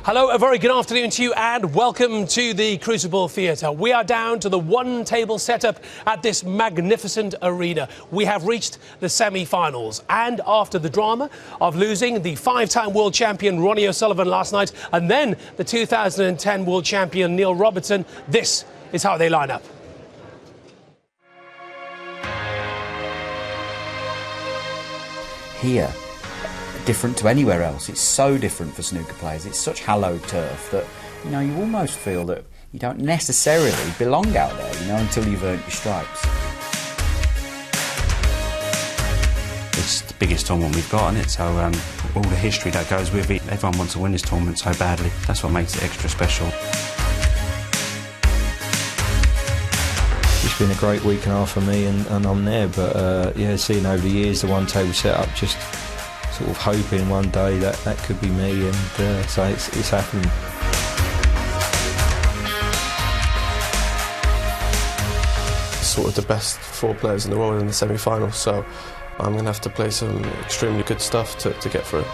Hello, a very good afternoon to you and welcome to the Crucible Theatre. We are down to the one-table setup at this magnificent arena. We have reached the semi-finals, and after the drama of losing the five-time world champion Ronnie O'Sullivan last night and then the 2010 world champion Neil Robertson, this is how they line up. Here, different to anywhere else. It's so different for snooker players. It's such hallowed turf that, you know, you almost feel that you don't necessarily belong out there, you know, until you've earned your stripes. It's the biggest tournament we've got, isn't it? So all the history that goes with it, everyone wants to win this tournament so badly. That's what makes it extra special. It's been a great week and a half for me, and I'm there, but yeah, seeing over the years the one-table set-up, just sort of hoping one day that could be me, and so it's happening. Sort of the best four players in the world in the semi-final, so I'm going to have to play some extremely good stuff to get through.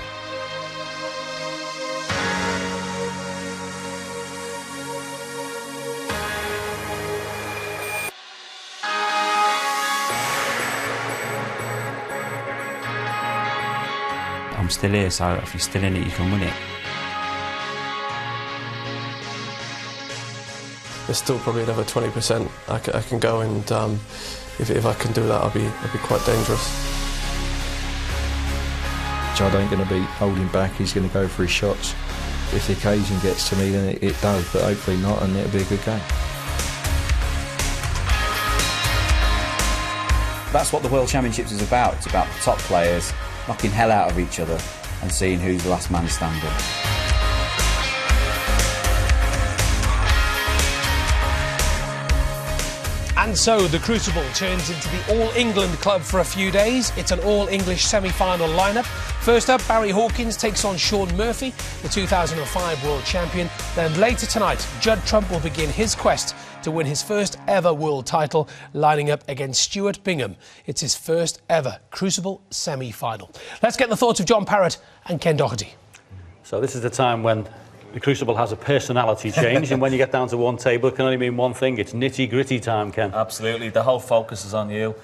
I'm still here, so if you're still in it, you can win it. There's still probably another 20% I can go, and if I can do that, I'll be quite dangerous. Judd ain't going to be holding back. He's going to go for his shots. If the occasion gets to me, then it does, but hopefully not, and it'll be a good game. That's what the World Championships is about. It's about the top players knocking hell out of each other and seeing who's the last man standing. And so the Crucible turns into the All-England club for a few days. It's an all-English semi-final lineup. First up, Barry Hawkins takes on Shaun Murphy, the 2005 world champion. Then later tonight, Judd Trump will begin his quest to win his first ever world title, lining up against Stuart Bingham. It's his first ever Crucible semi-final. Let's get the thoughts of John Parrott and Ken Doherty. So this is the time when the Crucible has a personality change, and when you get down to one table, it can only mean one thing. It's nitty-gritty time, Ken. Absolutely. The whole focus is on you.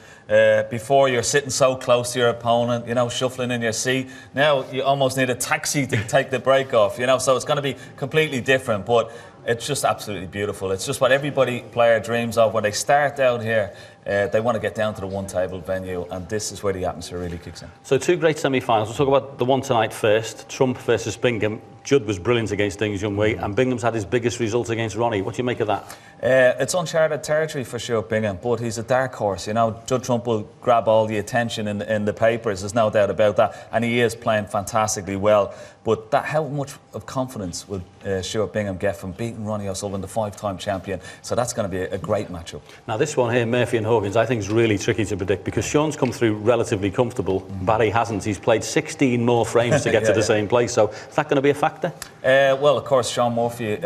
Before, you're sitting so close to your opponent, you know, shuffling in your seat. Now you almost need a taxi to take the break off, you know, so it's going to be completely different. But it's just absolutely beautiful. It's just what every player dreams of when they start out here. They want to get down to the one-table venue, and this is where the atmosphere really kicks in. So two great semi-finals. We'll talk about the one tonight first. Trump versus Bingham. Judd was brilliant against Ding Junhui, and Bingham's had his biggest result against Ronnie. What do you make of that? It's uncharted territory for sure, Bingham, but he's a dark horse. You know, Judd Trump will grab all the attention in the papers. There's no doubt about that, and he is playing fantastically well. But how much of confidence will Stuart Bingham get from beating Ronnie O'Sullivan, the five-time champion? So that's going to be a great matchup. Now this one here, Murphy and Hawkins, I think is really tricky to predict because Shaun's come through relatively comfortable. Barry hasn't. He's played 16 more frames to get to the same place. So is that going to be a factor? Well, of course, Shaun Murphy,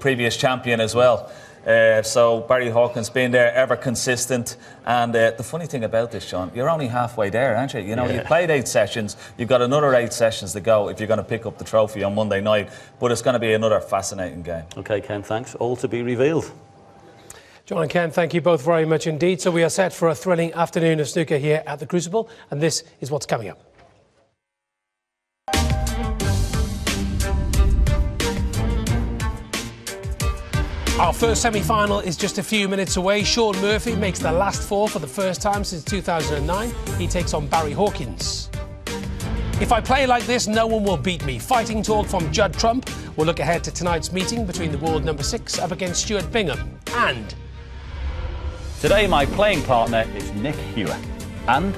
previous champion as well. So Barry Hawkins being there, ever consistent, and the funny thing about this, Shaun, you're only halfway there, aren't you? You know, you played 8 sessions, you've got another 8 sessions to go if you're going to pick up the trophy on Monday night, but it's going to be another fascinating game. OK, Ken, thanks. All to be revealed. John and Ken, thank you both very much indeed. So we are set for a thrilling afternoon of snooker here at the Crucible, and this is what's coming up. Our first semi-final is just a few minutes away. Shaun Murphy makes the last 4 for the first time since 2009. He takes on Barry Hawkins. If I play like this, no one will beat me. Fighting talk from Judd Trump. We'll look ahead to tonight's meeting between the world number 6 up against Stuart Bingham. And today my playing partner is Nick Hewer. And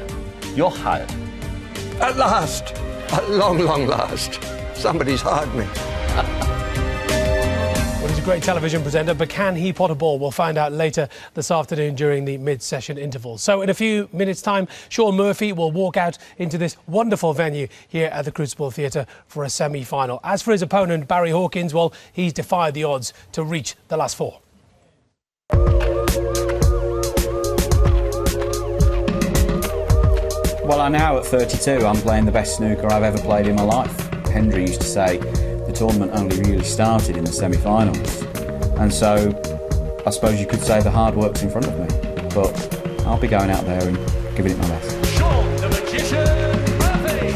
you're hired. At last. At long, long last. Somebody's hired me. What did you a great television presenter, but can he pot a ball? We'll find out later this afternoon during the mid-session interval. So in a few minutes' time, Shaun Murphy will walk out into this wonderful venue here at the Crucible Theatre for a semi-final. As for his opponent, Barry Hawkins, well, he's defied the odds to reach the last four. Well, now at 32, I'm playing the best snooker I've ever played in my life. Hendry used to say the tournament only really started in the semi-finals. And so I suppose you could say the hard work's in front of me. But I'll be going out there and giving it my best. Shaun the Magician Murphy!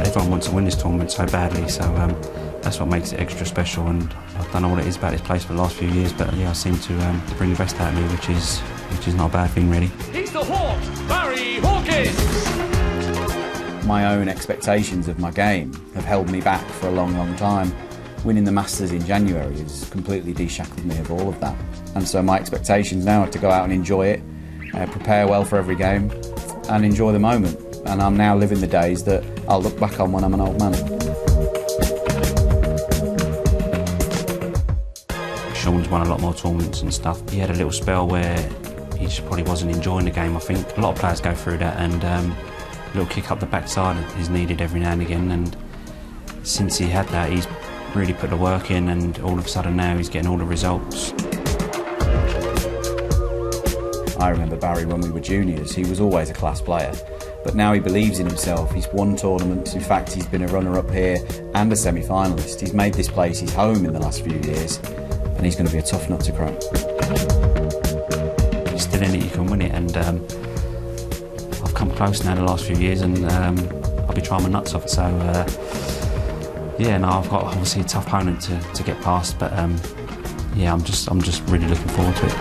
Everyone wants to win this tournament so badly, so that's what makes it extra special. And I don't know what it is about this place for the last few years, but yeah, I seem to bring the best out of me, which is not a bad thing, really. He's the Hawk, Barry Hawkins! My own expectations of my game have held me back for a long, long time. Winning the Masters in January has completely de-shackled me of all of that. And so my expectations now are to go out and enjoy it, prepare well for every game and enjoy the moment. And I'm now living the days that I'll look back on when I'm an old man. Shaun's won a lot more tournaments and stuff. He had a little spell where he just probably wasn't enjoying the game. I think a lot of players go through that, and a little kick up the backside is needed every now and again. And since he had that, he's really put the work in, and all of a sudden now he's getting all the results. I remember Barry when we were juniors. He was always a class player, but now he believes in himself. He's won tournaments. In fact, he's been a runner-up here and a semi-finalist. He's made this place his home in the last few years, and he's going to be a tough nut to crack. You're still in it, you can win it, and I've come close now the last few years, and I'll be trying my nuts off. So yeah, no, I've got obviously a tough opponent to get past, but yeah, I'm just really looking forward to it.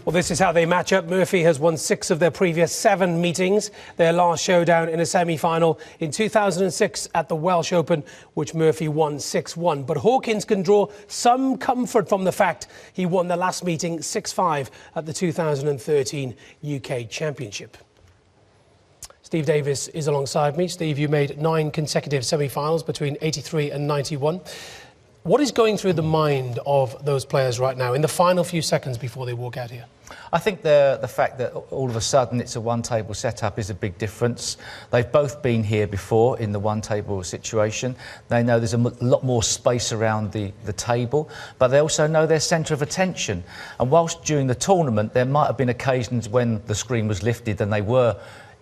Well, this is how they match up. Murphy has won 6 of their previous 7 meetings. Their last showdown in a semi-final in 2006 at the Welsh Open, which Murphy won 6-1. But Hawkins can draw some comfort from the fact he won the last meeting 6-5 at the 2013 UK Championship. Steve Davis is alongside me. Steve, you made 9 consecutive semi-finals between 83 and 91. What is going through the mind of those players right now in the final few seconds before they walk out here? I think the fact that all of a sudden it's a one-table setup is a big difference. They've both been here before in the one-table situation. They know there's a lot more space around the table, but they also know their centre of attention. And whilst during the tournament there might have been occasions when the screen was lifted and they were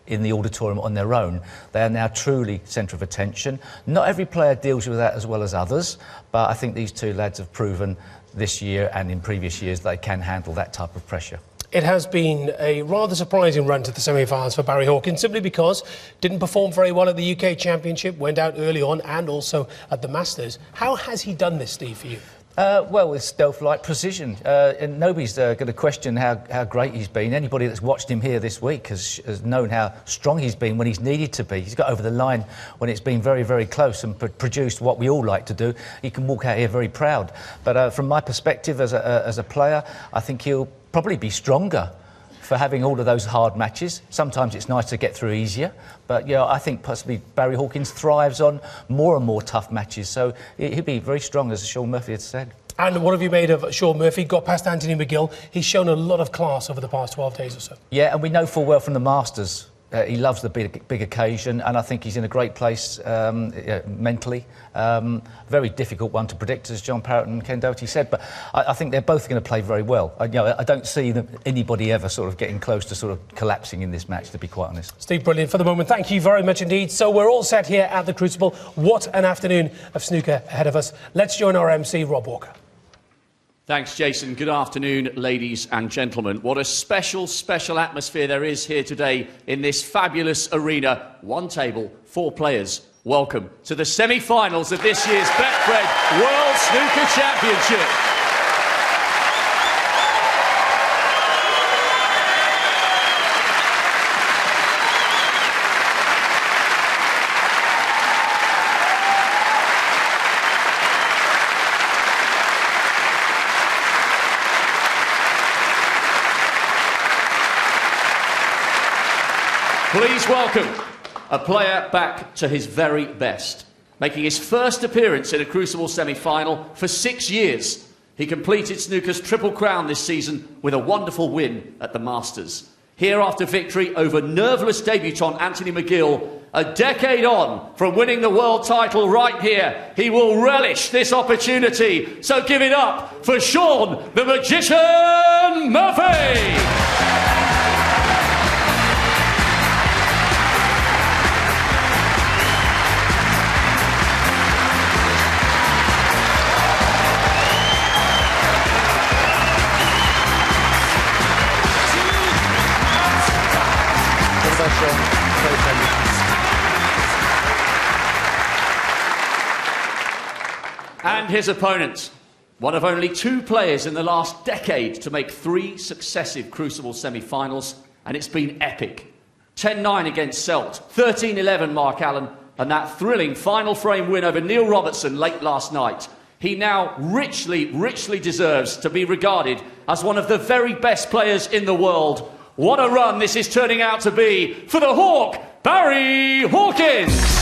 in the auditorium on their own, they are now truly centre of attention. Not every player deals with that as well as others, but I think these two lads have proven this year and in previous years they can handle that type of pressure. It has been a rather surprising run to the semi-finals for Barry Hawkins, simply because didn't perform very well at the UK Championship, went out early on and also at the Masters. How has he done this, Steve, for you? Well, with stealth-like precision, and nobody's going to question how great he's been. Anybody that's watched him here this week has known how strong he's been when he's needed to be. He's got over the line when it's been very, very close and produced what we all like to do. He can walk out here very proud. But from my perspective as a player, I think he'll probably be stronger for having all of those hard matches. Sometimes it's nice to get through easier, but yeah, I think possibly Barry Hawkins thrives on more and more tough matches, so he'll be very strong, as Shaun Murphy had said. And what have you made of Shaun Murphy? Got past Anthony McGill. He's shown a lot of class over the past 12 days or so. Yeah, and we know full well from the Masters, he loves the big occasion, and I think he's in a great place mentally. Very difficult one to predict, as John Parrott and Ken Doherty said, but I think they're both going to play very well. I don't see anybody ever sort of getting close to sort of collapsing in this match, to be quite honest. Steve, brilliant for the moment. Thank you very much indeed. So we're all set here at the Crucible. What an afternoon of snooker ahead of us. Let's join our MC, Rob Walker. Thanks, Jason. Good afternoon, ladies and gentlemen. What a special, special atmosphere there is here today in this fabulous arena. 1 table, 4 players. Welcome to the semi-finals of this year's Betfred World Snooker Championship. Please welcome a player back to his very best. making his first appearance in a Crucible semi-final for 6 years. He completed snooker's Triple Crown this season with a wonderful win at the Masters. Here after victory over nerveless debutant Anthony McGill, a decade on from winning the world title right here, he will relish this opportunity. So give it up for Sean the Magician Murphy! And his opponent, one of only 2 players in the last decade to make 3 successive Crucible semi-finals, and it's been epic. 10-9 against Selt, 13-11 Mark Allen, and that thrilling final frame win over Neil Robertson late last night. He now richly deserves to be regarded as one of the very best players in the world. What a run this is turning out to be for the Hawk, Barry Hawkins!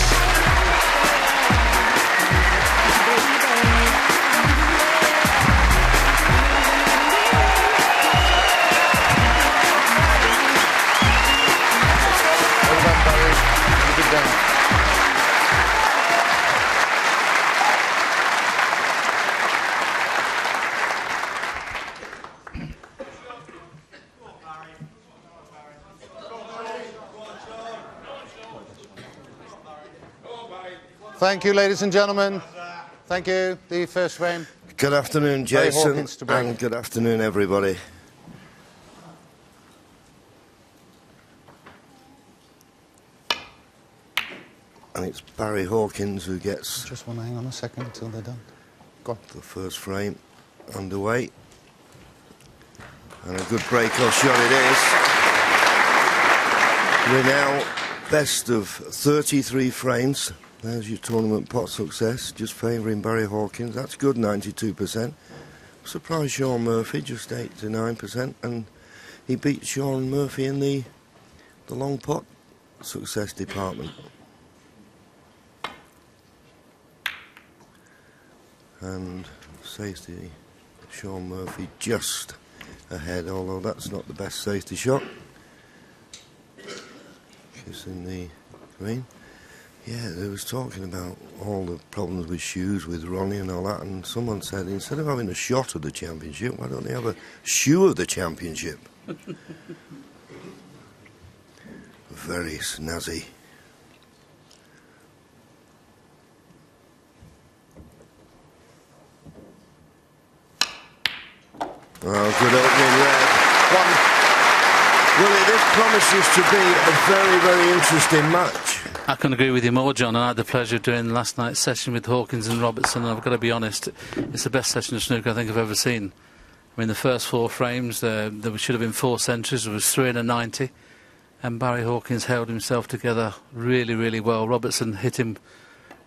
Thank you, ladies and gentlemen. Thank you. The first frame. Good afternoon, Jason, and good afternoon, everybody. And it's Barry Hawkins who gets... Just want to hang on a second until they're done. Go on. The first frame underway. And a good break-off shot it is. We're now best of 33 frames. There's your tournament pot success, just favouring Barry Hawkins. That's good, 92%. Surprised Sean Murphy, just 8 to 9%, and he beat Sean Murphy in the long pot success department. And safety, Sean Murphy just ahead, although that's not the best safety shot. Kissing the green. Yeah, they was talking about all the problems with shoes with Ronnie and all that, and someone said, instead of having a shot of the championship, why don't they have a shoe of the championship? Very snazzy. Oh, good opening red. Willie, this promises to be a very, very interesting match. I can agree with you more, John. I had the pleasure of doing last night's session with Hawkins and Robertson, and I've got to be honest, it's the best session of snooker I think I've ever seen. I mean, the first 4 frames, there should have been 4 centuries. There was 3 and a 90, and Barry Hawkins held himself together really, really well. Robertson hit him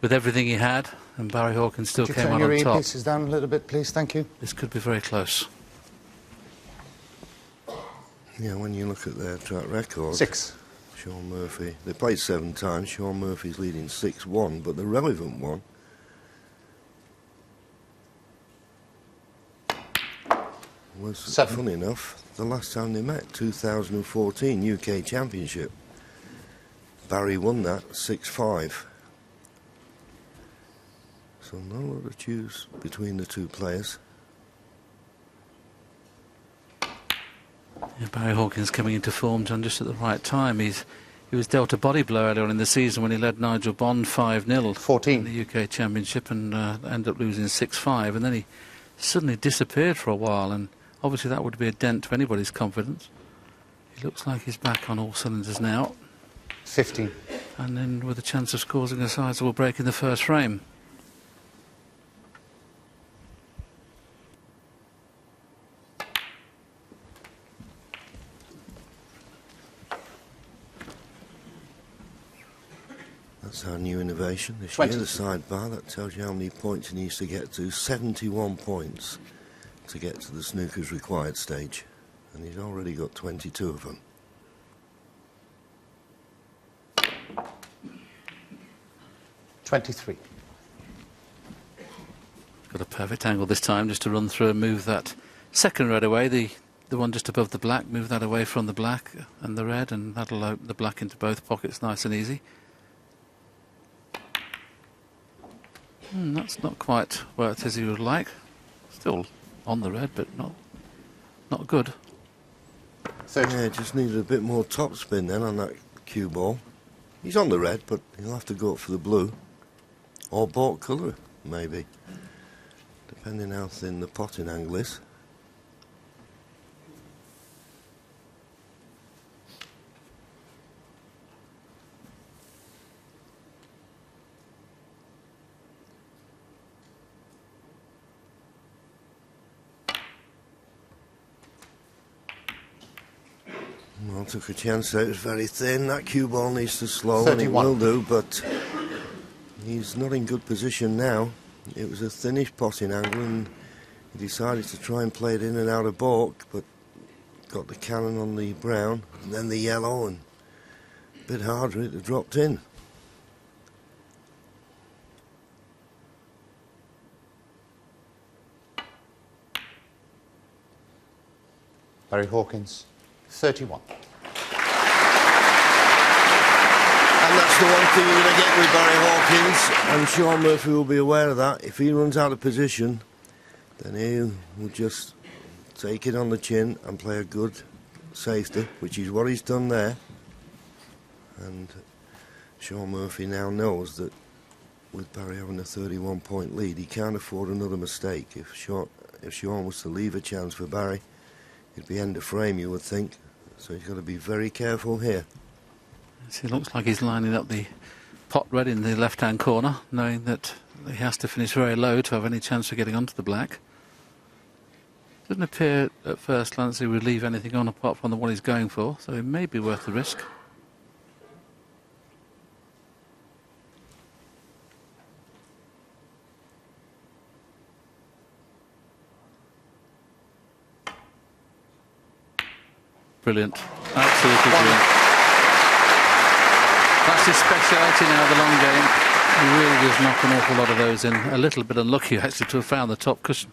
with everything he had, and Barry Hawkins still came out on top. Turn your earpieces down a little bit, please. Thank you. This could be very close. Yeah, when you look at their track record... 6. Sean Murphy, they played 7 times. Sean Murphy's leading 6-1, but the relevant one was, 7. funny enough, the last time they met, 2014 UK Championship. Barry won that 6-5. So not a lot to choose between the 2 players. Yeah, Barry Hawkins coming into form, John, just at the right time. He was dealt a body blow earlier in the season when he led Nigel Bond 5-0 in the UK Championship and ended up losing 6-5, and then he suddenly disappeared for a while, and obviously that would be a dent to anybody's confidence. He looks like he's back on all cylinders now. 15. And then with a chance of causing a sizable break in the first frame. That's our new innovation this 20. year, the sidebar. That tells you how many points he needs to get to. 71 points to get to the snooker's required stage. And he's already got 22 of them. $23. got a perfect angle this time just to run through and move that second red away, the one just above the black, move that away from the black and the red, and that'll open the black into both pockets nice and easy. That's not quite worked as you would like. Still on the red, but not good. So yeah, just needed a bit more topspin then on that cue ball. He's on the red, but he'll have to go up for the blue. Or baulk colour, maybe. Depending how thin the potting angle is. Well, took a chance there. It was very thin. That cue ball needs to slow, 31. And it will do, but he's not in good position now. It was a thinnish potting angle, and he decided to try and play it in and out of baulk, but got the cannon on the brown, and then the yellow, and a bit harder, it had dropped in. Barry Hawkins, 31. And that's the one thing you're going to get with Barry Hawkins, and Sean Murphy will be aware of that. If he runs out of position, then he will just take it on the chin and play a good safety, which is what he's done there. And Sean Murphy now knows that with Barry having a 31-point lead, he can't afford another mistake. If Sean was to leave a chance for Barry, it'd be end of frame, you would think. So he's got to be very careful here. It looks like he's lining up the pot red in the left-hand corner, knowing that he has to finish very low to have any chance of getting onto the black. Doesn't appear at first glance he would leave anything on apart from the one he's going for, so it may be worth the risk. Brilliant. Absolutely brilliant. That's his speciality now, the long game. He really does knock an awful lot of those in. A little bit unlucky, actually, to have found the top cushion.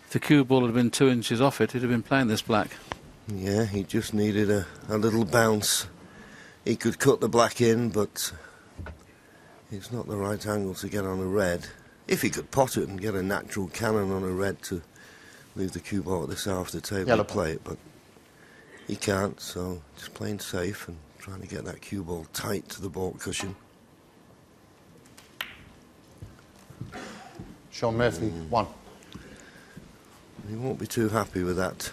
If the cue ball had been 2 inches off it, he'd have been playing this black. Yeah, he just needed a little bounce. He could cut the black in, but it's not the right angle to get on a red. If he could pot it and get a natural cannon on a red to leave the cue ball at the side of the table and play it, but he can't, so just playing safe and trying to get that cue ball tight to the baulk cushion. Sean Murphy, 1. He won't be too happy with that.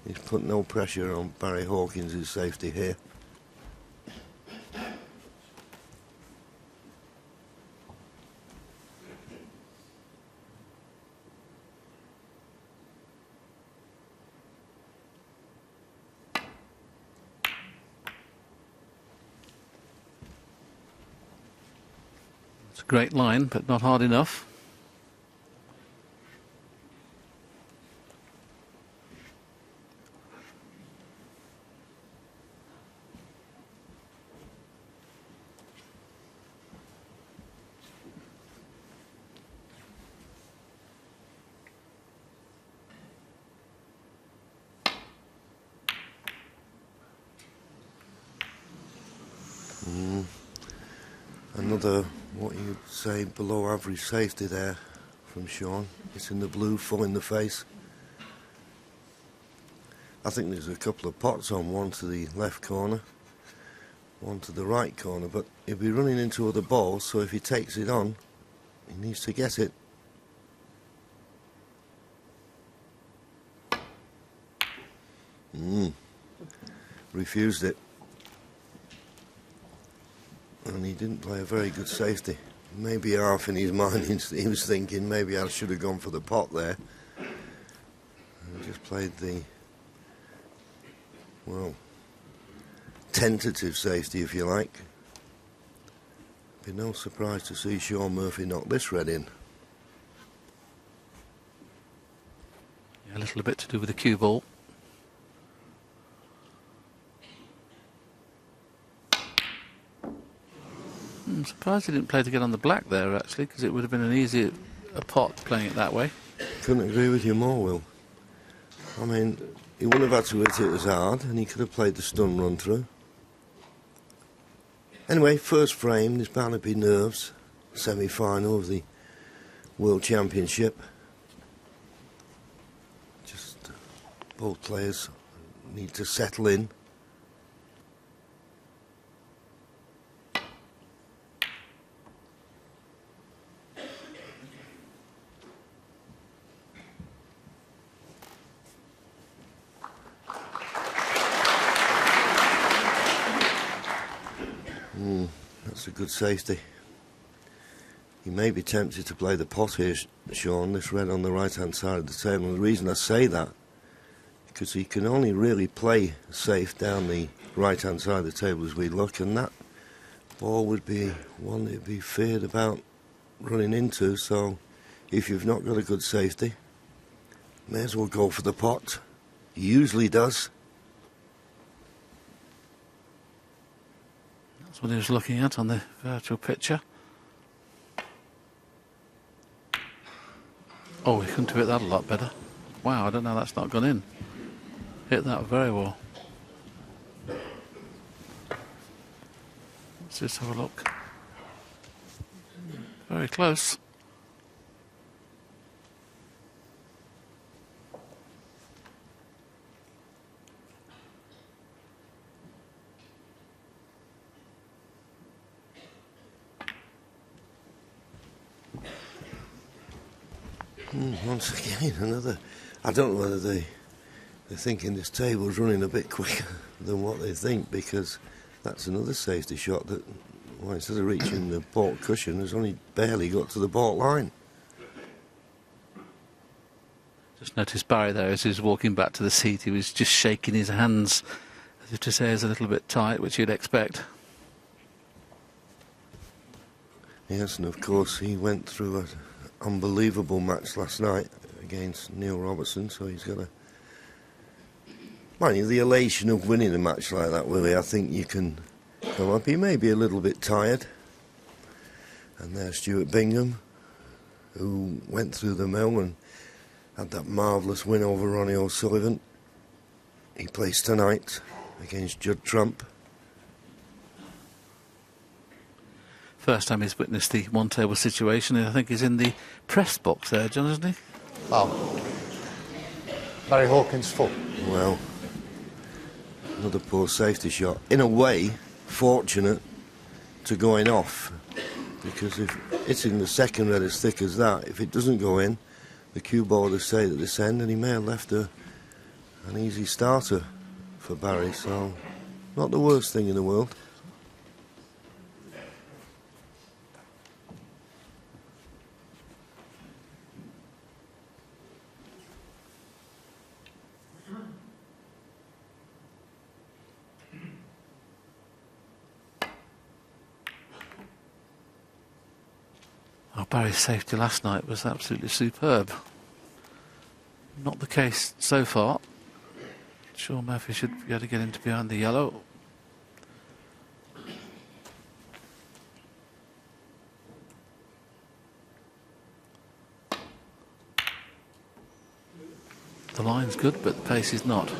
He's put no pressure on Barry Hawkins' safety here. It's a great line, but not hard enough. Another, what you'd say, below average safety there from Sean. It's in the blue, full in the face. I think there's a couple of pots on, one to the left corner, one to the right corner, but he'll be running into other balls, so if he takes it on, he needs to get it. Refused it. And he didn't play a very good safety. Maybe half in his mind he was thinking maybe I should have gone for the pot there. And just played the, well, tentative safety, if you like. Be no surprise to see Sean Murphy knock this red in. Yeah, a little bit to do with the cue ball. I'm surprised he didn't play to get on the black there, actually, because it would have been an easier a pot playing it that way. Couldn't agree with you more, Will. I mean, he wouldn't have had to hit it as hard, and he could have played the stun run through. Anyway, first frame, there's bound to be nerves. Semi-final of the World Championship. Just both players need to settle in. That's a good safety. You may be tempted to play the pot here, Sean, this red on the right-hand side of the table. And the reason I say that, because he can only really play safe down the right-hand side of the table as we look, and that ball would be one that would be feared about running into. So if you've not got a good safety, may as well go for the pot. He usually does. That's what he was looking at on the virtual picture. Oh, he couldn't have hit that a lot better. Wow, I don't know, that's not gone in. Hit that very well. Let's just have a look. Very close. Once again, another. I don't know whether they're thinking this table's running a bit quicker than what they think, because that's another safety shot that, well, instead of reaching the baulk cushion, has only barely got to the baulk line. Just noticed Barry there as he was walking back to the seat. He was just shaking his hands as if to say it's a little bit tight, which you'd expect. Yes, and of course he went through an unbelievable match last night against Neil Robertson, so he's got a... Mind you, the elation of winning a match like that, Willie, I think you can come up. He may be a little bit tired. And there's Stuart Bingham, who went through the mill and had that marvellous win over Ronnie O'Sullivan. He plays tonight against Judd Trump. First time he's witnessed the one-table situation, I think he's in the press box there, John, isn't he? Oh. Barry Hawkins full. Well, another poor safety shot. In a way, fortunate to going off, because if it's in the second red as thick as that, if it doesn't go in, the cue ball would have stayed at this end, and he may have left an easy starter for Barry, so not the worst thing in the world. Oh, Barry's safety last night was absolutely superb. Not the case so far. Sean Murphy should be able to get into behind the yellow. The line's good, but the pace is not.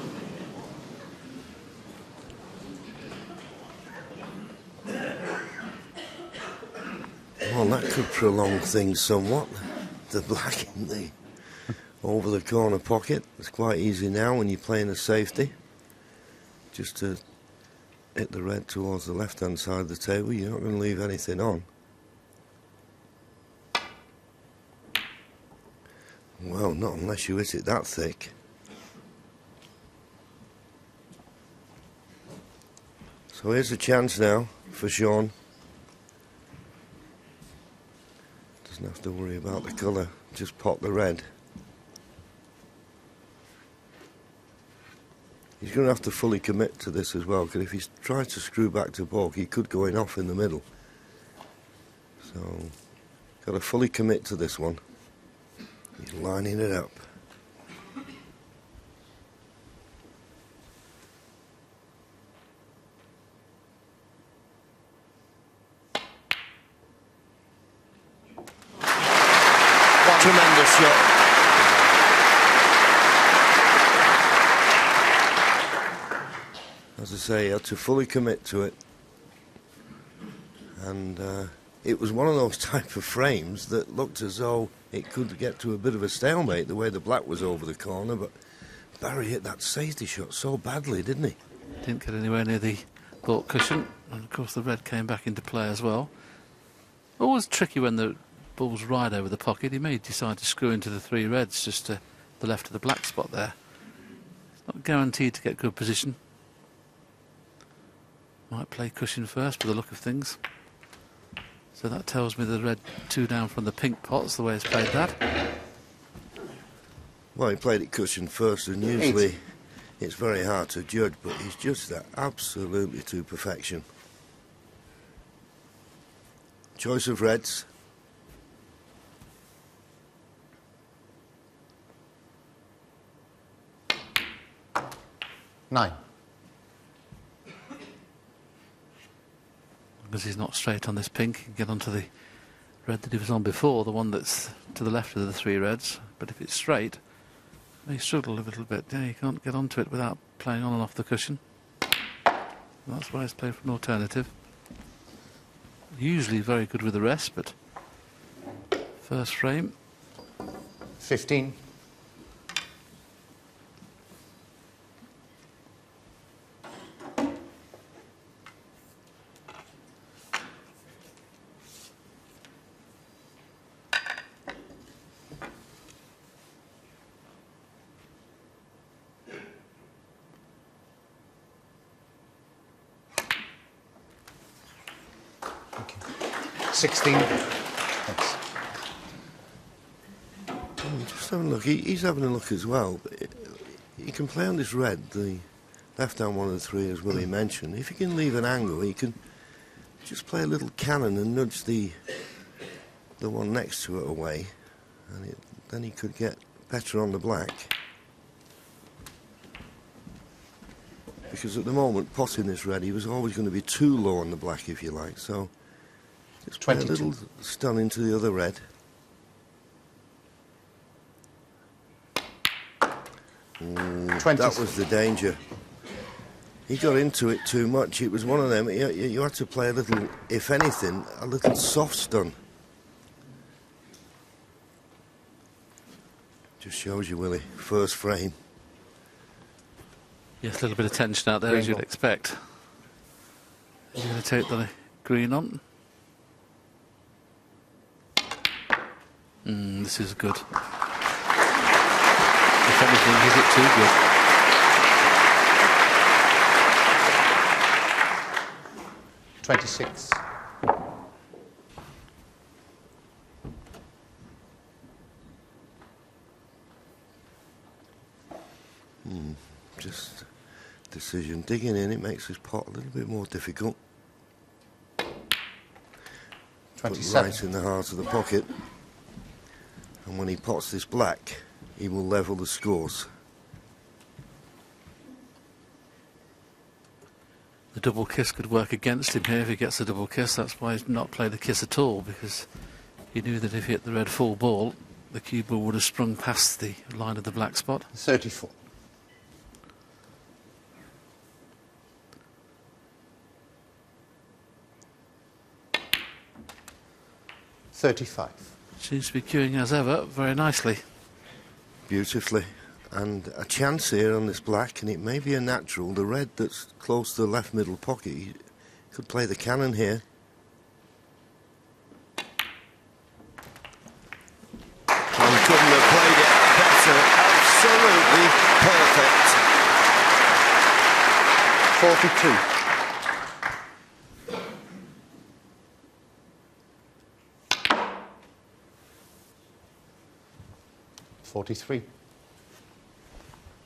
Well, that could prolong things somewhat. The black in the over the corner pocket. It's quite easy now when you're playing a safety. Just to hit the red towards the left-hand side of the table. You're not going to leave anything on. Well, not unless you hit it that thick. So here's a chance now for Sean. Doesn't have to worry about the colour, just pot the red. He's going to have to fully commit to this as well, because if he tries to screw back to baulk, he could go in off in the middle. So, got to fully commit to this one. He's lining it up. say, he had to fully commit to it. And it was one of those type of frames that looked as though it could get to a bit of a stalemate, the way the black was over the corner, but Barry hit that safety shot so badly, didn't he? Didn't get anywhere near the baulk cushion, and of course the red came back into play as well. Always tricky when the ball's right over the pocket. He may decide to screw into the 3 reds just to the left of the black spot there. It's not guaranteed to get good position. Might play cushion first by the look of things. So that tells me the red 2 down from the pink pots, the way he's played that. Well, he played it cushion first, and usually it's very hard to judge, but he's just that absolutely to perfection. Choice of reds. Nine. Because he's not straight on this pink, he can get onto the red that he was on before, the one that's to the left of the 3 reds. But if it's straight, he struggled a little bit. Yeah, you can't get onto it without playing on and off the cushion. That's why he's played for an alternative. Usually very good with the rest, but first frame. 15. Thank you. 16. Thanks. Just having a look. He's having a look as well. But he can play on this red, the left-hand 1 and 3, as Willie mentioned. If he can leave an angle, he can just play a little cannon and nudge the one next to it away, and then he could get better on the black. Because at the moment, potting this red, he was always going to be too low on the black, if you like. So just play a little stun into the other red. That was the danger. He got into it too much. It was one of them. You had to play a little, if anything, a little soft stun. Just shows you, Willie, first frame. Yes, a little bit of tension out there, as you'd expect. You're going to take the green on. This is good. If anything, is it too good? $26. Just decision. Digging in, it makes this pot a little bit more difficult. 27. Right in the heart of the pocket. And when he pots this black, he will level the scores. The double kiss could work against him here if he gets a double kiss. That's why he's not played the kiss at all, because he knew that if he hit the red full ball, the cue ball would have sprung past the line of the black spot. 34. $35. Seems to be cueing as ever, very nicely. Beautifully. And a chance here on this black, and it may be a natural. The red that's close to the left middle pocket, he could play the cannon here. And couldn't have played it better. Absolutely perfect. 42. 43.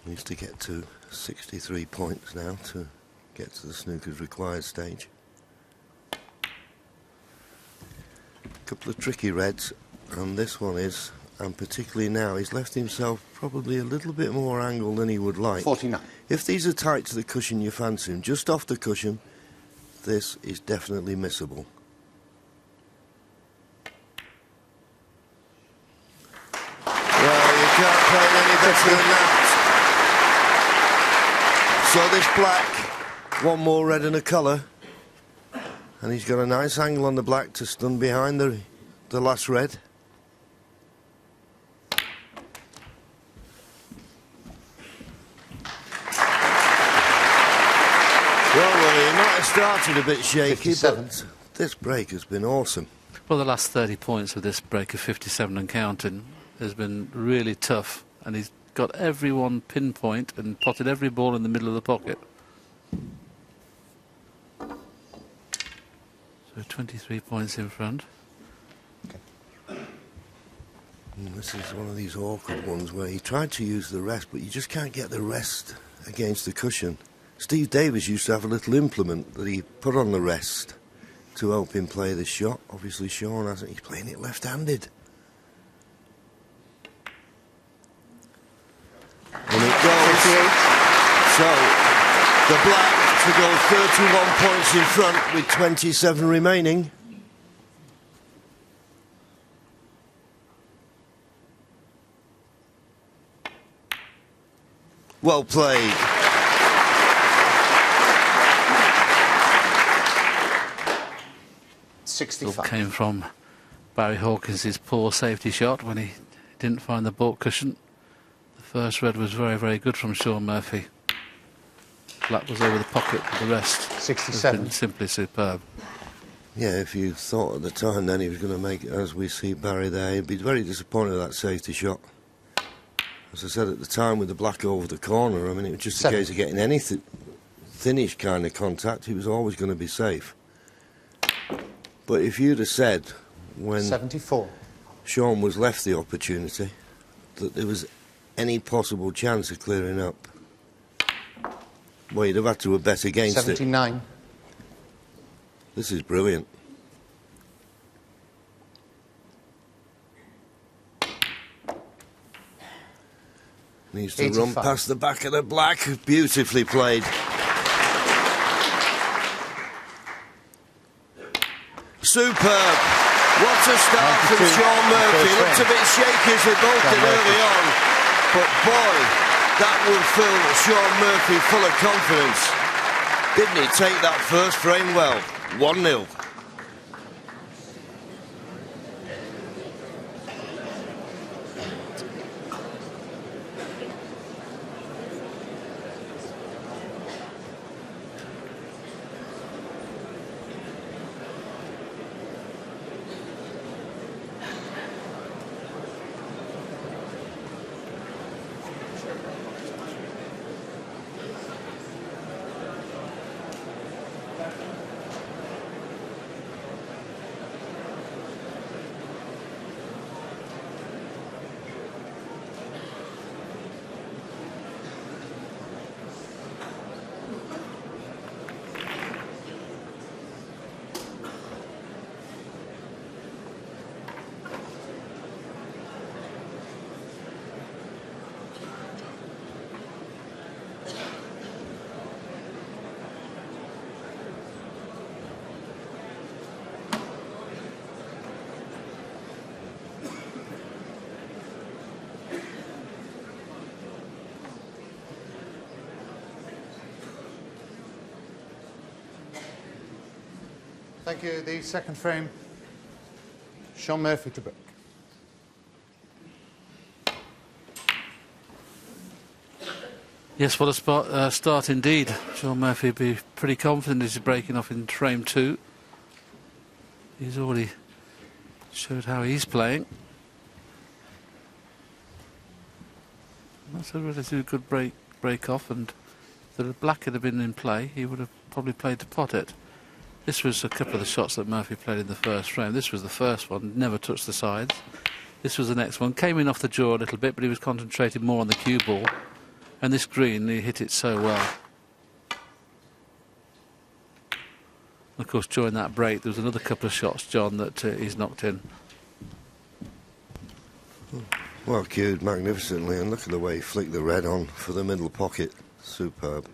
Needs to get to 63 points now to get to the snooker's required stage. A couple of tricky reds, and this one is, and particularly now, he's left himself probably a little bit more angle than he would like. 49. If these are tight to the cushion you fancy him, just off the cushion, this is definitely missable. Well, you can't play any better than that. So this black One more red and a colour. And he's got a nice angle on the black to stun behind the last red. Well, he might have started a bit shaky, 57. but this break has been awesome. Well, the last 30 points of this break of 57 and counting has been really tough, and he's got everyone pinpoint and potted every ball in the middle of the pocket. So 23 points in front. This is one of these awkward ones where he tried to use the rest, but you just can't get the rest against the cushion. Steve Davis used to have a little implement that he put on the rest to help him play the shot. Obviously Sean hasn't. He's playing it left-handed. And it goes. So the black to go 31 points in front with 27 remaining. Well played. It came from Barry Hawkins' poor safety shot when he didn't find the baulk cushion. The first red was very, very good from Sean Murphy. Black was over the pocket, but the rest 67. has been simply superb. Yeah, if you thought at the time then he was going to make it, as we see Barry there, he'd be very disappointed with that safety shot. As I said at the time, with the black over the corner, I mean, it was just a case of getting any thinnish kind of contact. He was always going to be safe. But if you'd have said, when 74. Sean was left the opportunity, that there was any possible chance of clearing up, well, you'd have had to have bet against 79. it. This is brilliant. Needs to 85. run past the back of the black. Beautifully played. Superb. What a start from Sean Murphy. Looked a bit shaky as they both did early on. But boy, that will fill Sean Murphy full of confidence. Didn't he take that first frame well? 1-0. Thank you. The second frame, Sean Murphy to break. Yes, what a start indeed. Sean Murphy would be pretty confident he's breaking off in frame 2. He's already showed how he's playing. That's a relatively good break off, and if the black had been in play, he would have probably played to pot it. This was a couple of the shots that Murphy played in the first frame. This was the first one, never touched the sides. This was the next one, came in off the jaw a little bit, but he was concentrating more on the cue ball. And this green, he hit it so well. Of course, during that break, there was another couple of shots, John, that he's knocked in. Well cued magnificently, and look at the way he flicked the red on for the middle pocket. Superb.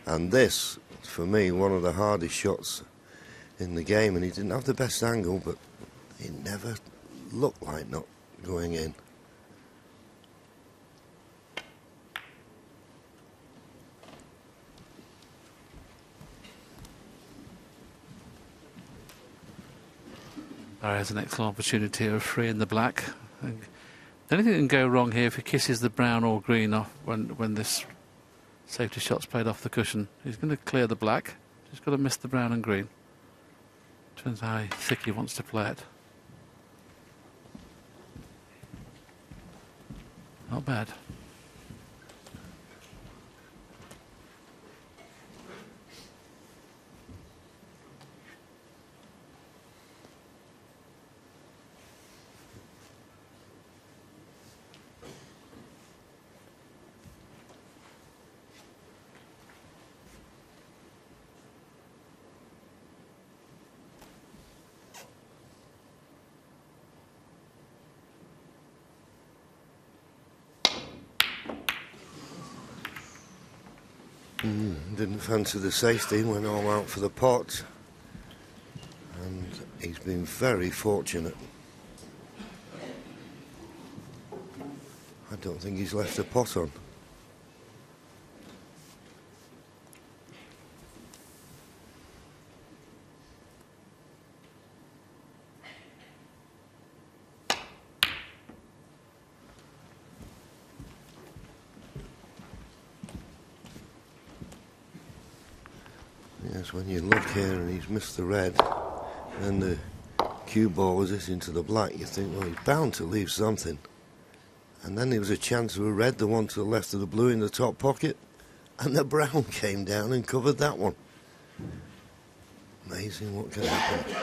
And this, for me, one of the hardest shots in the game, and he didn't have the best angle, but it never looked like not going in. Barry has an excellent opportunity of freeing the black. The only thing that can go wrong here if he kisses the brown or green off when this safety shot's played off the cushion. He's going to clear the black. Just got to miss the brown and green. Depends how thick he wants to play it. Not bad. Didn't fancy the safety, went all out for the pot, and he's been very fortunate. I don't think he's left a pot on. Yes, when you look here and he's missed the red, and the cue ball was hitting to the black, you think, well, he's bound to leave something. And then there was a chance of a red, the one to the left of the blue in the top pocket, and the brown came down and covered that one. Amazing what can happen.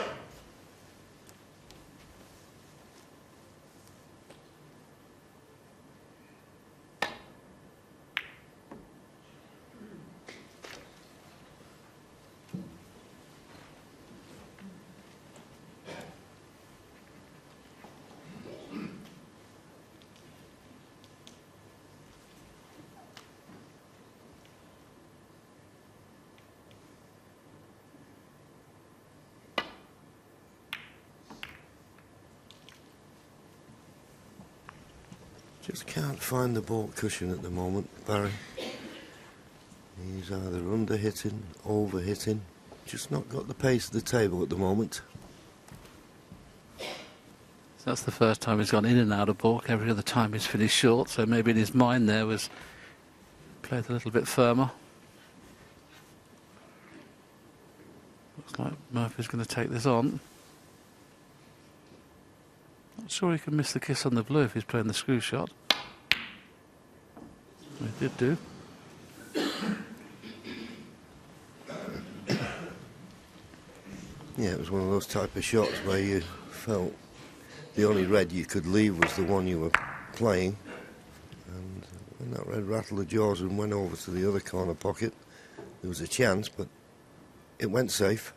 Just can't find the ball cushion at the moment, Barry. He's either under-hitting, over-hitting. Just not got the pace of the table at the moment. So that's the first time he's gone in and out of balk. Every other time he's finished short, so maybe in his mind there was played a little bit firmer. Looks like Murphy's going to take this on. Not sure he can miss the kiss on the blue if he's playing the screw shot. He did do. Yeah, it was one of those type of shots where you felt the only red you could leave was the one you were playing. And when that red rattled the jaws and went over to the other corner pocket, there was a chance, but it went safe.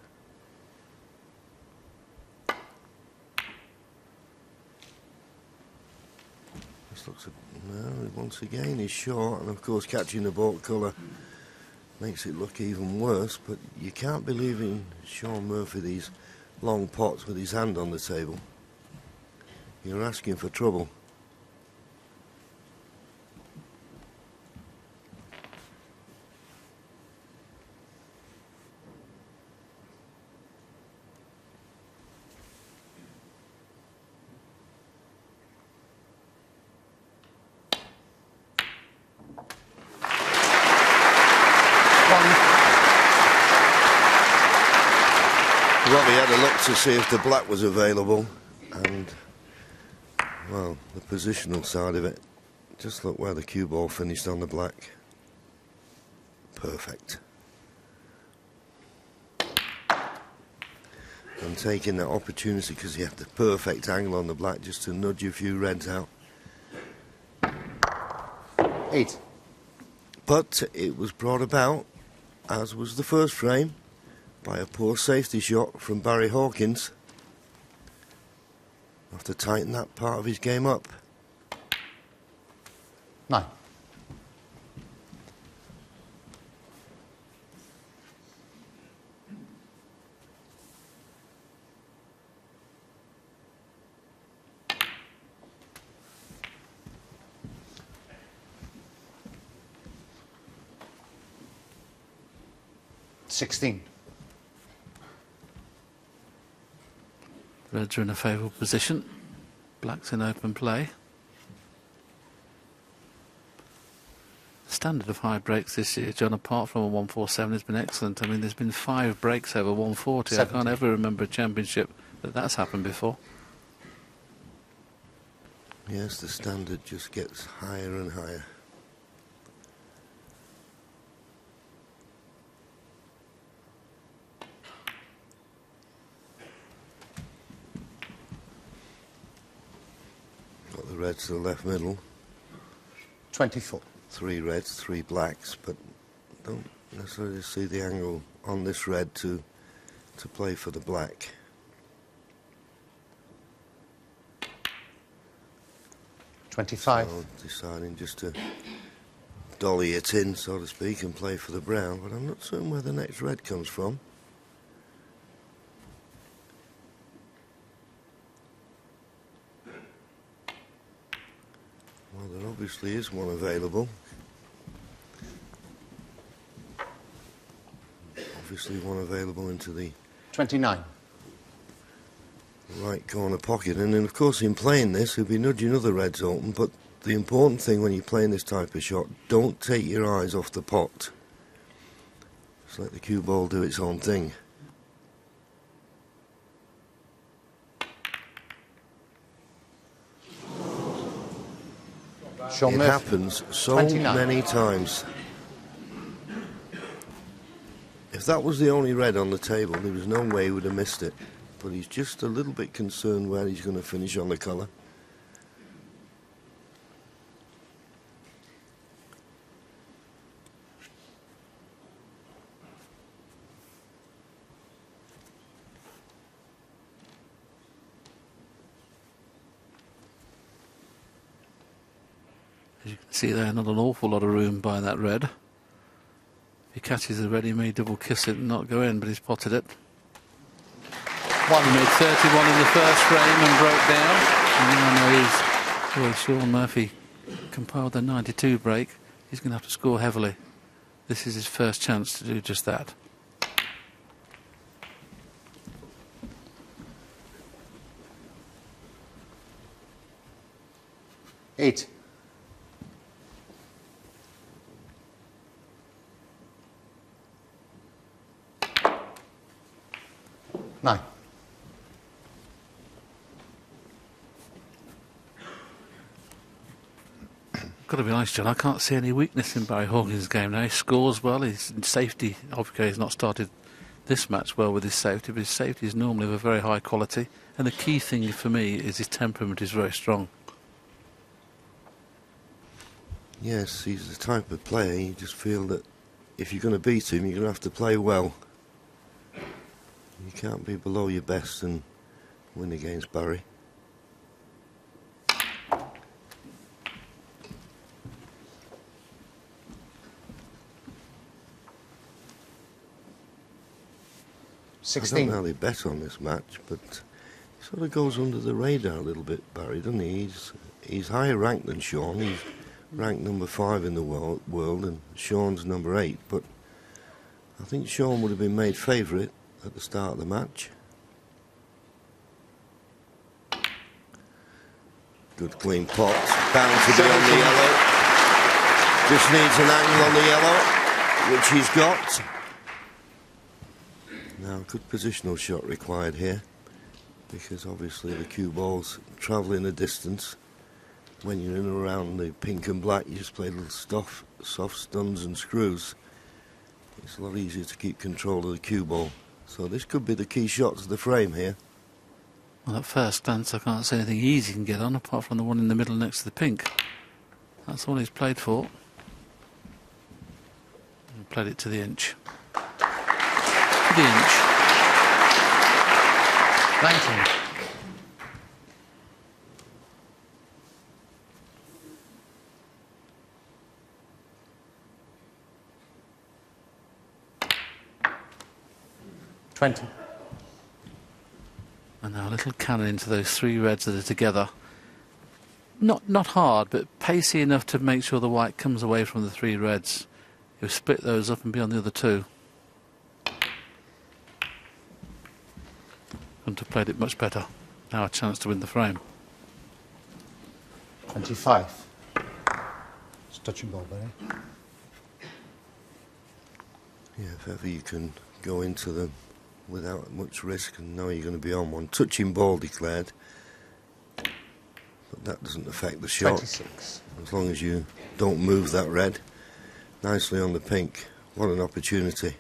This looks no, once again he's short, and of course catching the baulk colour makes it look even worse, but you can't be leaving Sean Murphy these long pots with his hand on the table. You're asking for trouble. Robbie had a look to see if the black was available, and, well, the positional side of it. Just look where the cue ball finished on the black. Perfect. And taking that opportunity because he had the perfect angle on the black just to nudge a few reds out. 8. But it was brought about, as was the first frame, by a poor safety shot from Barry Hawkins. Have to tighten that part of his game up. 9. Reds are in a favourable position. Black's in open play. Standard of high breaks this year, John, apart from a 147, has been excellent. I mean, there's been 5 breaks over 140. 70. I can't ever remember a championship that's happened before. Yes, the standard just gets higher and higher. Got the reds to the left middle. 24. 3 reds, 3 blacks, but don't necessarily see the angle on this red to play for the black. $25. So deciding just to dolly it in, so to speak, and play for the brown, but I'm not certain where the next red comes from. Well, there obviously is one available. Obviously one available into the 29. right corner pocket, and then of course in playing this he'll be nudging other reds open, but the important thing when you're playing this type of shot, don't take your eyes off the pot. Just let the cue ball do its own thing. Sean It Murphy. happens so 29. many times. If that was the only red on the table, there was no way he would have missed it. But he's just a little bit concerned where he's going to finish on the colour. As you can see there, not an awful lot of room by that red. If he catches the red, he may double kiss it and not go in, but he's potted it. He made 31 in the first frame and broke down. And now well, Sean Murphy compiled the 92 break. He's going to have to score heavily. This is his first chance to do just that. $8. $9. Got to be honest, John, I can't see any weakness in Barry Hawkins' game now. He scores well, he's in safety. Obviously, he's not started this match well with his safety, but his safety is normally of a very high quality. And the key thing for me is his temperament is very strong. Yes, he's the type of player, you just feel that if you're going to beat him, you're going to have to play well. You can't be below your best and win against Barry. I don't know how they bet on this match, but he sort of goes under the radar a little bit, Barry, doesn't he? He's higher ranked than Sean. He's ranked number 5 in the world, and Sean's number 8. But I think Sean would have been made favourite at the start of the match. Good clean pot, bound to be on the yellow. Just needs an angle on the yellow, which he's got. Now, good positional shot required here, because obviously the cue ball's travelling a distance. When you're in and around the pink and black, you just play little soft stuns and screws. It's a lot easier to keep control of the cue ball. So this could be the key shot to the frame here. Well, at first glance, I can't see anything easy he can get on, apart from the one in the middle next to the pink. That's all he's played for. He played it to the inch. To the inch. 19. $20. And now a little cannon into those 3 reds that are together. Not hard, but pacey enough to make sure the white comes away from the 3 reds. He'll split those up and be on the other 2. Couldn't have played it much better. now a chance to win the frame. 25. It's touching ball, Barry. Yeah, if ever you can go into them without much risk and know you're going to be on one. Touching ball declared. But that doesn't affect the shot. 26. As long as you don't move that red. Nicely on the pink. What an opportunity.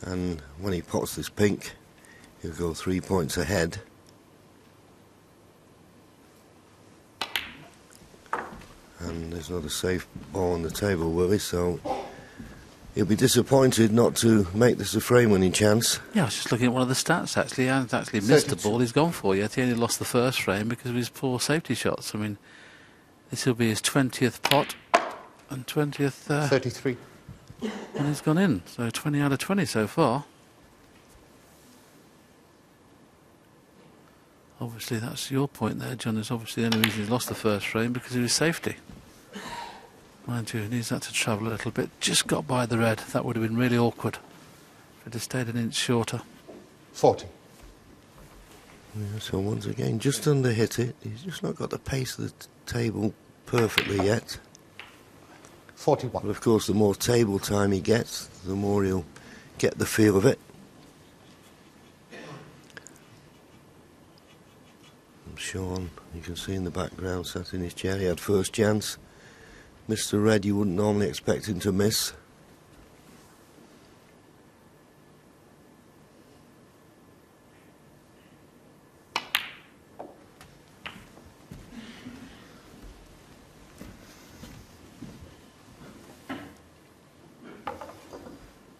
And when he pots this pink, he'll go 3 points ahead. And there's not a safe ball on the table, will he? So he'll be disappointed not to make this a frame-winning chance. Yeah, I was just looking at one of the stats, actually. He hasn't actually missed the ball he's gone for yet. He only lost the first frame because of his poor safety shots. I mean, this will be his 20th pot and 20th... 33. And he's gone in. So 20 out of 20 so far. Obviously, that's your point there, John. Is obviously the only reason he's lost the first frame because of his safety. Mind you, he needs that to travel a little bit. Just got by the red. That would have been really awkward if it had stayed an inch shorter. 40. Yeah, so once again, just under hit it. He's just not got the pace of the table perfectly yet. 41. But of course, the more table time he gets, the more he'll get the feel of it. And Sean, you can see in the background, sat in his chair. He had first chance. Mr. Red, you wouldn't normally expect him to miss.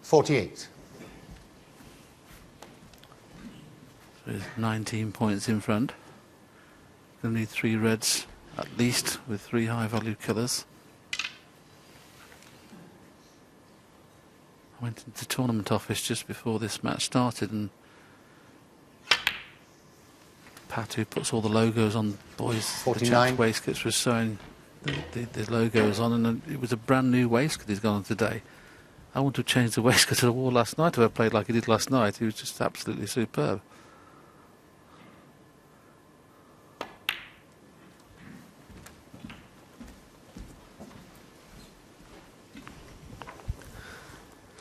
$48. So he's 19 points in front. Going to need 3 reds at least with 3 high-value colours. I went into the tournament office just before this match started, and Pat, who puts all the logos on boys' 49 waistcoats, was showing the logos on, and it was a brand new waistcoat he's gone on today. I want to change the waistcoat I wore last night if I played like he did last night. He was just absolutely superb.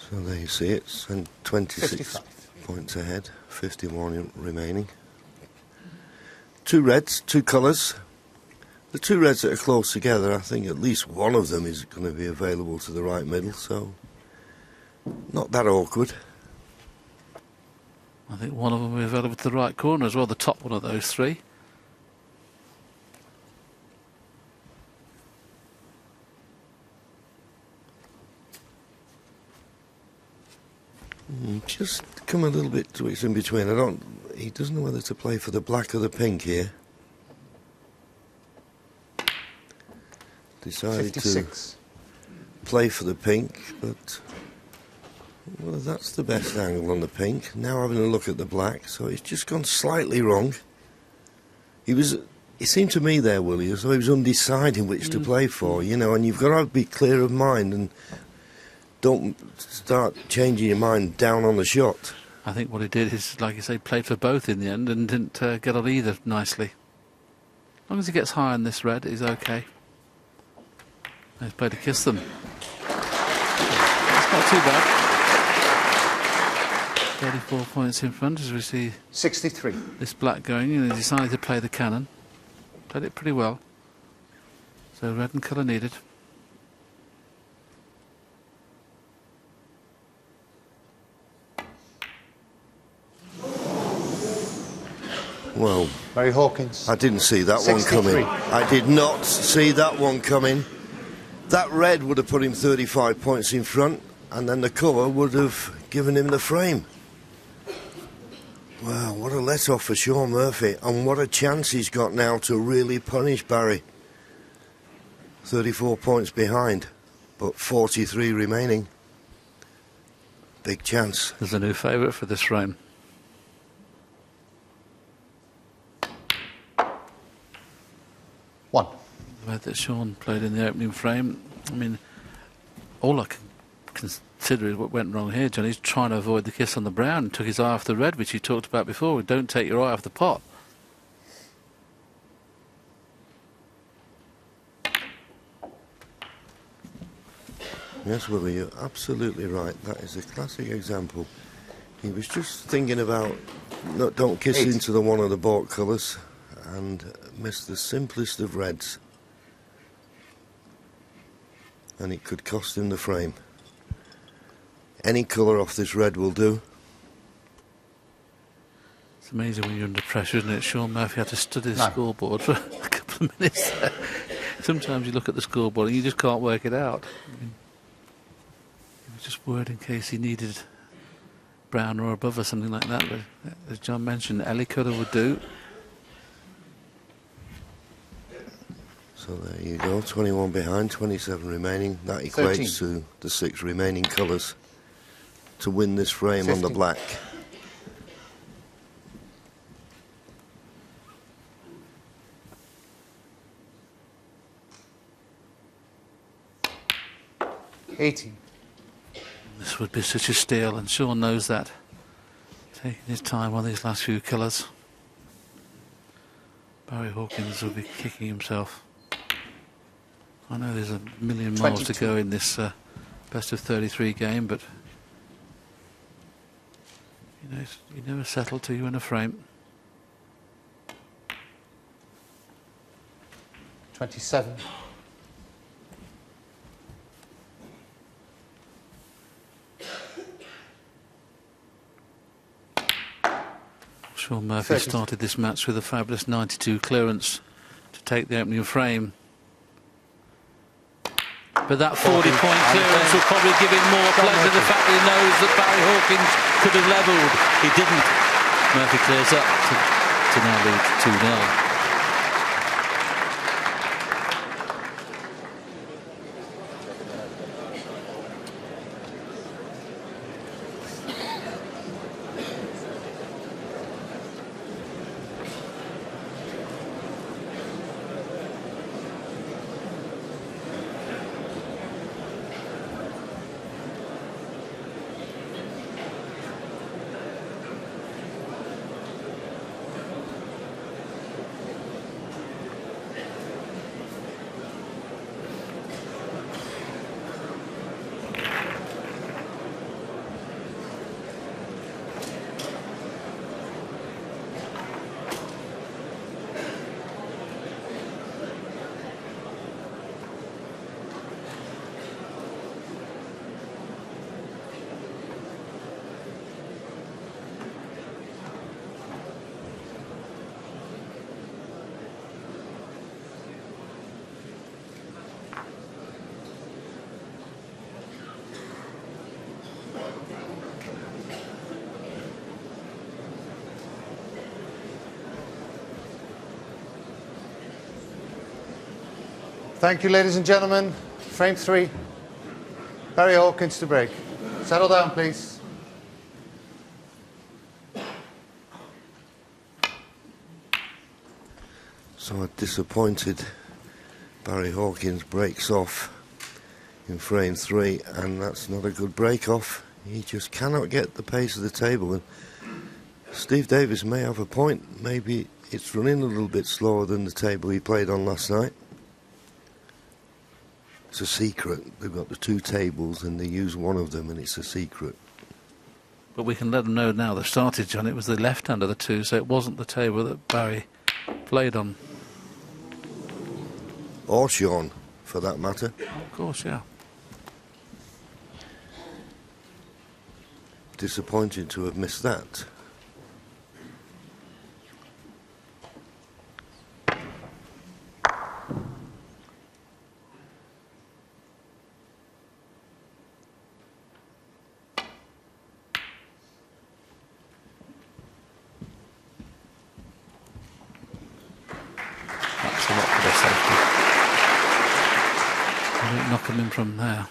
So there you see it, and 26 55. points ahead, 51 remaining. 2 reds, 2 colours. The 2 reds that are close together, I think at least one of them is going to be available to the right middle, so not that awkward. I think one of them will be available to the right corner as well, the top one of those 3. Just come a little bit to in between. He doesn't know whether to play for the black or the pink here. Decided 56. to play for the pink, but well, that's the best angle on the pink. Now having a look at the black, so it's just gone slightly wrong. It seemed to me there, Willie, as though he was undecided which to play for, you know, and you've got to be clear of mind and don't start changing your mind down on the shot. I think what he did is, like you say, played for both in the end and didn't get on either nicely. As long as he gets high on this red, he's okay. He's played to kiss them. It's not too bad. 34 points in front as we see 63. This black going. He decided to play the cannon. Played it pretty well. So red and colour needed. Well, Barry Hawkins. I didn't see that 63. one coming. I did not see that one coming. That red would have put him 35 points in front, and then the colour would have given him the frame. Wow, what a let-off for Sean Murphy, and what a chance he's got now to really punish Barry. 34 points behind, but 43 remaining. Big chance. There's a new favourite for this frame. One. The way that Sean played in the opening frame, I mean, all I can consider is what went wrong here, John. He's trying to avoid the kiss on the brown and took his eye off the red, which he talked about before. Don't take your eye off the pot. Yes, Willie, you're absolutely right. That is a classic example. He was just thinking about don't kiss into the one of the baulk colours and missed the simplest of reds. And it could cost him the frame. Any colour off this red will do. It's amazing when you're under pressure, isn't it? Sean Murphy had to study the scoreboard for a couple of minutes there. Sometimes you look at the scoreboard and you just can't work it out. I mean, he was just worried in case he needed brown or above or something like that. But as John mentioned, any colour would do. So there you go, 21 behind, 27 remaining. That equates 13. to the 6 remaining colours to win this frame 15. On the black. This would be such a steal, and Sean knows that. Taking his time on these last few colours. Barry Hawkins will be kicking himself. I know there's a million miles 22. To go in this best of 33 game, but you know, you never settle till you're in a frame. 27. Sean Murphy 30. Started this match with a fabulous 92 clearance to take the opening frame. But that 40-point clearance will probably give him more pleasure, the fact that he knows that Barry Hawkins could have levelled. He didn't. Murphy clears up to now lead 2-0. Thank you, ladies and gentlemen. Frame 3. Barry Hawkins to break. Settle down, please. So a disappointed Barry Hawkins breaks off in frame 3, and that's not a good break off. He just cannot get the pace of the table. And Steve Davis may have a point. Maybe it's running a little bit slower than the table he played on last night. It's a secret. They've got the 2 tables and they use one of them, and it's a secret. But we can let them know now. They started, John. It was the left hand of the 2, so it wasn't the table that Barry played on. Or Sean, for that matter. Of course, yeah. Disappointed to have missed that. Knock him in from there.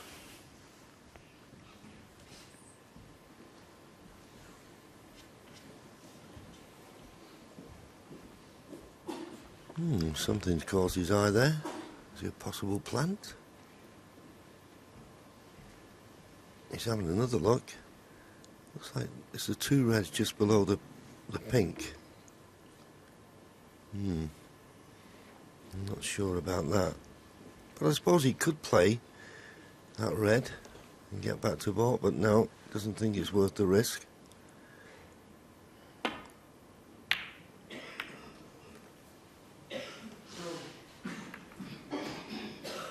Something's caught his eye there. Is it a possible plant? He's having another look. Looks like it's the 2 reds just below the pink. I'm not sure about that. But I suppose he could play that red and get back to ball, but no, doesn't think it's worth the risk.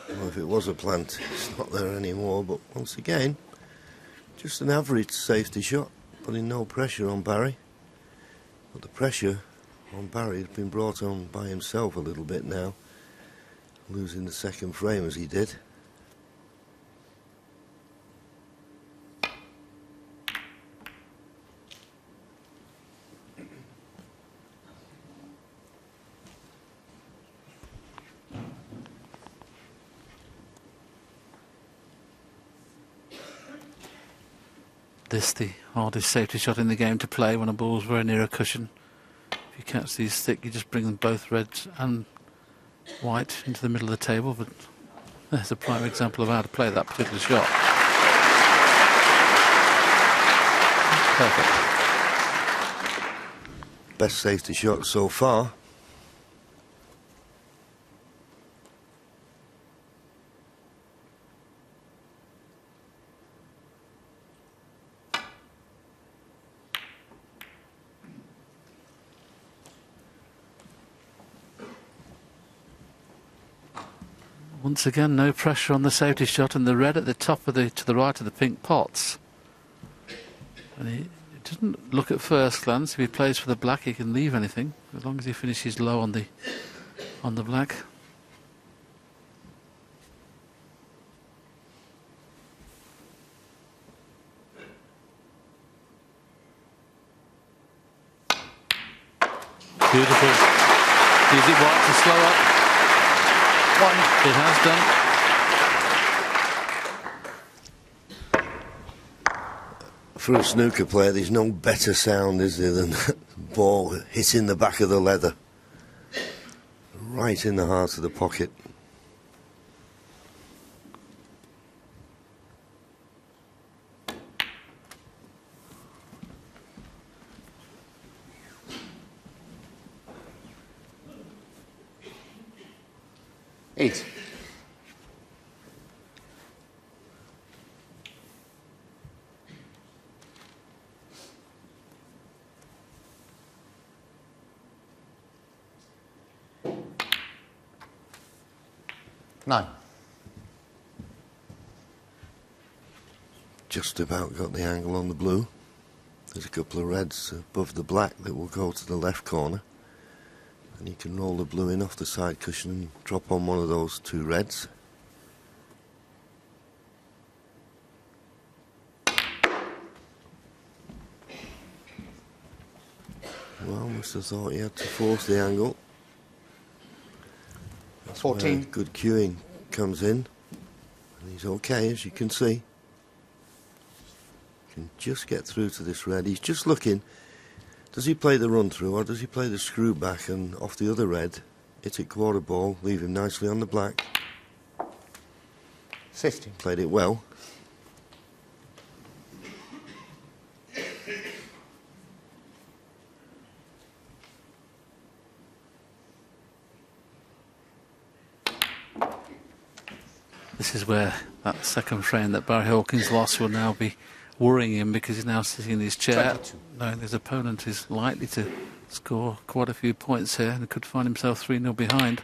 Well, if it was a plant, it's not there anymore, but once again, just an average safety shot, putting no pressure on Barry. But the pressure on Barry has been brought on by himself a little bit now, losing the second frame as he did. This the hardest safety shot in the game to play when a ball's very near a cushion. If you catch these thick, you just bring them both reds and white into the middle of the table, but there's a prime example of how to play that particular shot. Perfect. Best safety shot so far. Once again, no pressure on the safety shot, and the red at the top of to the right of the pink pots. And he doesn't look at first glance. If he plays for the black, he can leave anything as long as he finishes low on the black. Beautiful. Gives it white to slow up. One. It has done. For a snooker player, there's no better sound, is there, than the ball hitting the back of the leather. Right in the heart of the pocket. Eight. Nine. Just about got the angle on the blue. There's a couple of reds above the black that will go to the left corner. And you can roll the blue in off the side cushion and drop on one of those two reds. Well, must have thought he had to force the angle. That's 14. where good cueing comes in. And he's okay, as you can see. Can just get through to this red. He's just looking. Does he play the run through, or does he play the screw back and off the other red, hit it quarter ball, leave him nicely on the black? 15. Played it well. This is where that second frame that Barry Hawkins lost will now be worrying him, because he's now sitting in his chair 22. knowing his opponent is likely to score quite a few points here and could find himself 3-0 behind.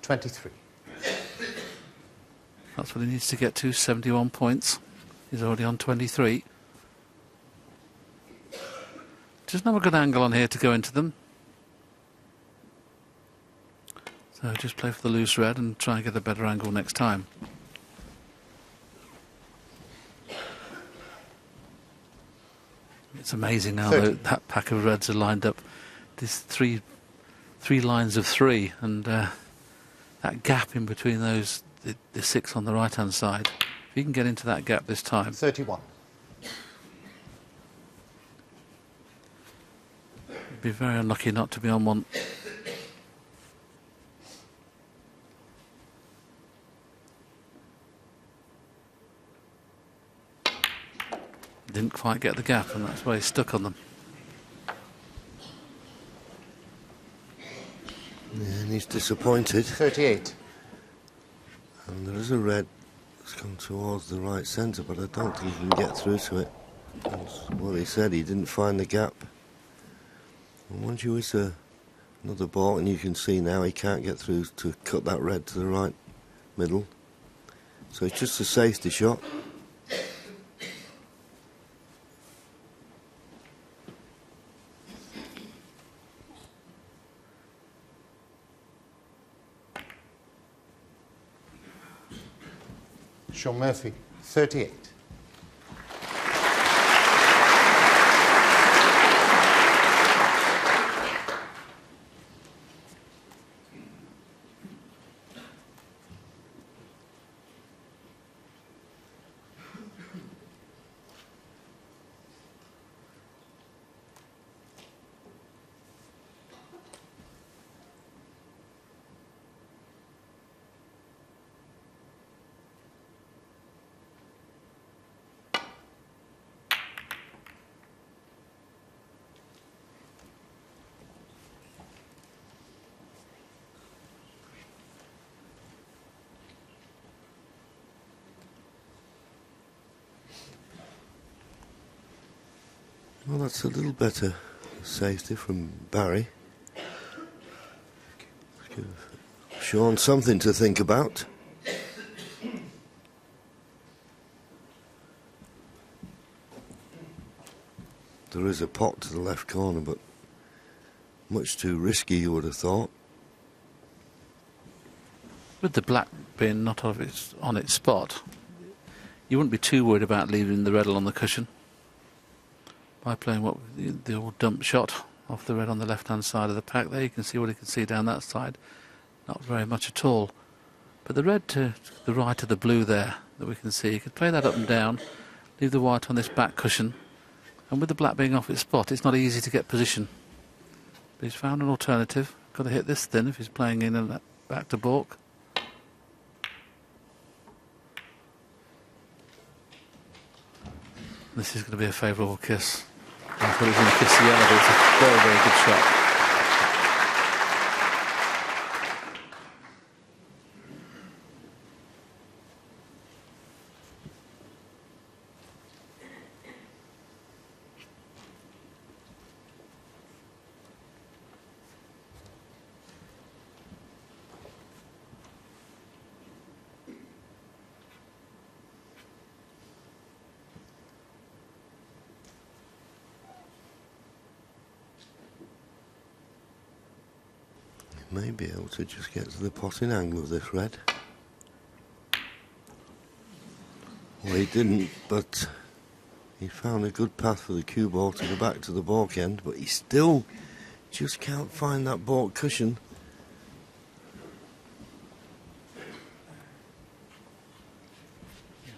23. That's what he needs to get to, 71 points. He's already on 23. Doesn't have a good angle on here to go into them. So just play for the loose red and try and get a better angle next time. It's amazing now that that pack of reds are lined up. There's three lines of three, and that gap in between those, the six on the right hand side. If you can get into that gap this time. 31. You'd be very unlucky not to be on one. Didn't quite get the gap, and that's why he's stuck on them. Yeah, and he's disappointed. 38. And there is a red It's gone towards the right centre, but I don't think he can get through to it. That's what he said, he didn't find the gap. And once you hit another ball, and you can see now he can't get through to cut that red to the right middle. So it's just a safety shot. Sean Murphy, 38. Well, that's a little better safety from Barry. Give Sean something to think about. There is a pot to the left corner, but much too risky, you would have thought. With the black being not on its spot, you wouldn't be too worried about leaving the red on the cushion. By playing the old dump shot off the red on the left-hand side of the pack there, you can see what you can see down that side. Not very much at all. But the red to the right of the blue there that we can see, you could play that up and down, leave the white on this back cushion, and with the black being off its spot, it's not easy to get position. But he's found an alternative. Got to hit this thin if he's playing in and back to balk. This is going to be a favourable kiss. I thought he was going to kiss the yellow, but it's a very, very good shot. May be able to just get to the potting angle of this red. Well, he didn't, but he found a good path for the cue ball to go back to the balk end, but he still just can't find that balk cushion.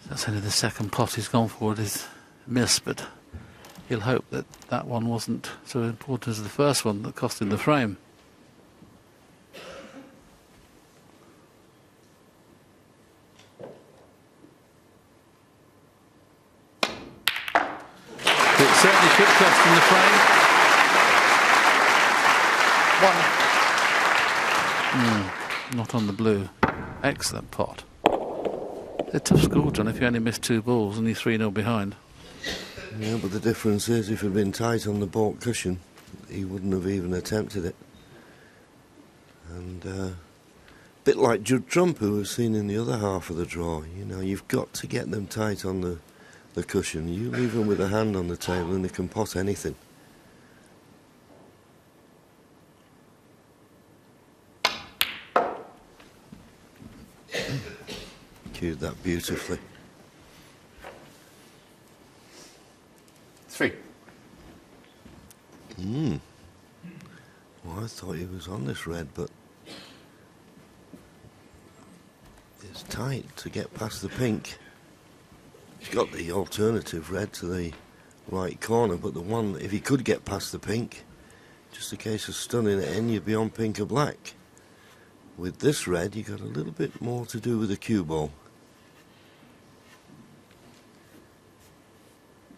That's only the second pot he's gone for, is miss, but he'll hope that that one wasn't so important as the first one that cost him the frame. Certainly could cost in the frame. One. Not on the blue. Excellent pot. It's a tough score, John, if you only missed 2 balls and you're 3-0 behind. Yeah, but the difference is if it had been tight on the balk cushion, he wouldn't have even attempted it. And a bit like Judd Trump, who was seen in the other half of the draw. You know, you've got to get them tight on the cushion. You leave them with a hand on the table and they can pot anything. Cued that beautifully. 3. Well, I thought he was on this red, but it's tight to get past the pink. He's got the alternative red to the right corner, but the one, if he could get past the pink, just a case of stunning it in, you'd be on pink or black. With this red, you've got a little bit more to do with the cue ball.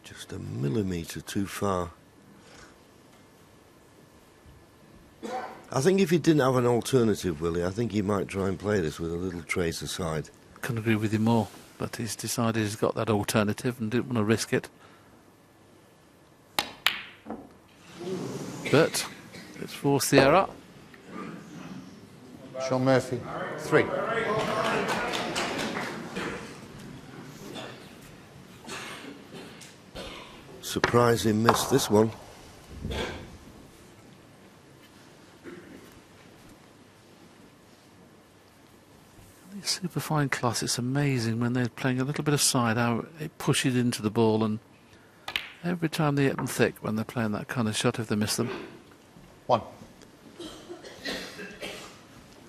Just a millimetre too far. I think if he didn't have an alternative, Willie, I think he might try and play this with a little trace aside. Couldn't agree with you more. but he's decided he's got that alternative and didn't want to risk it. But it's forced the error. Sean Murphy, 3. Surprising miss this one. Superfine class, it's amazing when they're playing a little bit of side how it pushes into the ball, and every time they hit them thick when they're playing that kind of shot if they miss them. 1.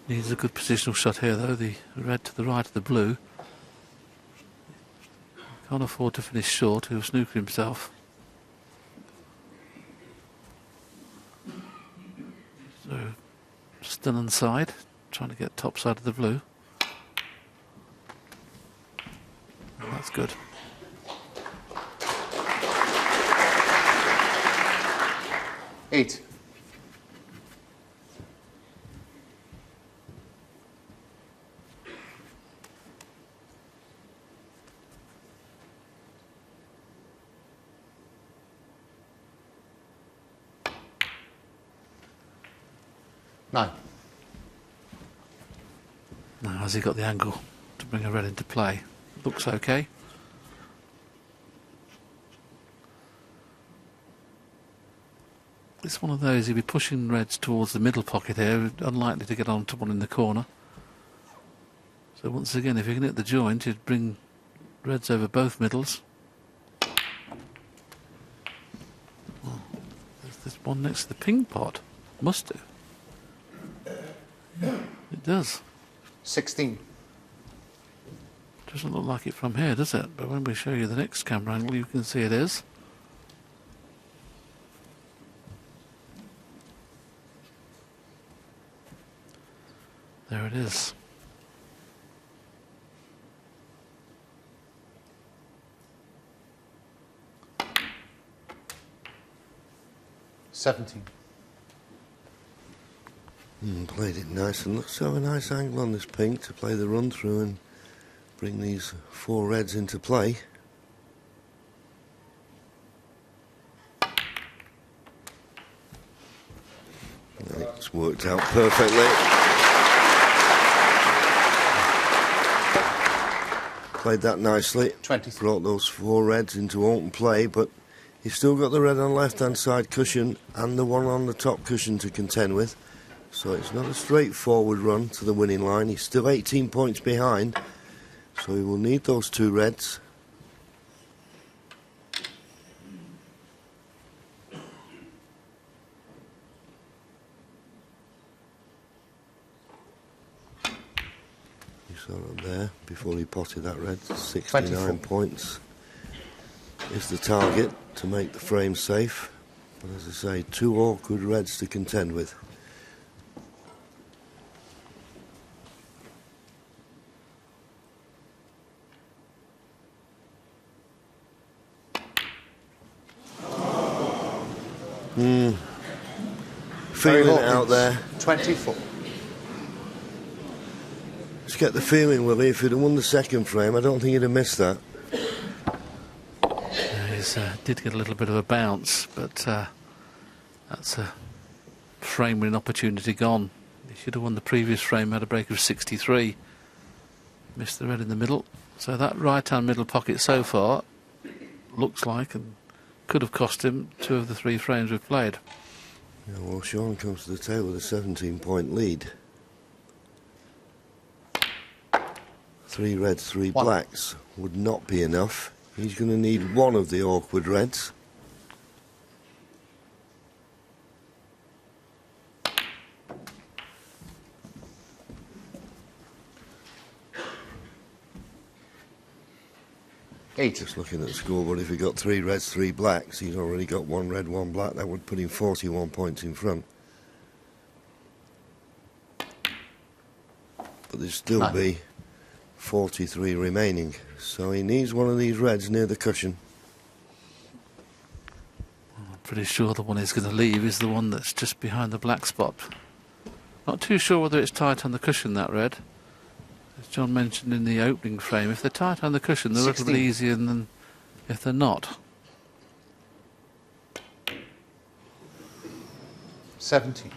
Needs a good positional shot here though, the red to the right of the blue. Can't afford to finish short, he'll snooker himself. So, still inside, trying to get top side of the blue. That's good. Eight. Nine. Now, has he got the angle to bring a red into play? Looks okay. It's one of those, he'll be pushing reds towards the middle pocket here, unlikely to get onto one in the corner. So once again, if you can hit the joint, you'd bring reds over both middles. Oh, there's one next to the ping pot. Must do. Yeah, it does. 16. Doesn't look like it from here, does it? But when we show you the next camera angle, you can see it is. There it is. Played it nice and looks to have a nice angle on this pink to play the run through and bring these 4 reds into play. It's worked out perfectly. Played that nicely. 20. Brought those 4 reds into open play, but he's still got the red on left-hand side cushion and the one on the top cushion to contend with. So it's not a straightforward run to the winning line. He's still 18 points behind, so he will need those 2 reds. You saw it there before he potted that red. 69 24. Points is the target to make the frame safe. But as I say, 2 awkward reds to contend with. Feeling it out there. 24. Just get the feeling, Willie, if he'd have won the second frame, I don't think he'd have missed that. He did get a little bit of a bounce, but that's a frame winning opportunity gone. He should have won the previous frame, had a break of 63. Missed the red in the middle. So that right-hand middle pocket so far looks like and could have cost him 2 of the 3 frames we've played. Yeah, well, Sean comes to the table with a 17-point lead. 3 reds, 3 blacks would not be enough. He's going to need 1 of the awkward reds. Just looking at the scoreboard, if he got 3 reds, 3 blacks, he's already got 1 red, 1 black. That would put him 41 points in front. But there'd still be 43 remaining. So he needs 1 of these reds near the cushion. I'm pretty sure the one he's going to leave is the one that's just behind the black spot. Not too sure whether it's tight on the cushion, that red. It's John mentioned in the opening frame, if they're tight on the cushion, they're 16. a little bit easier than if they're not. 70.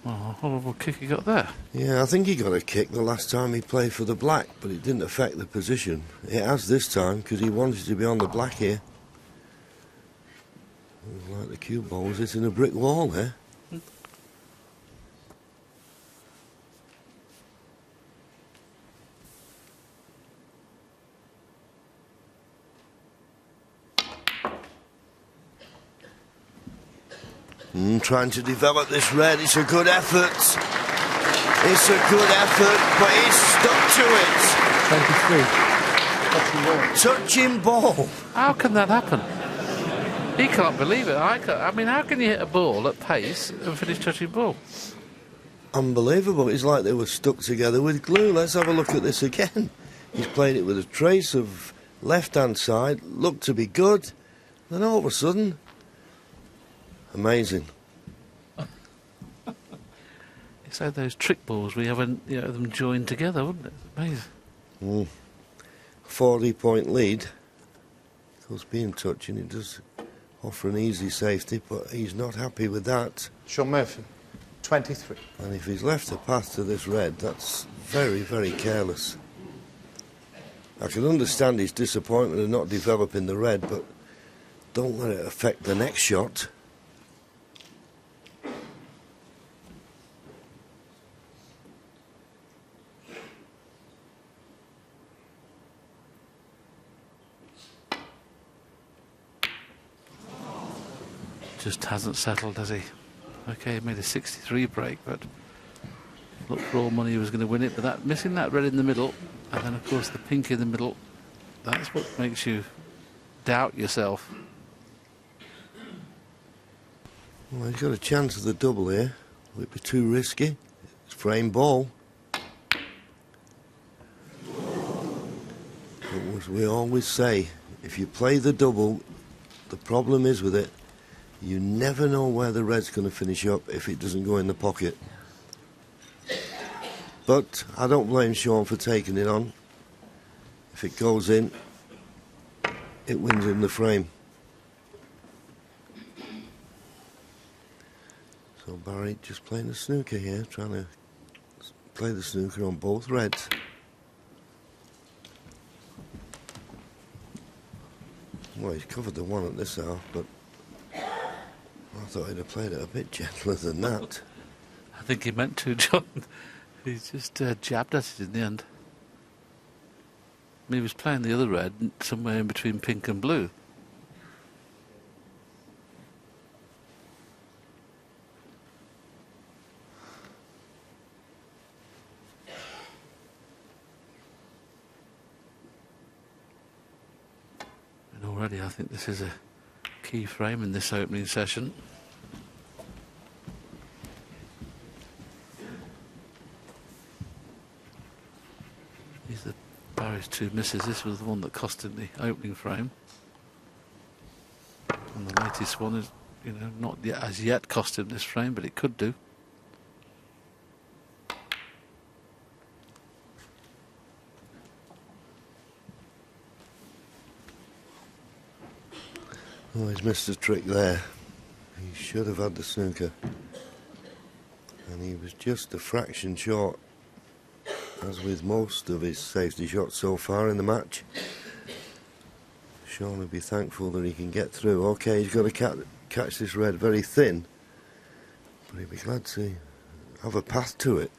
Oh, a horrible kick he got there. Yeah, I think he got a kick the last time he played for the black, but it didn't affect the position. It has this time, because he wanted to be on the black here. It was like the cue ball was hitting a brick wall there. Trying to develop this red, it's a good effort. It's a good effort, but he's stuck to it. 23. Touching ball. How can that happen? He can't believe it. I mean, how can you hit a ball at pace and finish touching ball? Unbelievable. It's like they were stuck together with glue. Let's have a look at this again. He's played it with a trace of left-hand side, looked to be good, then all of a sudden, amazing. It's like those trick balls we haven't, them joined together, wouldn't it? Amazing. 40-point lead. Of course, being touching, it does offer an easy safety, but he's not happy with that. Sean Murphy, 23. And if he's left a path to this red, that's very, very careless. I can understand his disappointment of not developing the red, but don't let it affect the next shot. Just hasn't settled, has he? Okay, he made a 63 break, but looked for all money he was going to win it. But that missing that red in the middle, and then of course the pink in the middle, that's what makes you doubt yourself. Well, he's got a chance of the double here. Will it be too risky? It's frame ball. But as we always say, if you play the double, the problem is with it, you never know where the red's going to finish up if it doesn't go in the pocket. But I don't blame Sean for taking it on. If it goes in, it wins him the frame. So Barry just playing the snooker here, trying to play the snooker on both reds. Well, he's covered the one at this half, but I thought he'd have played it a bit gentler than that. I think he meant to, John. He just jabbed at it in the end. I mean, he was playing the other red somewhere in between pink and blue. And already I think this is a key frame in this opening session. These are Barry's two misses. This was the one that cost him the opening frame. And the latest one is, not yet, as yet cost him this frame, but it could do. Oh, he's missed a trick there. He should have had the snooker. And he was just a fraction short, as with most of his safety shots so far in the match. Sean will be thankful that he can get through. OK, he's got to catch this red very thin, but he'll be glad to have a path to it.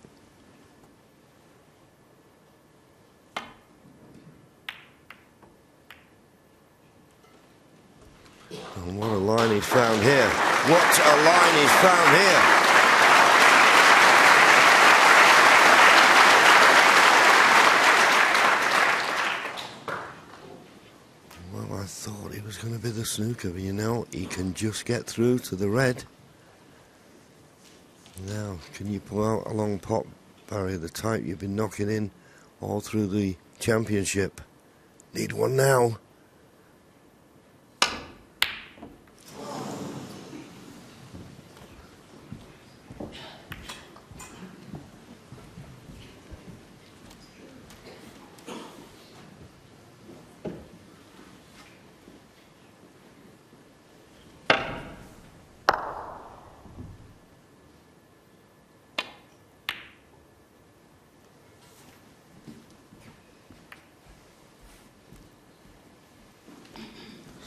And what a line he's found here. What a line he's found here. Well, I thought it was going to be the snooker, but he can just get through to the red. Now, can you pull out a long pot, Barry, the type you've been knocking in all through the championship? Need one now.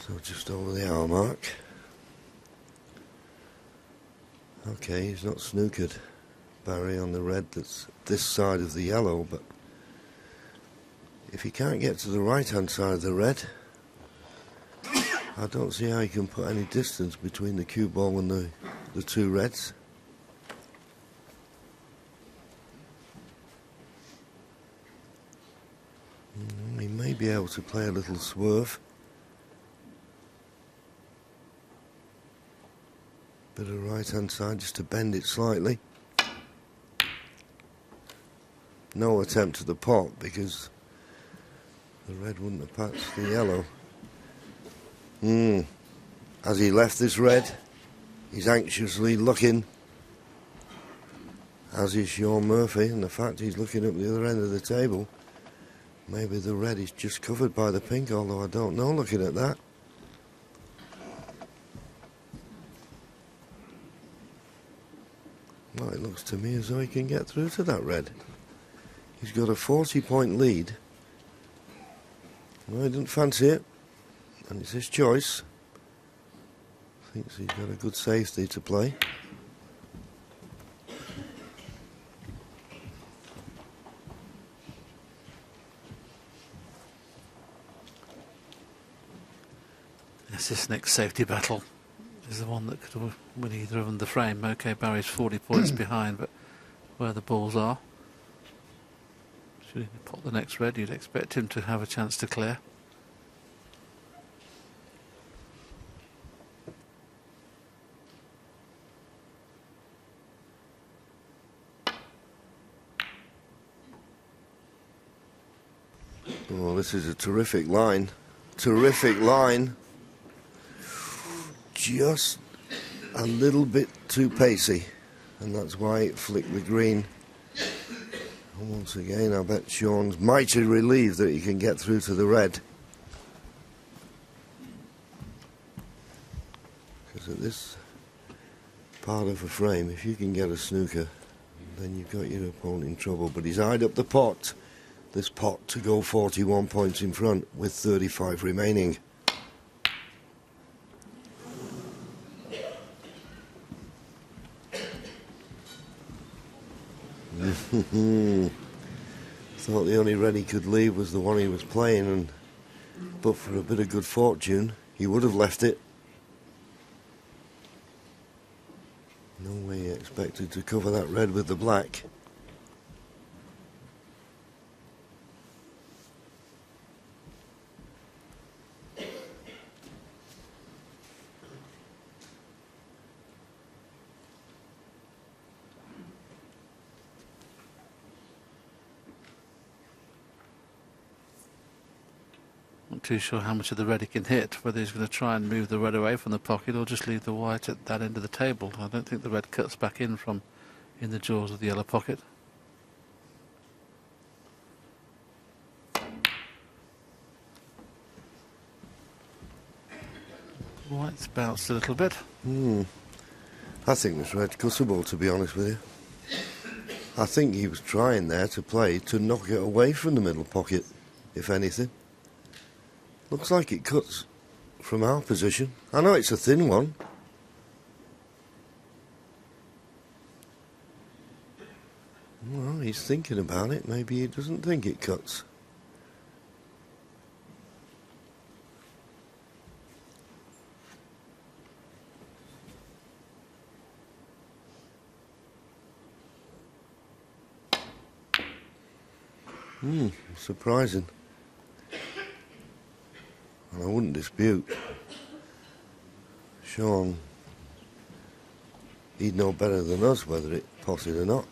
So just over the hour mark. Okay, he's not snookered Barry on the red that's this side of the yellow, but if he can't get to the right-hand side of the red, I don't see how he can put any distance between the cue ball and the two reds. He may be able to play a little swerve. Bit of right-hand side just to bend it slightly. No attempt at the pot because the red wouldn't have patched the yellow. As he left this red, he's anxiously looking, as is Sean Murphy, and the fact he's looking up the other end of the table, maybe the red is just covered by the pink, although I don't know looking at that. Well, it looks to me as though he can get through to that red. He's got a 40-point lead. Well, he didn't fancy it, and it's his choice. Thinks he's got a good safety to play. Yes, this next safety battle is the one that could win either of them the frame. OK, Barry's 40 points behind, but where the balls are. Should he pot the next red, you'd expect him to have a chance to clear. Oh, this is a terrific line. Terrific line. Just a little bit too pacey, and that's why it flicked the green. And once again, I bet Sean's mighty relieved that he can get through to the red. Because at this part of a frame, if you can get a snooker, then you've got your opponent in trouble. But he's eyed up the pot, this pot, to go 41 points in front with 35 remaining. Thought the only red he could leave was the one he was playing, and but for a bit of good fortune he would have left it. No way he expected to cover that red with the black. Not too sure how much of the red he can hit, whether he's going to try and move the red away from the pocket or just leave the white at that end of the table. I don't think the red cuts back in from in the jaws of the yellow pocket. White's bounced a little bit. I think this red's cuttable, to be honest with you. I think he was trying there to play to knock it away from the middle pocket, if anything. Looks like it cuts from our position. I know it's a thin one. Well, he's thinking about it. Maybe he doesn't think it cuts. Surprising. And I wouldn't dispute. Sean, he'd know better than us whether it potted or not.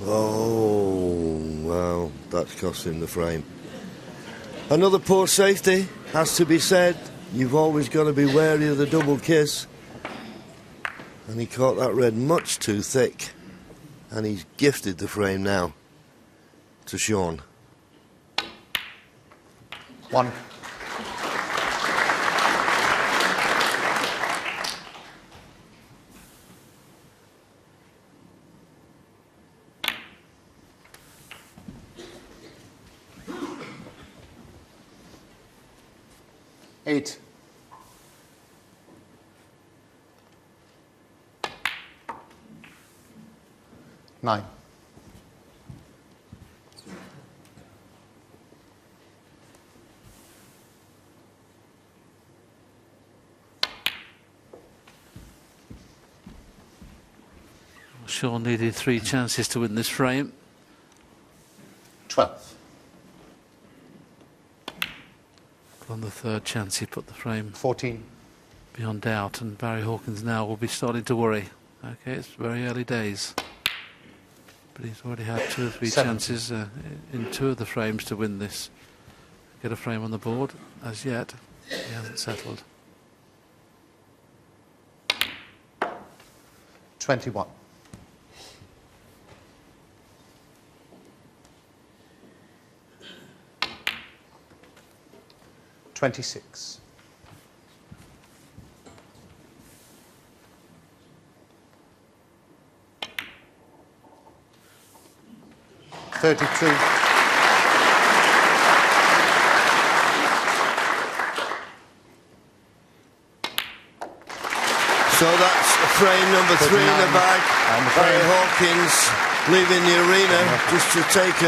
Oh, well, that's cost him the frame. Another poor safety, has to be said. You've always got to be wary of the double kiss. And he caught that red much too thick. And he's gifted the frame now to Sean. 1. 8. Nine. Sean needed 3 chances to win this frame. 12. On the 3rd chance, he put the frame 14. beyond doubt, and Barry Hawkins now will be starting to worry. Okay, it's very early days, but he's already had 2 or 3 chances in 2 of the frames to win this. Get a frame on the board. As yet, he hasn't settled. 21. 26. 32. So that's frame number 3 in the bag. Barry Hawkins leaving the arena just to take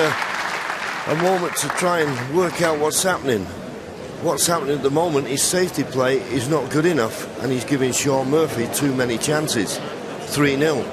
a moment to try and work out what's happening. What's happening at the moment, his safety play is not good enough, and he's giving Sean Murphy too many chances. 3-0.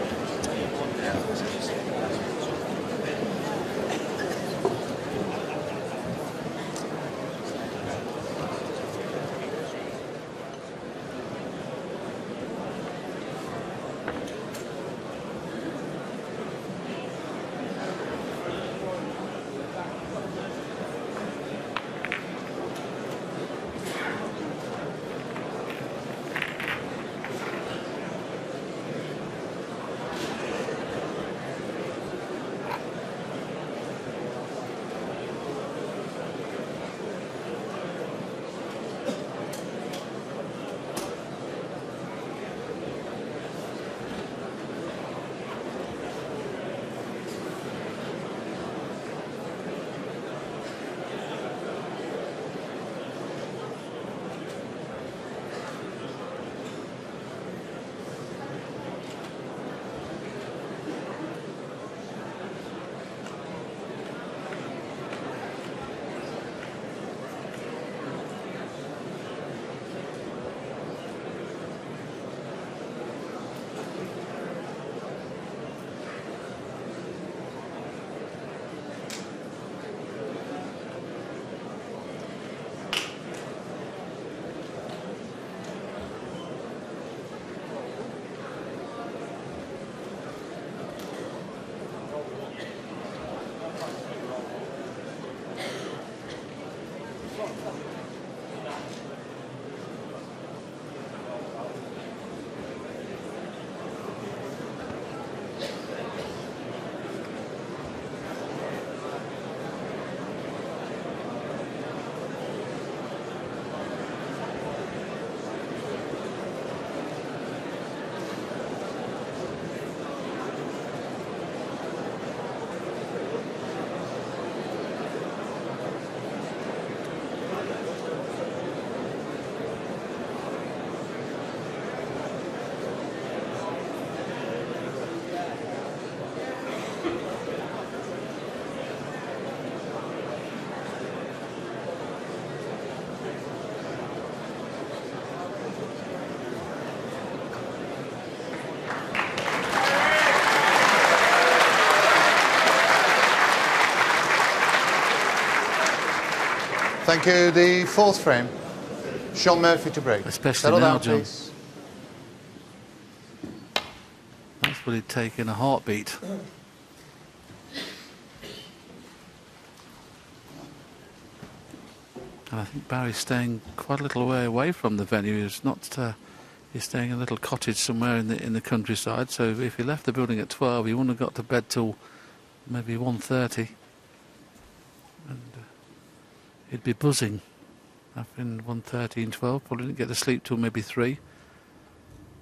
Thank you. The 4th frame. Sean Murphy to break. Especially Settle now, down, John. please. That's what he'd take in a heartbeat. And I think Barry's staying quite a little way away from the venue. He's not. He's staying in a little cottage somewhere in the countryside. So if he left the building at 12, he wouldn't have got to bed till maybe 1:30, and he'd be buzzing up in 1:30 and 12. Probably didn't get to sleep till maybe 3.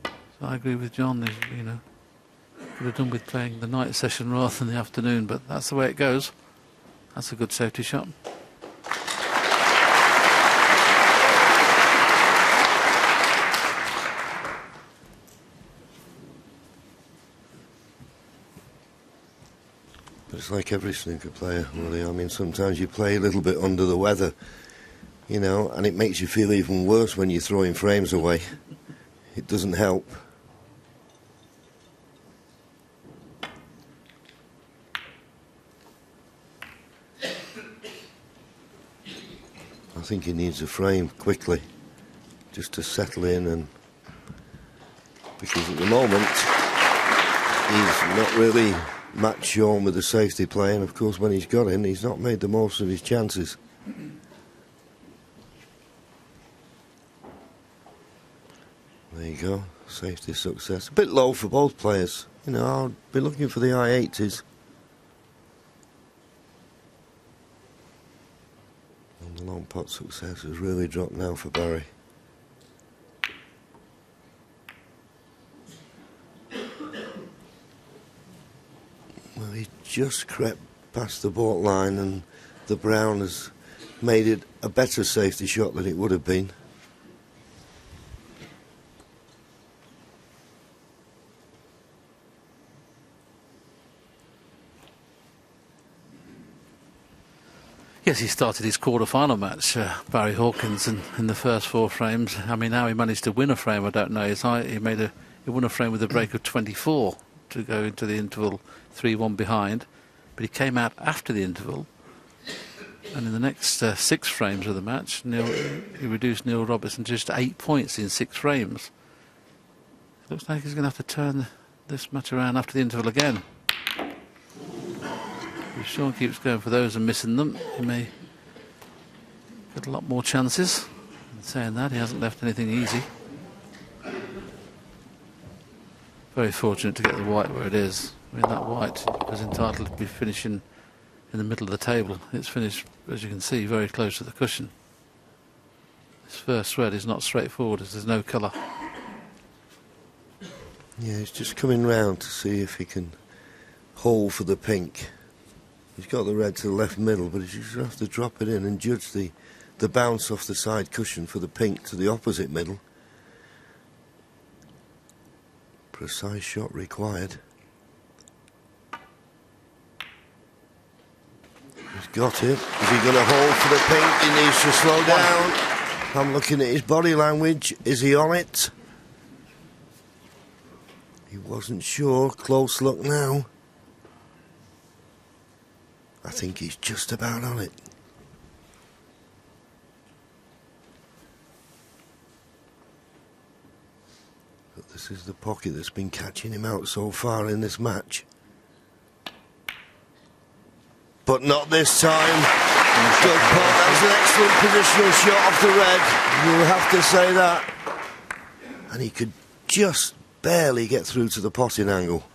So I agree with John. You know, could have done with playing the night session rather than the afternoon, but that's the way it goes. That's a good safety shot. it's like every snooker player, really. I mean, sometimes you play a little bit under the weather, you know, and it makes you feel even worse when you're throwing frames away. It doesn't help. I think he needs a frame quickly, just to settle in, and because at the moment he's not really match shown with the safety play, and of course when he's got in, he's not made the most of his chances. There you go, safety success. A bit low for both players. You know, I'll be looking for the high 80s. And the long pot success has really dropped now for Barry. Well, he just crept past the baulk line, and the brown has made it a better safety shot than it would have been. Yes, he started his quarter-final match, Barry Hawkins, in the first 4 frames. I mean, how he managed to win a frame, I don't know. He won a frame with a break of 24 to go into the interval 3-1 behind, but he came out after the interval, and in the next 6 frames of the match, he reduced Neil Robertson just 8 points in 6 frames. It looks like he's going to have to turn this match around after the interval again. If Sean keeps going for those and missing them, he may get a lot more chances. And saying that, he hasn't left anything easy. Very fortunate to get the white where it is. I mean, that white was entitled to be finishing in the middle of the table. It's finished, as you can see, very close to the cushion. This first thread is not straightforward, as there's no colour. Yeah, he's just coming round to see if he can hold for the pink. He's got the red to the left middle, but he's just going to have to drop it in and judge the bounce off the side cushion for the pink to the opposite middle. Precise shot required. He's got it. Is he going to hold for the pink? He needs to slow down. I'm looking at his body language. Is he on it? He wasn't sure. Close look now. I think he's just about on it. But this is the pocket that's been catching him out so far in this match. But not this time. Good pot. That's an excellent positional shot off the red. You'll have to say that. And he could just barely get through to the potting angle.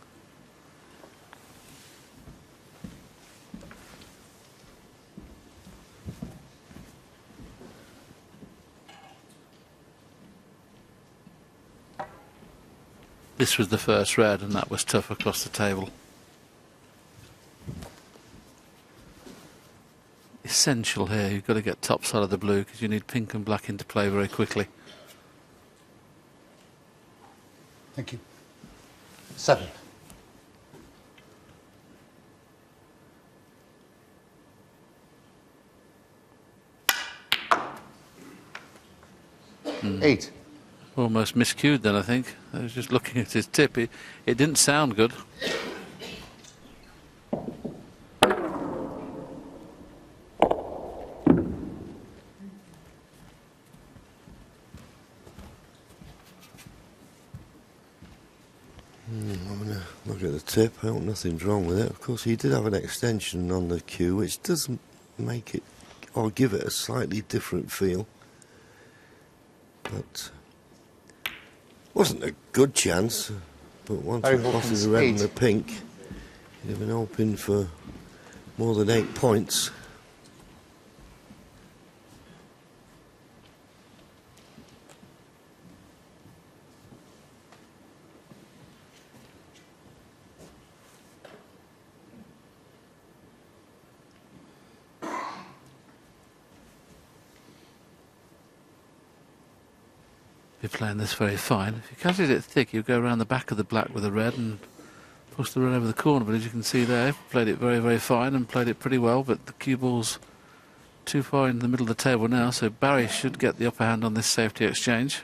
This was the first red, and that was tough across the table. Essential here, you've got to get top side of the blue because you need pink and black into play very quickly. Thank you. 7. Mm. 8. Almost miscued then, I think. I was just looking at his tip. It didn't sound good. I'm going to look at the tip. I hope nothing's wrong with it. Of course, he did have an extension on the cue, which doesn't make it or give it a slightly different feel. But wasn't a good chance. But once he spotted the red and the pink, he'd have been open for more than 8 points. You're playing this very fine. If you catches it thick, you go around the back of the black with the red and pushed the run over the corner, but as you can see there, played it very, very fine and played it pretty well, but the cue ball's too far in the middle of the table now, so Barry should get the upper hand on this safety exchange.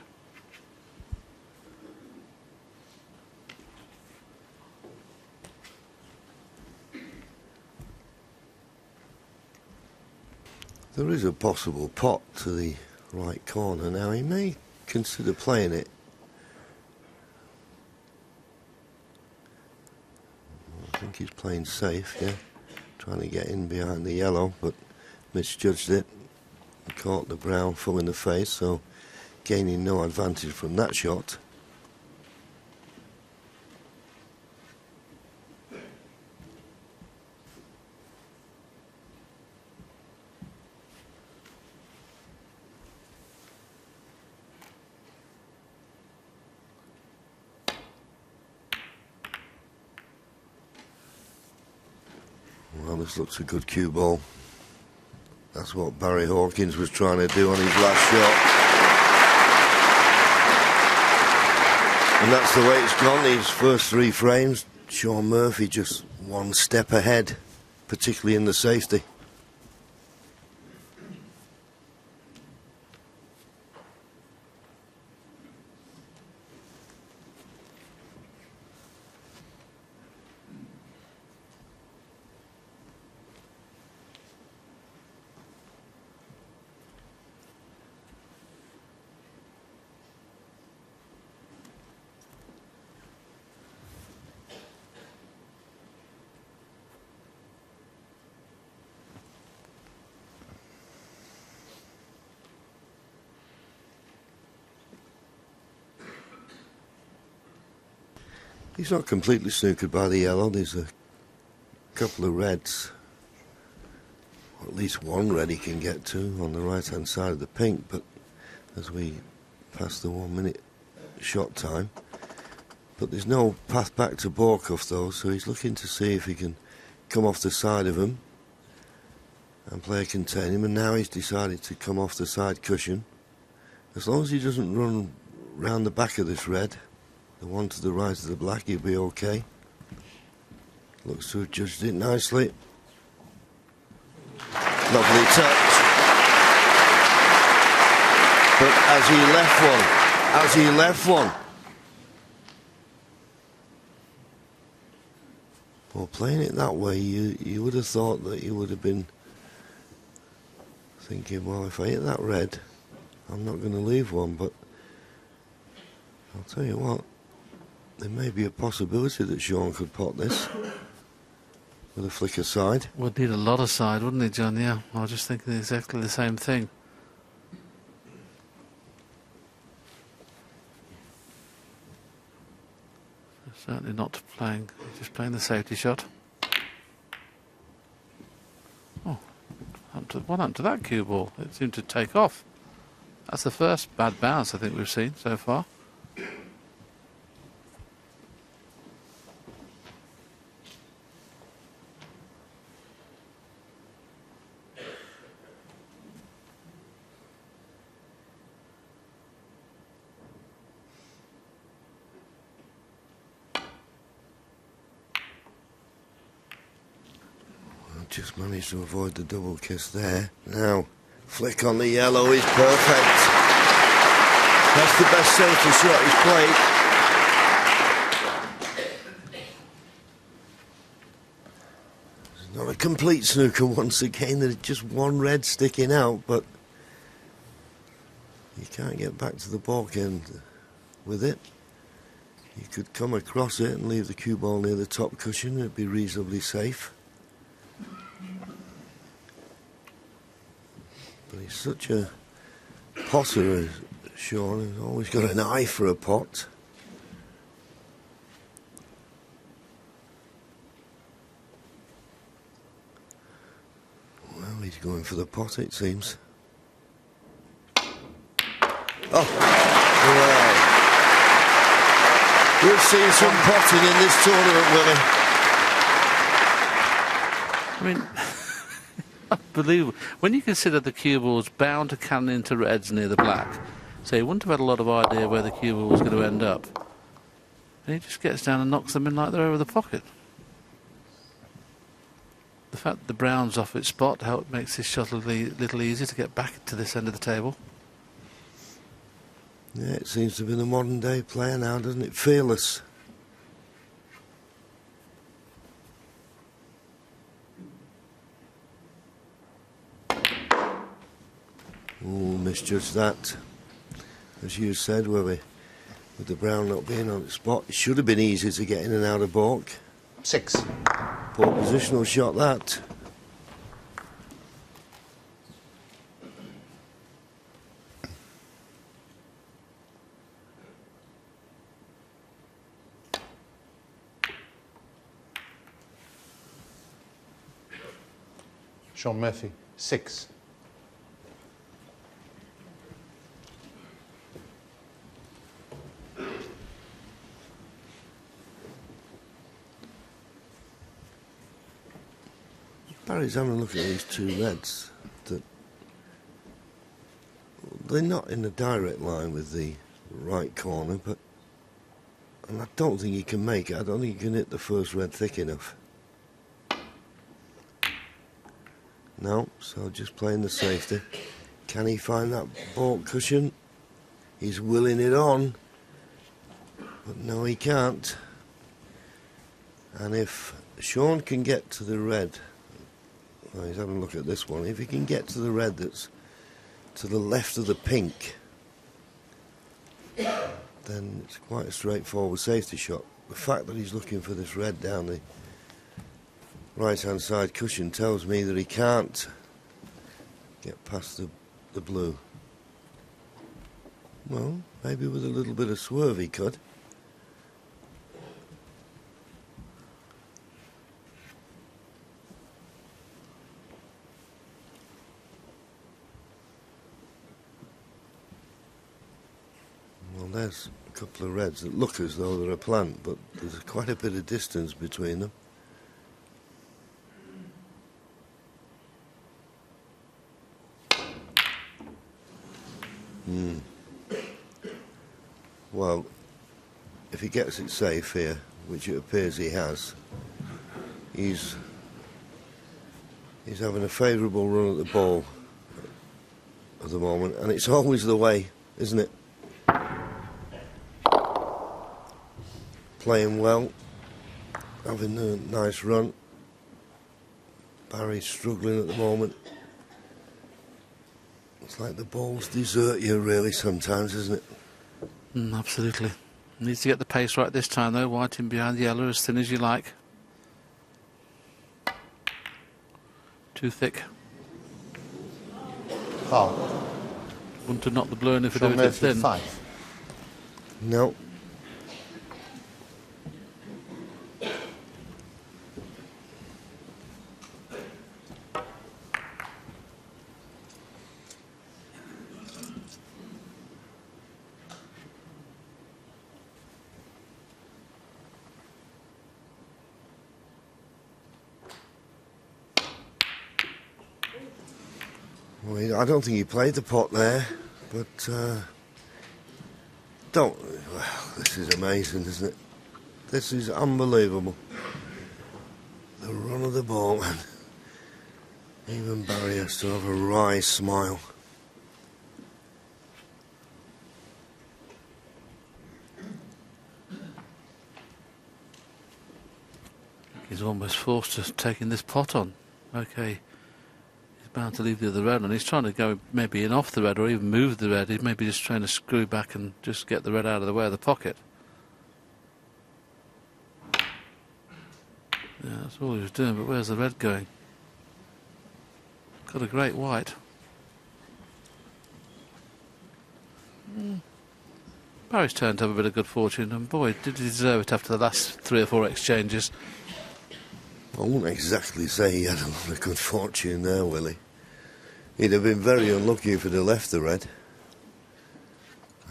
There is a possible pot to the right corner now. He may consider playing it. I think he's playing safe, yeah. Trying to get in behind the yellow, but misjudged it. Caught the brown full in the face, so gaining no advantage from that shot. Well, this looks a good cue ball. That's what Barry Hawkins was trying to do on his last shot. And that's the way it's gone. These first 3 frames, Sean Murphy just one step ahead, particularly in the safety. He's not completely snookered by the yellow. There's a couple of reds, or at least one red he can get to on the right hand side of the pink, but as we pass the 1 minute shot time, but there's no path back to Borkoff though, so he's looking to see if he can come off the side of him and play a contain him, and now he's decided to come off the side cushion. As long as he doesn't run round the back of this red, the one to the right of the black, he'll be okay. Looks to have judged it nicely. Lovely touch. But as he left one, well, playing it that way, you would have thought that you would have been thinking, well, if I hit that red, I'm not going to leave one, but I'll tell you what, there may be a possibility that Sean could pot this with a flicker side. Would need a lot of side, wouldn't it, John? Yeah, I was just thinking exactly the same thing. Certainly not playing, just playing the safety shot. Oh, what happened to that cue ball? It seemed to take off. That's the first bad bounce I think we've seen so far. Just managed to avoid the double kiss there. Now, flick on the yellow is perfect. That's the best safety shot he's played. It's not a complete snooker once again. There's just one red sticking out, but you can't get back to the baulk end with it. You could come across it and leave the cue ball near the top cushion. It'd be reasonably safe. But he's such a potter, Sean. He's always got an eye for a pot. Well, he's going for the pot, it seems. Oh, well. We've seen some potting in this tournament, Willie. I mean, unbelievable. When you consider the cue ball's bound to cannon into reds near the black, so you wouldn't have had a lot of idea where the cue ball was going to end up. And he just gets down and knocks them in like they're over the pocket. The fact that the brown's off its spot makes this shot a little easier to get back to this end of the table. Yeah, it seems to be the modern day player now, doesn't it? Fearless. Oh, misjudged that. As you said, with the brown not being on the spot, it should have been easy to get in and out of balk. 6. Poor positional shot, that. Sean Murphy, 6. Barry's having a look at these two reds. They're not in a direct line with the right corner, and I don't think he can make it. I don't think he can hit the first red thick enough. No, so just playing the safety. Can he find that balk cushion? He's willing it on, but no, he can't. And if Sean can get to the red, well, he's having a look at this one. If he can get to the red that's to the left of the pink, then it's quite a straightforward safety shot. The fact that he's looking for this red down the right-hand side cushion tells me that he can't get past the blue. Well, maybe with a little bit of swerve he could. Well, there's a couple of reds that look as though they're a plant, but there's quite a bit of distance between them. Well, if he gets it safe here, which it appears he has, he's having a favourable run at the ball at the moment, and it's always the way, isn't it? Playing well, having a nice run. Barry's struggling at the moment. It's like the balls desert you really sometimes, isn't it? Absolutely. Needs to get the pace right this time though. White in behind the yellow, as thin as you like. Too thick. Foul. Want to knock the blue in if it Sean was a bit Murphy, thin. 5. No. Well, I don't think he played the pot there, but well, this is amazing, isn't it? This is unbelievable. The run of the ball, man. Even Barry has to have a wry smile. He's almost forced to taking this pot on. Okay. Bound to leave the other red, and he's trying to go maybe in off the red or even move the red. He's maybe just trying to screw back and just get the red out of the way of the pocket. Yeah, that's all he was doing, but where's the red going? Got a great white. Barry's turned to have a bit of good fortune, and boy, did he deserve it after the last 3 or 4 exchanges. I wouldn't exactly say he had a lot of good fortune there, Willie. He'd have been very unlucky if he'd have left the red.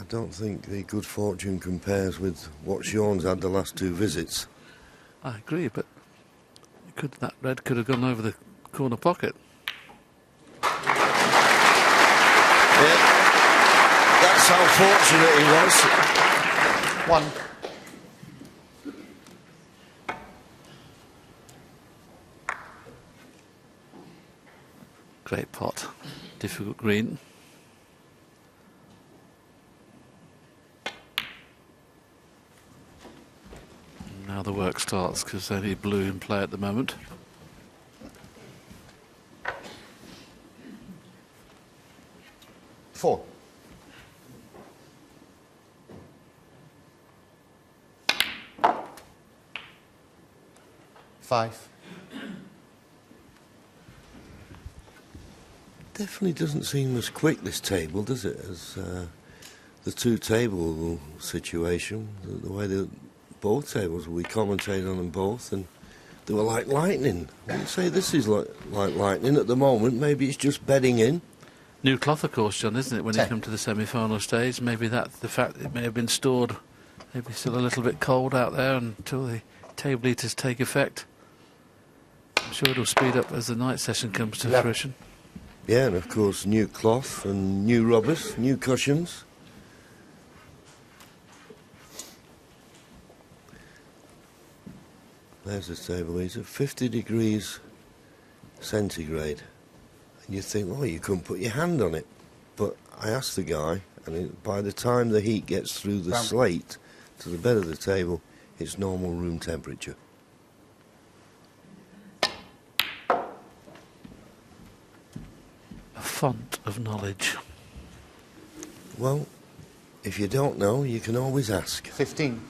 I don't think the good fortune compares with what Sean's had the last 2 visits. I agree, but that red could have gone over the corner pocket. Yeah, that's how fortunate he was. 1. great pot. Difficult green. Now the work starts because only blue in play at the moment. Four. Five. Definitely doesn't seem as quick, this table, does it, as the two-table situation. The way that both tables, we commentated on them both, and they were like lightning. I wouldn't say this is like lightning at the moment. Maybe it's just bedding in. New cloth, of course, John, isn't it, when you come to the semi-final stage? Maybe that's the fact it may have been stored, maybe still a little bit cold out there until the table heaters take effect. I'm sure it'll speed up as the night session comes to fruition. Yeah, and of course new cloth and new rubbers, new cushions. There's the table heater, 50 degrees centigrade. And you think, oh, you couldn't put your hand on it. But I asked the guy, and by the time the heat gets through the slate to the bed of the table, it's normal room temperature. A font of knowledge. Well, if you don't know, you can always ask. 15.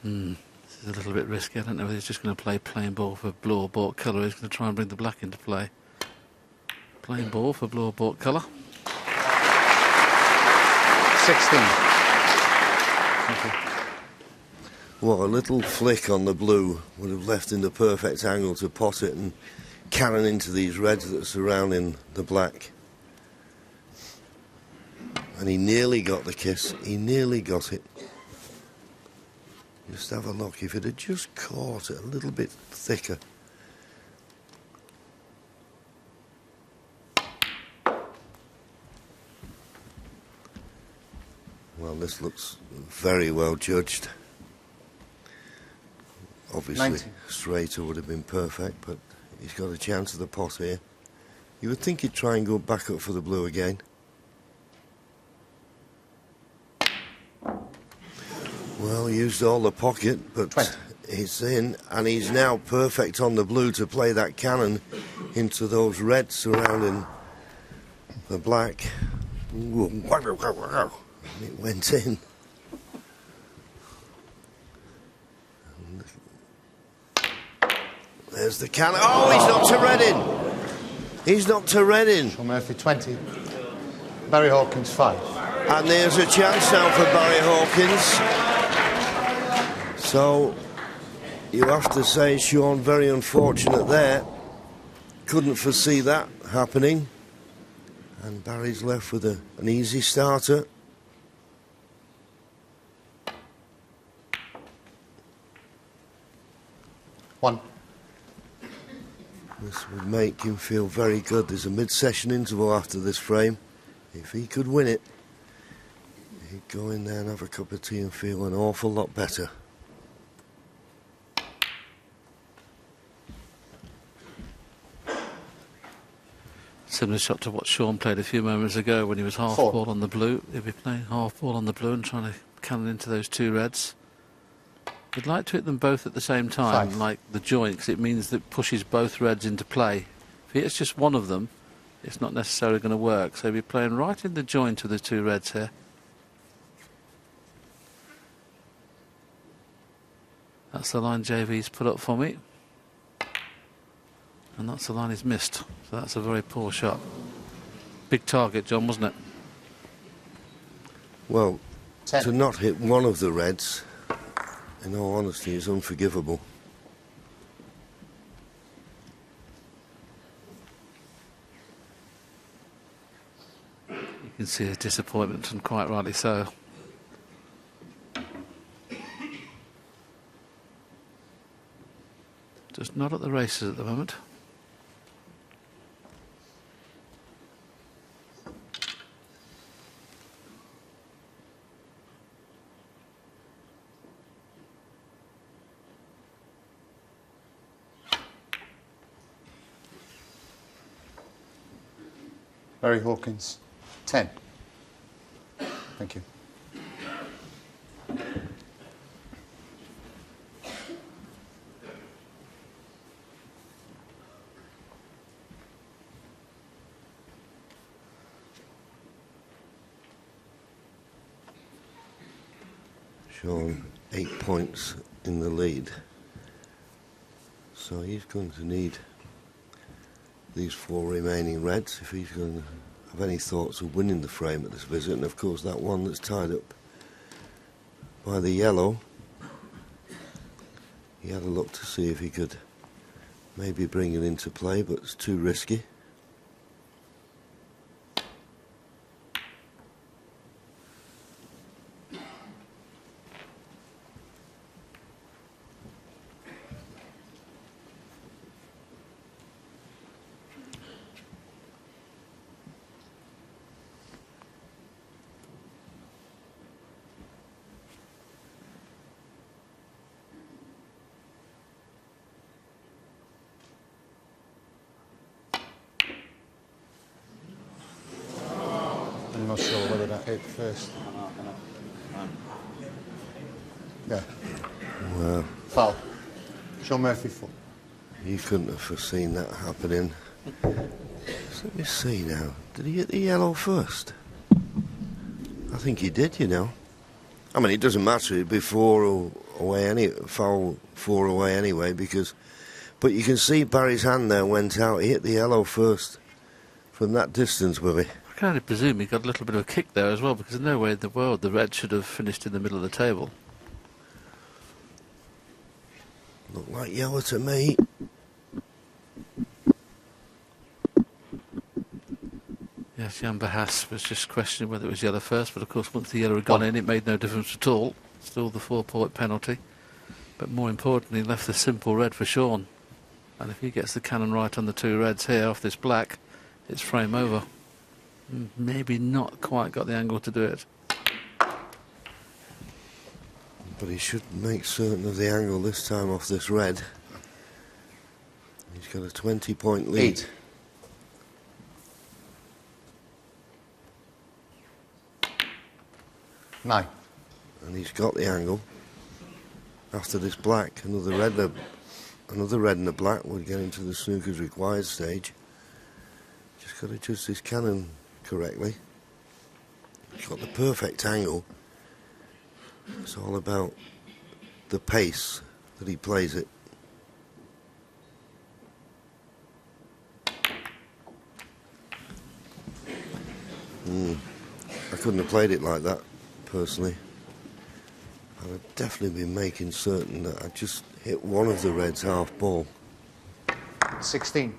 This is a little bit risky. I don't know whether he's just going to play plain ball for blue or bought colour. He's going to try and bring the black into play. Plain ball for blue or bought colour. 16. Well, a little flick on the blue would have left in the perfect angle to pot it and cannon into these reds that are surrounding the black. And he nearly got the kiss. He nearly got it. Just have a look. If it had just caught it a little bit thicker. Well, this looks very well judged. Obviously, 90. straighter would have been perfect, but he's got a chance of the pot here. You would think he'd try and go back up for the blue again. Well, used all the pocket, but 20. It's in, and he's now perfect on the blue to play that cannon into those reds surrounding the black. And it went in. There's the cannon. Oh, he's knocked a red in. He's knocked a red in. Sean Murphy, 20. Barry Hawkins, 5. And there's a chance now for Barry Hawkins. So, you have to say, Sean, very unfortunate there. Couldn't foresee that happening. And Barry's left with an easy starter. One. This would make him feel very good. There's a mid-session interval after this frame. If he could win it, he'd go in there and have a cup of tea and feel an awful lot better. Similar shot to what Sean played a few moments ago when he was half ball on the blue. He'll be playing half ball on the blue and trying to cannon into those two reds. He'd like to hit them both at the same time, 5. like the joint, because it means that it pushes both reds into play. If he hits just one of them, it's not necessarily going to work. So he'll be playing right in the joint of the two reds here. That's the line JV's put up for me. And that's the line he's missed. So that's a very poor shot. Big target, John, wasn't it? Well, 10. to not hit one of the reds, in all honesty, is unforgivable. You can see his disappointment, and quite rightly so. Just not at the races at the moment. Barry Hawkins, 10. Thank you. Sean, 8 points in the lead. So he's going to need these 4 remaining reds if he's going to have any thoughts of winning the frame at this visit. And of course that one that's tied up by the yellow, he had a look to see if he could maybe bring it into play, but it's too risky. I'm not sure whether that hit first. Yeah. Well, foul. Sean Murphy, 4. You couldn't have foreseen that happening. So let me see now. Did he hit the yellow first? I think he did, you know. I mean, it doesn't matter. It'd be 4 away foul 4 away anyway, because. But you can see Barry's hand there went out. He hit the yellow first from that distance, Willie. I can only presume he got a little bit of a kick there as well, because there's no way in the world the red should have finished in the middle of the table. Looked like yellow to me. Yes, Jan Bahas was just questioning whether it was yellow first, but of course once the yellow had gone in, it made no difference at all. Still the 4-point penalty. But more importantly, left the simple red for Sean. And if he gets the cannon right on the 2 reds here off this black, it's frame over. Maybe not quite got the angle to do it. But he should make certain of the angle this time off this red. He's got a 20-point lead. 8. 9. And he's got the angle. After this black, another red and a black would get into the snooker's required stage. Just got to adjust his cannon correctly. He's got the perfect angle. It's all about the pace that he plays it. I couldn't have played it like that, personally. I'd have definitely been making certain that I just hit one of the reds half ball. 16.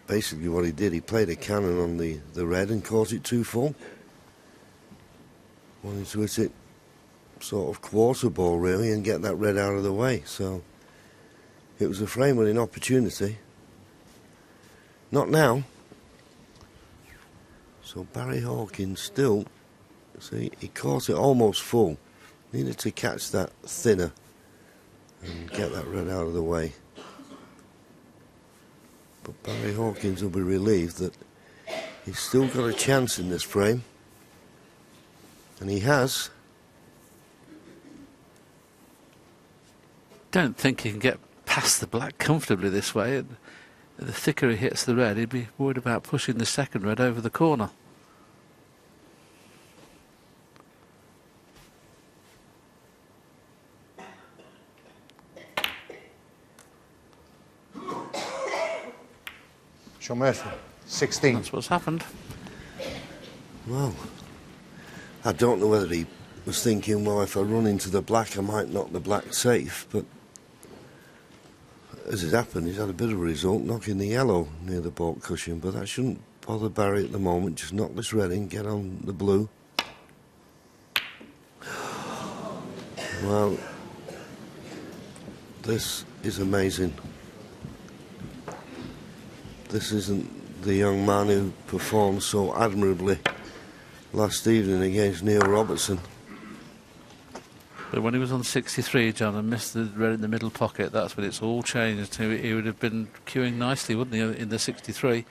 Basically what he did, he played a cannon on the red and caught it too full. Wanted to hit it sort of quarter ball really and get that red out of the way. So it was a frame winning opportunity. Not now. So Barry Hawkins still, see, he caught it almost full. Needed to catch that thinner and get that red out of the way. But Barry Hawkins will be relieved that he's still got a chance in this frame. And he has. Don't think he can get past the black comfortably this way. And the thicker he hits the red, he'd be worried about pushing the second red over the corner. Sean Murphy, 16. That's what's happened. Well, I don't know whether he was thinking, well, if I run into the black, I might knock the black safe, but as it happened, he's had a bit of a result, knocking the yellow near the baulk cushion, but that shouldn't bother Barry at the moment. Just knock this red in, get on the blue. Well, this is amazing. This isn't the young man who performed so admirably last evening against Neil Robertson. But when he was on 63, John, and missed the red in the middle pocket, that's when it's all changed. He would have been queuing nicely, wouldn't he, in the 63?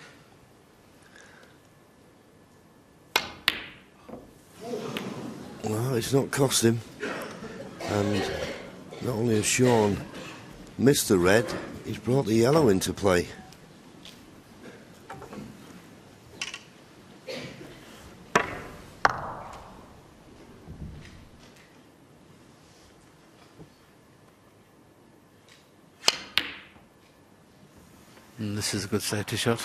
Well, it's not cost him. And not only has Sean missed the red, he's brought the yellow into play. And this is a good safety shot.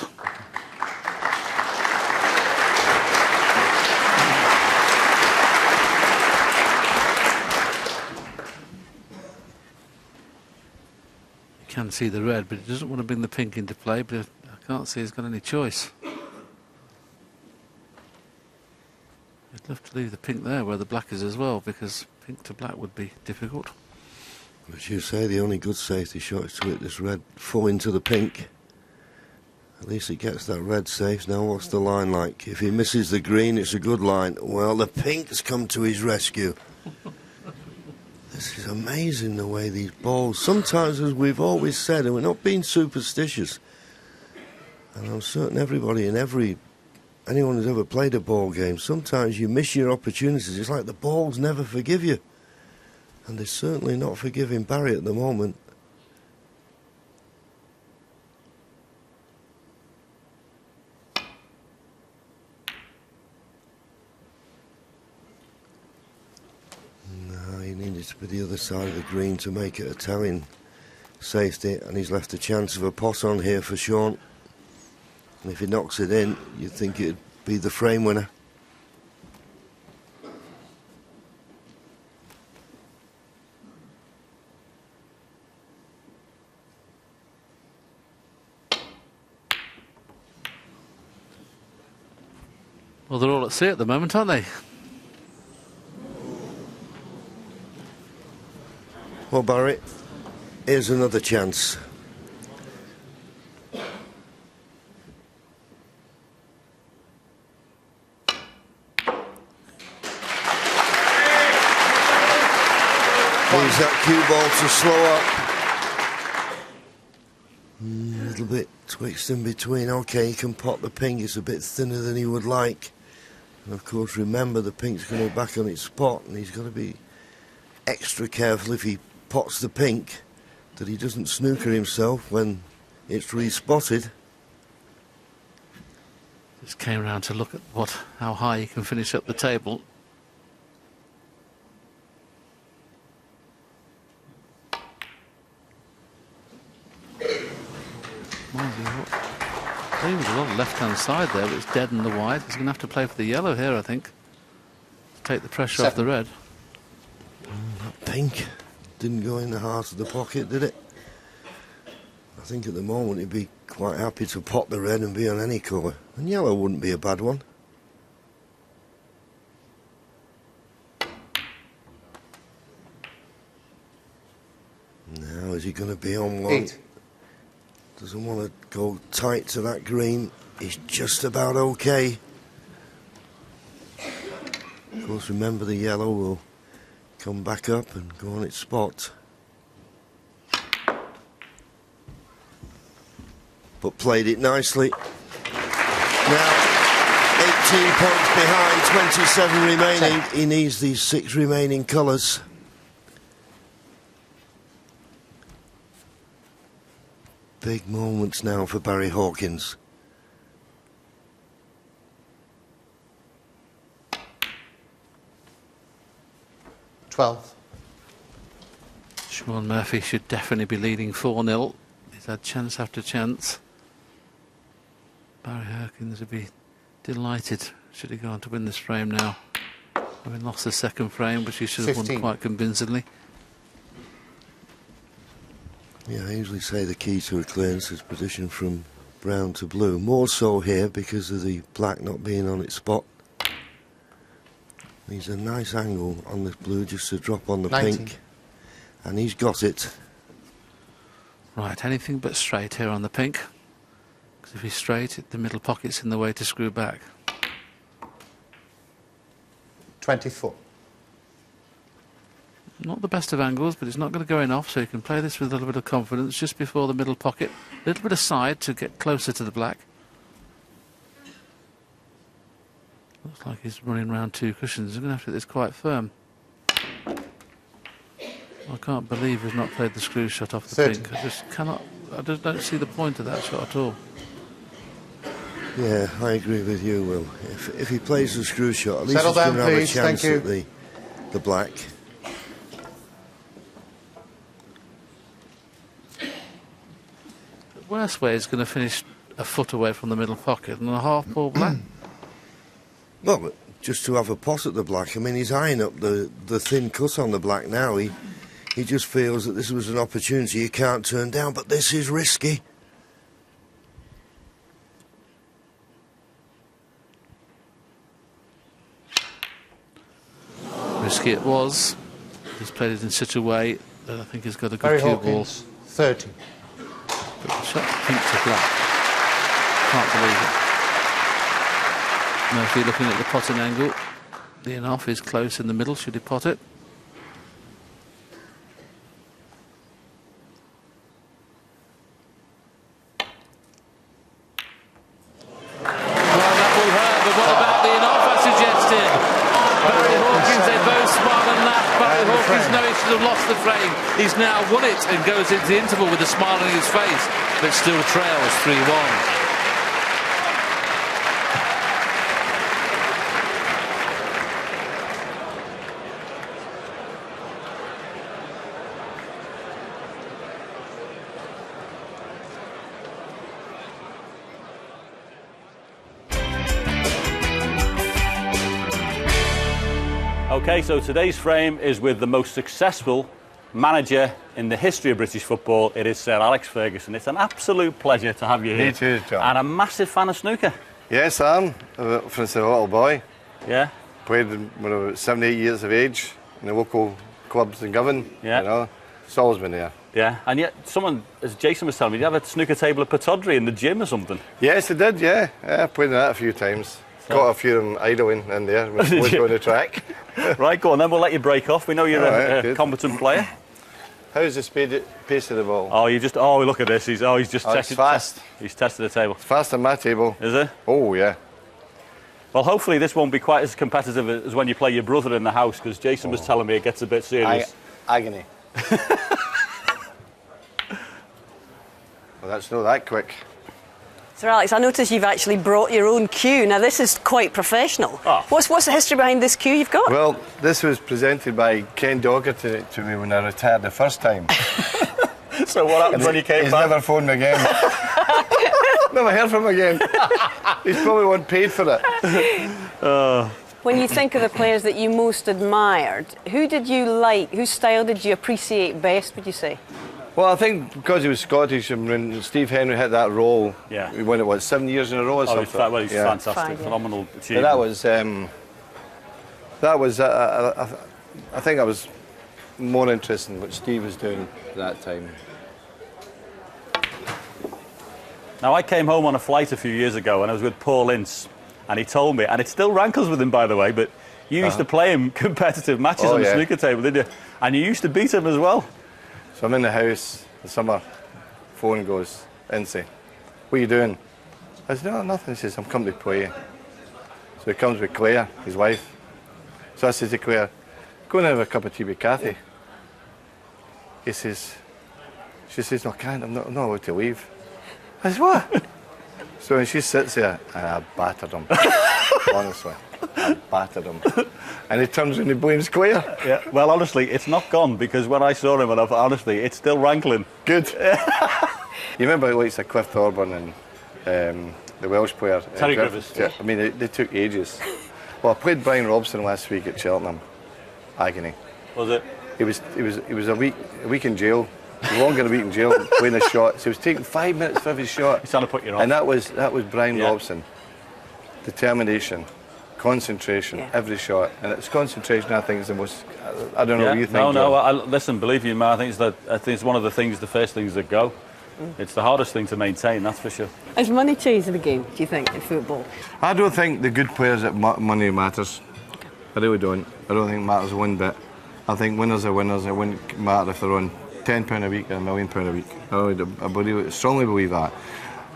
You can see the red, but he doesn't want to bring the pink into play, but I can't see he's got any choice. I'd love to leave the pink there where the black is as well, because pink to black would be difficult. As you say, the only good safety shot is to hit this red full into the pink. At least it gets that red safe. Now what's the line like? If he misses the green, it's a good line. Well, the pink's come to his rescue. This is amazing, the way these balls... Sometimes, as we've always said, and we're not being superstitious, and I'm certain everybody and anyone who's ever played a ball game, sometimes you miss your opportunities. It's like the balls never forgive you. And they're certainly not forgiving Barry at the moment. No, he needed to be the other side of the green to make it a telling safety, and he's left a chance of a pot on here for Sean. And if he knocks it in, you'd think it'd be the frame winner. Well, they're all at sea at the moment, aren't they? Well, Barry, here's another chance. Needs that cue ball to slow up. A little bit twixt in between. OK, he can pot the pink. It's a bit thinner than he would like. And of course, remember, the pink's going to be back on its spot, and he's got to be extra careful if he pots the pink that he doesn't snooker himself when it's re-spotted. Just came around to look at how high he can finish up the table. There was a lot of left-hand side there, but it's dead in the white. He's going to have to play for the yellow here, I think, to take the pressure off the red. That pink didn't go in the heart of the pocket, did it? I think at the moment he'd be quite happy to pot the red and be on any colour. And yellow wouldn't be a bad one. Now, is he going to be on one? 8. Doesn't want to go tight to that green. He's just about OK. Of course, remember, the yellow will come back up and go on its spot. But played it nicely. Now, 18 points behind, 27 remaining. He needs these 6 remaining colours. Big moments now for Barry Hawkins. Sean Murphy should definitely be leading 4-0. He's had chance after chance. Barry Hawkins would be delighted should he go on to win this frame now. Having lost the second frame, which he should have won quite convincingly. Yeah, I usually say the key to a clearance is position from brown to blue. More so here because of the black not being on its spot. Needs a nice angle on this blue just to drop on the 19. pink. And he's got it. Right, anything but straight here on the pink. Because if he's straight, the middle pocket's in the way to screw back. 24. Not the best of angles, but it's not going to go in off, so you can play this with a little bit of confidence just before the middle pocket. A little bit of side to get closer to the black. Looks like he's running around 2 cushions. He's going to have to get this quite firm. I can't believe we've not played the screw shot off the pink. I just cannot. I just don't see the point of that shot at all. Yeah, I agree with you, Will. If he plays the screw shot, at least Settle he's going down, to have a please. chance Thank at the black. The worst way is going to finish a foot away from the middle pocket and a half ball black. Well, just to have a pot at the black. I mean, he's eyeing up the thin cut on the black now. He just feels that this was an opportunity he can't turn down, but this is risky. Risky it was. He's played it in such a way that I think he's got a good Barry cue ball. Hawkins, 30. But the shot pink to black. Can't believe it. Murphy looking at the potting angle. The in-off is close in the middle. Should he pot it? Well, that will hurt, but what about the in-off, I suggested? Barry Hawkins, they both smile and laugh. Barry Hawkins knows he should have lost the frame. He's now won it and goes into the interval with a smile on his face, but still trails 3-1. OK, so today's frame is with the most successful manager in the history of British football. It is Sir Alex Ferguson. It's an absolute pleasure to have you here. Me too, John. And a massive fan of snooker. Yes, I am. Since I was a little boy. Yeah? Played when I was 7, 8 years of age in the local clubs in Govan. Yeah. You know, it's always been there. Yeah, and yet someone, as Jason was telling me, you have a snooker table at Pataudry in the gym or something. Yes, I did, yeah. I played in that a few times. Got a few of them idling in there when I was going to track. Right, go on, then we'll let you break off. We know you're a competent player. How's the pace of the ball? Oh, look at this. He's just tested. Fast. He's tested the table. It's fast on my table. Is it? Oh, yeah. Well, hopefully this won't be quite as competitive as when you play your brother in the house, because Jason was telling me it gets a bit serious. Agony. Well, that's not that quick. Sir Alex, I notice you've actually brought your own cue. Now, this is quite professional. Oh. What's the history behind this cue you've got? Well, this was presented by Ken Dougherty to me when I retired the first time. So what happened when you came back? He's never phoned me again. Never heard from him again. He's probably wasn't paid for it. When you think of the players that you most admired, who did you like? Whose style did you appreciate best, would you say? Well, I think because he was Scottish and when Steve Henry hit that role, yeah. He won it, 7 years in a row or something? He's fantastic, phenomenal achievement. That was I think I was more interested in what Steve was doing at that time. Now, I came home on a flight a few years ago and I was with Paul Ince, and he told me, and it still rankles with him, by the way, but you used to play him competitive matches on the snooker table, didn't you? And you used to beat him as well. So I'm in the house in summer, phone goes, Ince, what are you doing? I said, no, nothing. He says, I'm coming to play. So he comes with Claire, his wife. So I said to Claire, go and have a cup of tea with Kathy. She says, no, I can't, I'm not allowed to leave. I said, what? So when she sits there, and I battered him. Honestly, I battered him. And he turns and he blames Claire. Yeah, well, honestly, it's not gone, because when I saw him, and honestly, it's still rankling. Good. You remember like Cliff Thorburn and the Welsh player? Terry Griffiths. Yeah, I mean, they took ages. Well, I played Brian Robson last week at Cheltenham. Agony. Was it? He was a week in jail. Longer than a week in jail, playing a shot. So he was taking 5 minutes for every shot. He's trying to put you on. And that was Brian Robson. Determination, concentration, every shot. And it's concentration, I think, is the most. I don't know what you think. Listen, believe you, man, I think it's one of the first things that go. It's the hardest thing to maintain, that's for sure. Has money changed the game, do you think, in football? I don't think the good players that money matters. I really don't. I don't think it matters one bit. I think winners are winners. It wouldn't matter if they're on £10 a week or £1 million a week. I strongly believe that.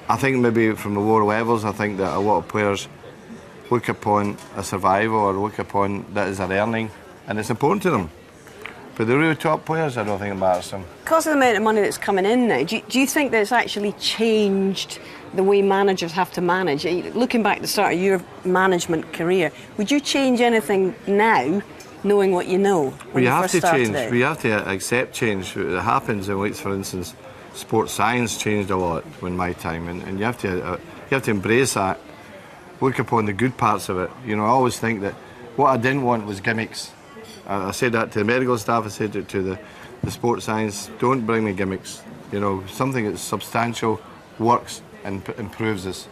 I think maybe from the lower levels, I think that a lot of players look upon a survival or look upon that as an earning, and it's important to them. But the really top players, I don't think it matters to them. Because of the amount of money that's coming in now, do you think that it's actually changed the way managers have to manage? Looking back at the start of your management career, would you change anything now, knowing what you know? We have to change. We have to accept change. It happens in Leeds, for instance. Sports science changed a lot in my time, and you have to embrace that. Look upon the good parts of it. You know, I always think that what I didn't want was gimmicks. I said that to the medical staff. I said it to the sports science. Don't bring me gimmicks. You know, something that's substantial, works, and improves us.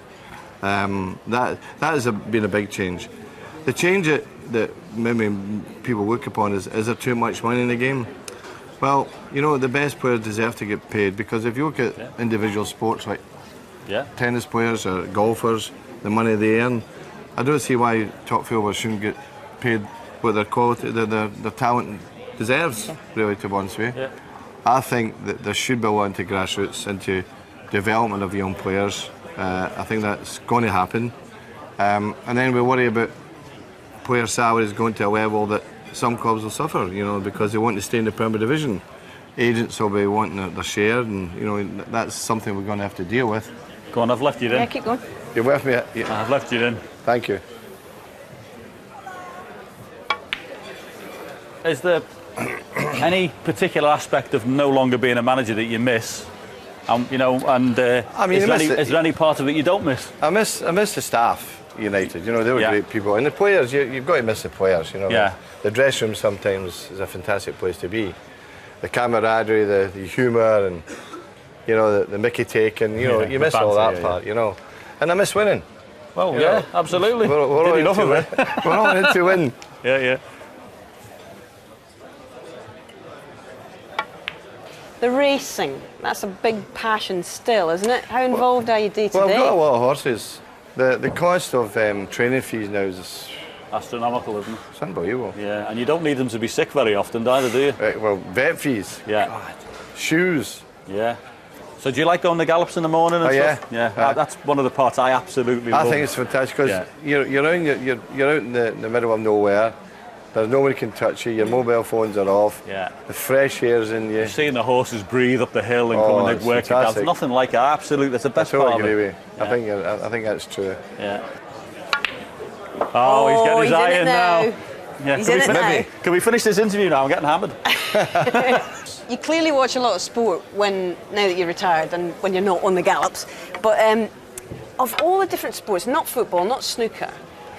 That has been a big change. The change that maybe people look upon is there too much money in the game? Well, you know, the best players deserve to get paid, because if you look at individual sports like tennis players or golfers, the money they earn, I don't see why top fielders shouldn't get paid what their quality, their talent deserves, really, to be honest with you. I think that there should be a lot into grassroots, into development of young players. I think that's going to happen. And then we worry about player salaries going to a level that some clubs will suffer, you know, because they want to stay in the Premier Division. Agents will be wanting their share, and, you know, that's something we're going to have to deal with. Go on, I've left you in. Yeah, keep going. You're with me? I've left you in. Thank you. Is there any particular aspect of no longer being a manager that you miss? You know, and I mean, is there any part of it you don't miss? I miss the staff. United, you know, they were great people, and the players, you've got to miss the players, you know. The dressing room sometimes is a fantastic place to be. The camaraderie, the humour, and, you know, the Mickey taking, you know, you miss all that part, you know. And I miss winning. Well, yeah, absolutely. We're all enough of it. We're all in to win. Yeah. The racing, that's a big passion still, isn't it? How involved are you day to day? Well, I've got a lot of horses. The cost of training fees now is astronomical, isn't it? It's unbelievable. Yeah, and you don't need them to be sick very often, either, do you? Well, vet fees. Yeah. God. Shoes. Yeah. So do you like going to gallops in the morning and stuff? Yeah. That's one of the parts I absolutely love. I think it's fantastic, because you're out in the middle of nowhere. There's nobody can touch you. Your mobile phones are off. Yeah. The fresh air's in you. You're seeing the horses breathe up the hill and come and work it down. There's nothing like it. Absolutely, that's the best part of it. I think that's true. Yeah. Oh, he's getting his eye in now. Yeah. He's in it now. Can we finish this interview now? I'm getting hammered. You clearly watch a lot of sport now that you're retired and when you're not on the gallops. But of all the different sports, not football, not snooker,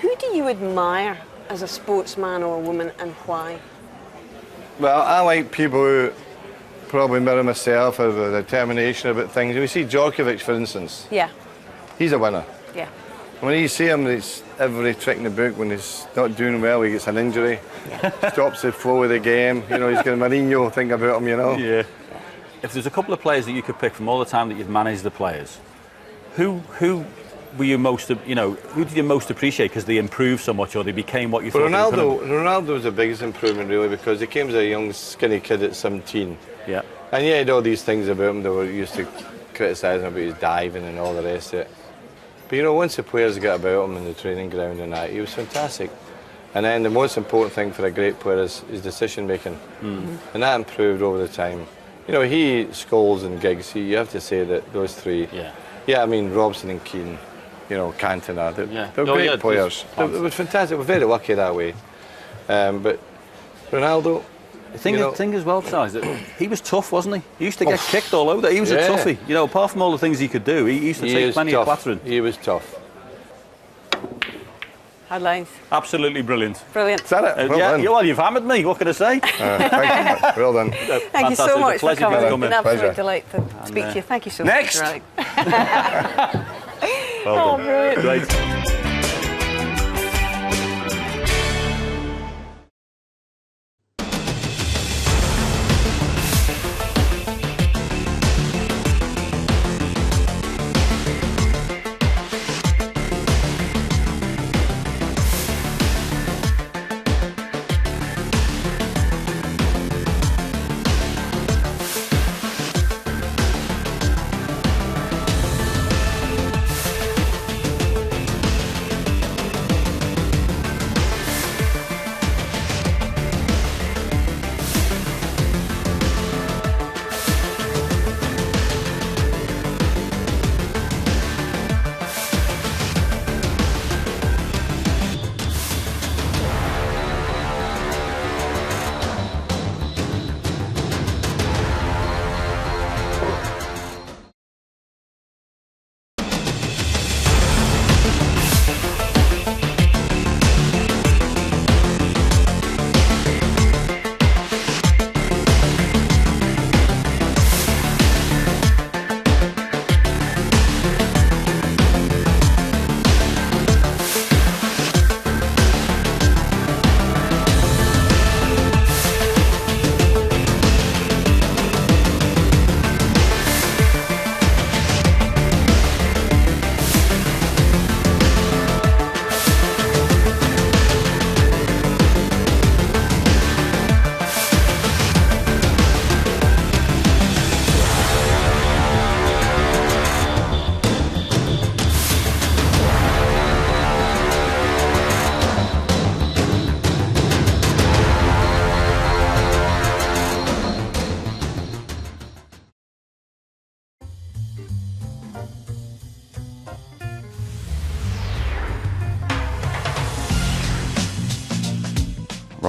who do you admire as a sportsman or a woman, and why? Well, I like people who probably mirror myself, have a determination about things. You see Djokovic, for instance. Yeah. He's a winner. Yeah. When you see him, it's every trick in the book. When he's not doing well, he gets an injury. Yeah. Stops the flow of the game. You know, he's got a Mourinho thing about him, you know. Yeah. If there's a couple of players that you could pick from all the time that you've managed the players, who were you most, you know, who did you most appreciate because they improved so much or they became what you thought they could have? Ronaldo was the biggest improvement, really, because he came as a young, skinny kid at 17. Yeah. And he had all these things about him that were used to criticise him about his diving and all the rest of it. But, you know, once the players got about him in the training ground and that, he was fantastic. And then the most important thing for a great player is decision making. Mm-hmm. And that improved over the time. You know, he, Scholes and Giggs, you have to say that those three. Yeah, I mean, Robson and Keane, you know, Cantona, they're great players. They were fantastic. We're very lucky that way. But Ronaldo, the thing as well, besides that, he was tough, wasn't he? He used to get kicked all over. He was a toughie. You know, apart from all the things he could do, he used to take plenty of clattering. He was tough. Headlines. Absolutely brilliant. Brilliant. Is that it? Well, you've hammered me. What can I say? Thank you. Well done. Thank you so much for coming. It's been an absolute Pleasure. delight to speak to you. Thank you so Next. much. Well done. Brilliant. Great.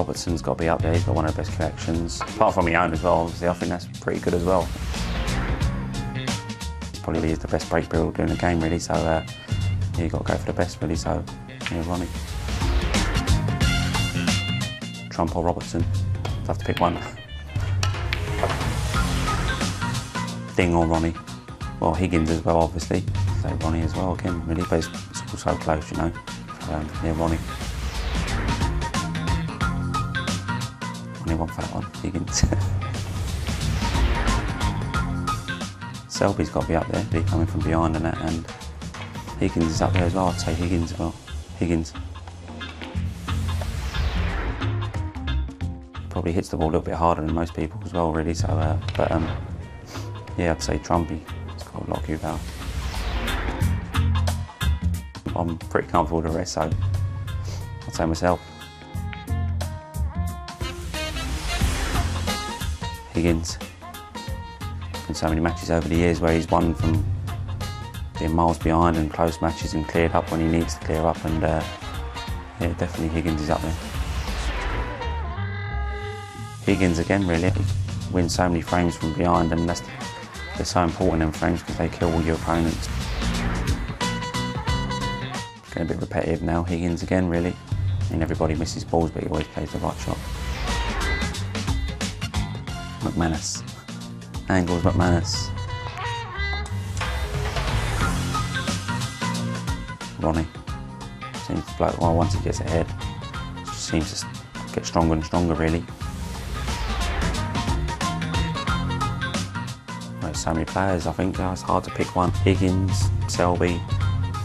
Robertson's got to be up there. He's got one of the best collections. Apart from my own as well, obviously, I think that's pretty good as well. Probably is the best break builder in the game, really, so yeah, you've got to go for the best, really, so yeah, Ronnie. Trump or Robertson, I'd have to pick one. Ding or Ronnie. Well, Higgins as well, obviously. So Ronnie as well, again, really, but it's all so close, you know. Yeah, Ronnie. Ronnie won for that one, Higgins. Selby's got to be up there, he's coming from behind and that, and Higgins is up there as well. I'd say Higgins as well. Higgins. Probably hits the ball a little bit harder than most people as well, really, so, yeah, I'd say Trumpy. It's got a lot of cue power. I'm pretty comfortable with the rest, so I'd say myself. Higgins. Been so many matches over the years where he's won from being miles behind and close matches and cleared up when he needs to clear up, and yeah, definitely Higgins is up there. Higgins again, really. He wins so many frames from behind, and they're so important in frames because they kill all your opponents. Getting a bit repetitive now. Higgins again, really. I mean, everybody misses balls, but he always plays the right shot. McManus. Angles McManus. Ronnie. Seems to blow, well, once he gets ahead, it just seems to get stronger and stronger, really. There's so many players, I think it's hard to pick one. Higgins, Selby,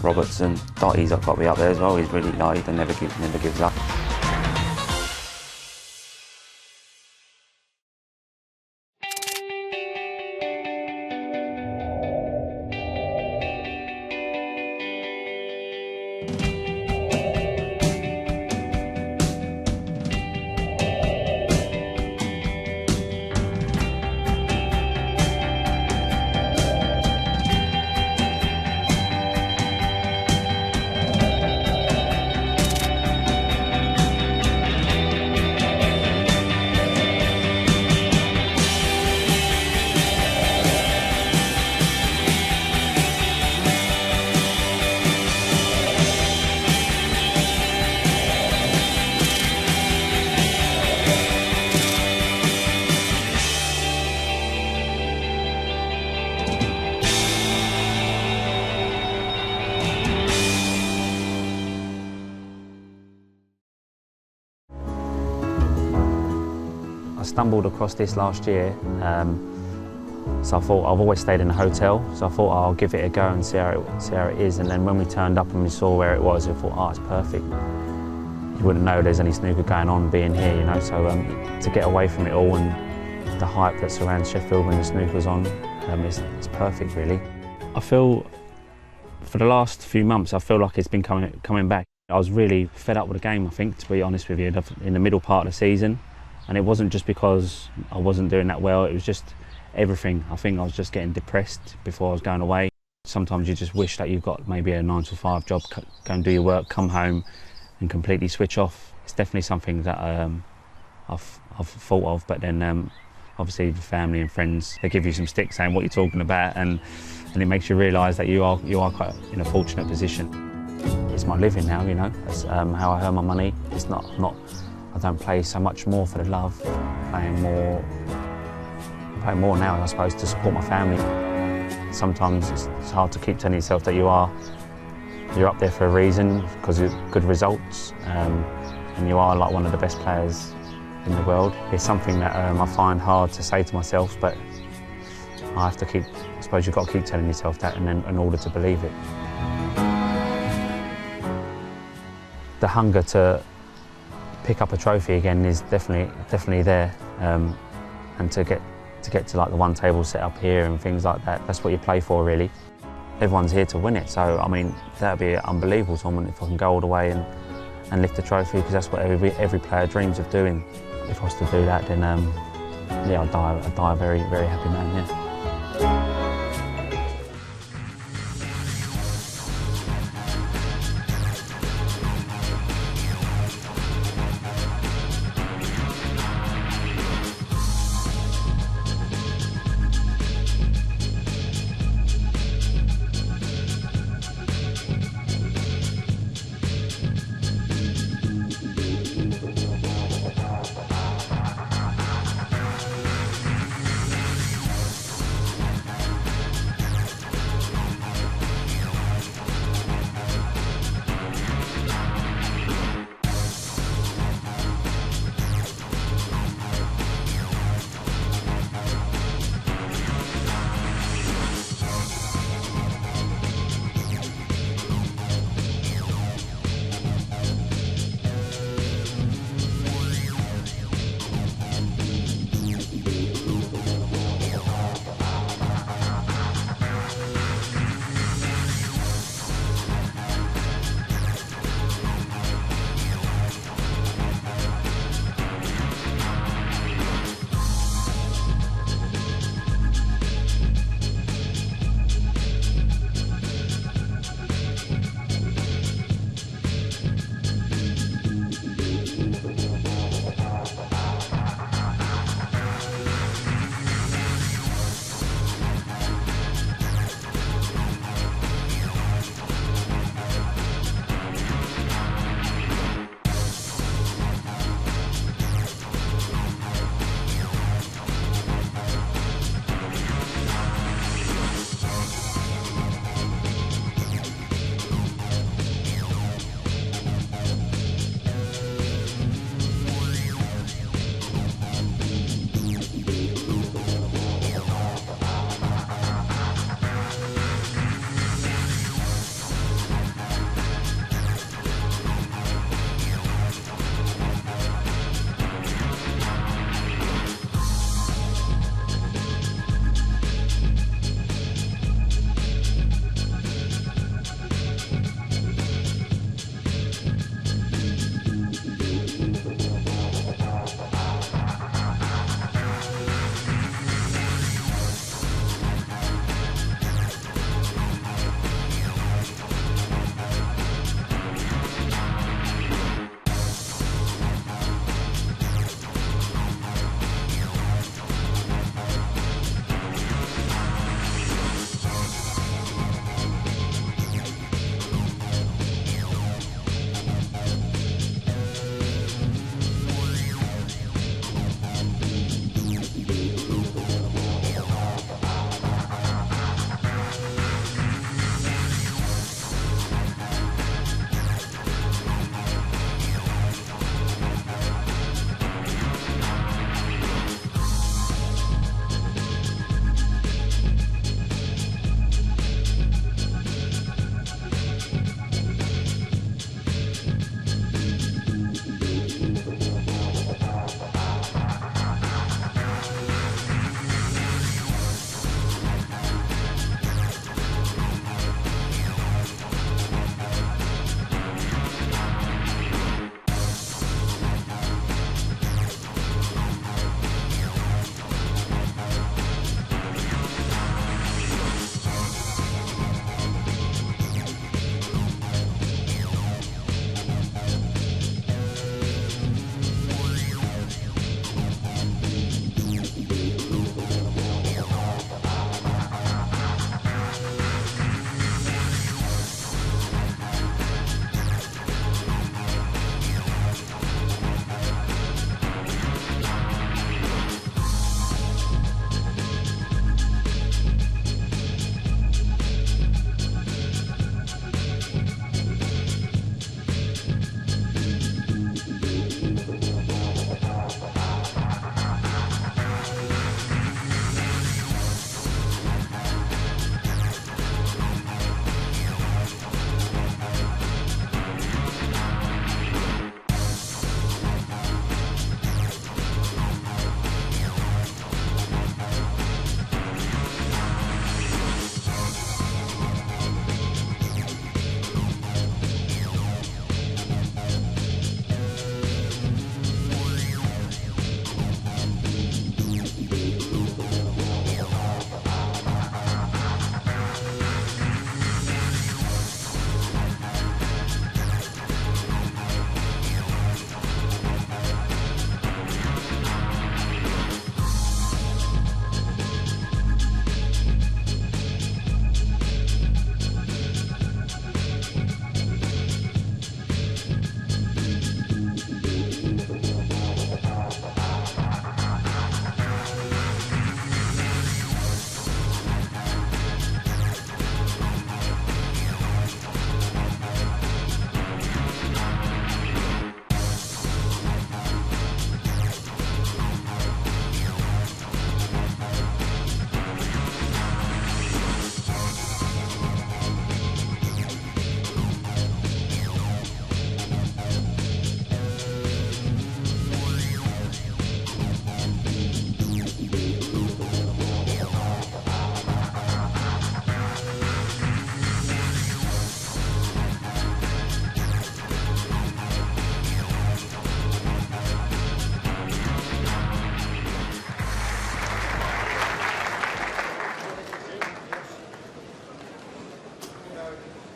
Robertson, Dottie's got to be up there as well. He's really light and never gives up. Stumbled across this last year, so I thought, I've always stayed in a hotel, so I thought I'll give it a go and see how it is, and then when we turned up and we saw where it was, I thought, oh, it's perfect. You wouldn't know there's any snooker going on being here, you know, so to get away from it all and the hype that surrounds Sheffield when the snooker's on, it's perfect, really. I feel, for the last few months, I feel like it's been coming back. I was really fed up with the game, I think, to be honest with you, in the middle part of the season. And it wasn't just because I wasn't doing that well, it was just everything. I think I was just getting depressed before I was going away. Sometimes you just wish that you've got maybe a 9-to-5 job, go and do your work, come home and completely switch off. It's definitely something that I've thought of, but then obviously the family and friends, they give you some sticks saying what you're talking about, and it makes you realise that you are quite in a fortunate position. It's my living now, you know, that's how I earn my money. It's not I don't play so much more for the love, playing more now, I suppose, to support my family. Sometimes it's hard to keep telling yourself that you're up there for a reason, because of good results, and you are like one of the best players in the world. It's something that I find hard to say to myself, but I have to keep, I suppose you've got to keep telling yourself that in order to believe it. The hunger to pick up a trophy again is definitely there, and to get to like the one table set up here and things like that, that's what you play for, really. Everyone's here to win it, so I mean that'd be an unbelievable tournament if I can go all the way and lift the trophy, because that's what every player dreams of doing. If I was to do that, then yeah, I'd die a very, very happy man, yeah.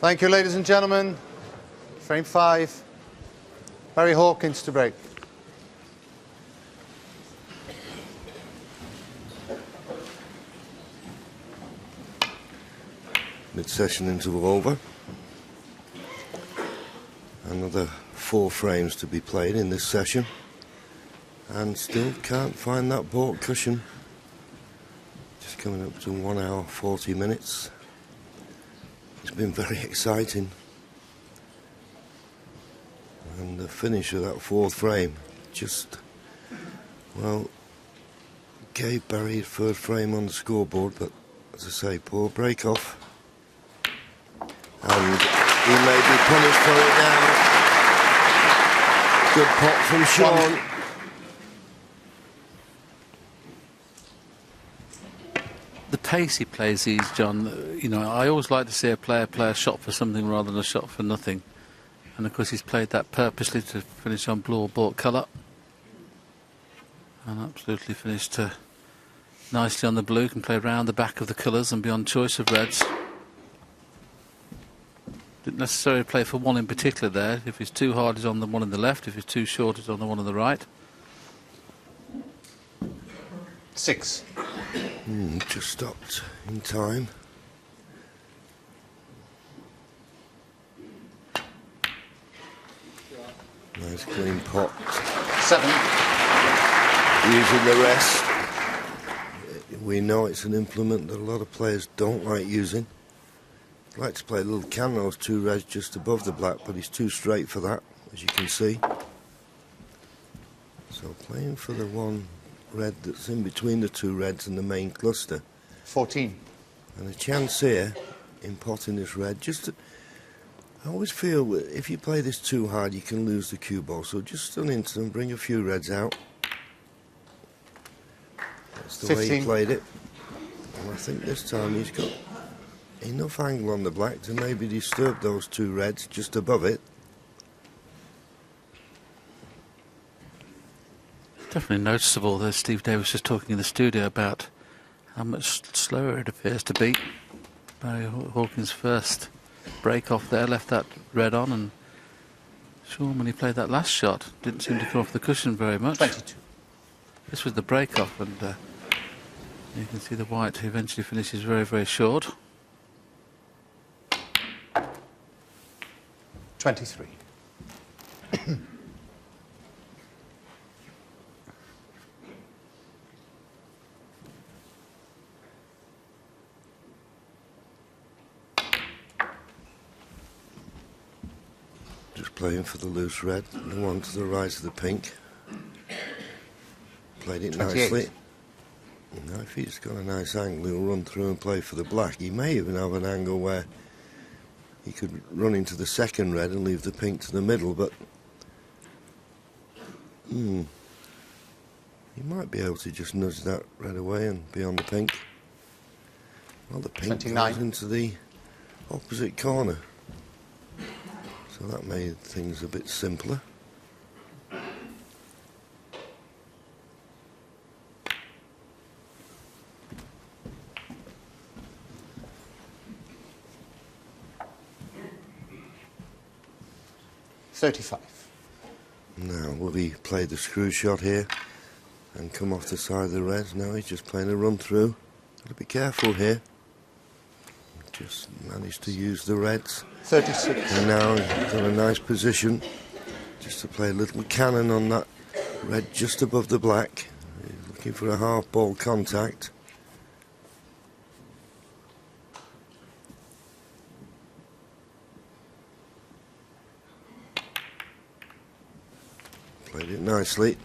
Thank you, ladies and gentlemen. Frame 5. Barry Hawkins to break. Mid-session interval over. Another 4 frames to be played in this session. And still can't find that baulk cushion. Just coming up to 1 hour, 40 minutes. It's been very exciting. And the finish of that 4th frame just, well, gave Barry his 1st frame on the scoreboard, but as I say, poor break off. And he may be punished for it now. Good pot from Sean. The pace he plays these, John, you know, I always like to see a player play a shot for something rather than a shot for nothing. And of course he's played that purposely to finish on blue or baulk colour. And absolutely finished nicely on the blue, can play round the back of the colours and be on choice of reds. Didn't necessarily play for one in particular there. If it's too hard, he's on the one on the left. If it's too short, he's on the one on the right. 6. Just stopped in time. Nice clean pot. 7. Using the rest. We know it's an implement that a lot of players don't like using. I'd like to play a little can, those 2 reds just above the black, but he's too straight for that, as you can see. So playing for the 1 red that's in between the 2 reds and the main cluster. 14. And a chance here in potting this red. I always feel if you play this too hard, you can lose the cue ball. So just stun into them, bring a few reds out. That's the 15. way he played it. And I think this time he's got enough angle on the black to maybe disturb those 2 reds just above it. Definitely noticeable that Steve Davis was talking in the studio about how much slower it appears to be. Barry Hawkins' first break off there left that red on, and Sean, when he played that last shot, didn't seem to come off the cushion very much. 22. This was the break off, and you can see the white who eventually finishes very, very short. 23. Just playing for the loose red, the one to the right of the pink. Played it 28. nicely. Now if he's got a nice angle, he'll run through and play for the black. He may even have an angle where he could run into the 2nd red and leave the pink to the middle, but he might be able to just nudge that red away and be on the pink. Well, the pink 29. goes into the opposite corner. So that made things a bit simpler. $35. Now, will he play the screw shot here and come off the side of the reds? No, he's just playing a run through. Got to be careful here. Just managed to use the reds. 36. And now he's got a nice position just to play a little cannon on that red just above the black. He's looking for a half ball contact. Played it nicely.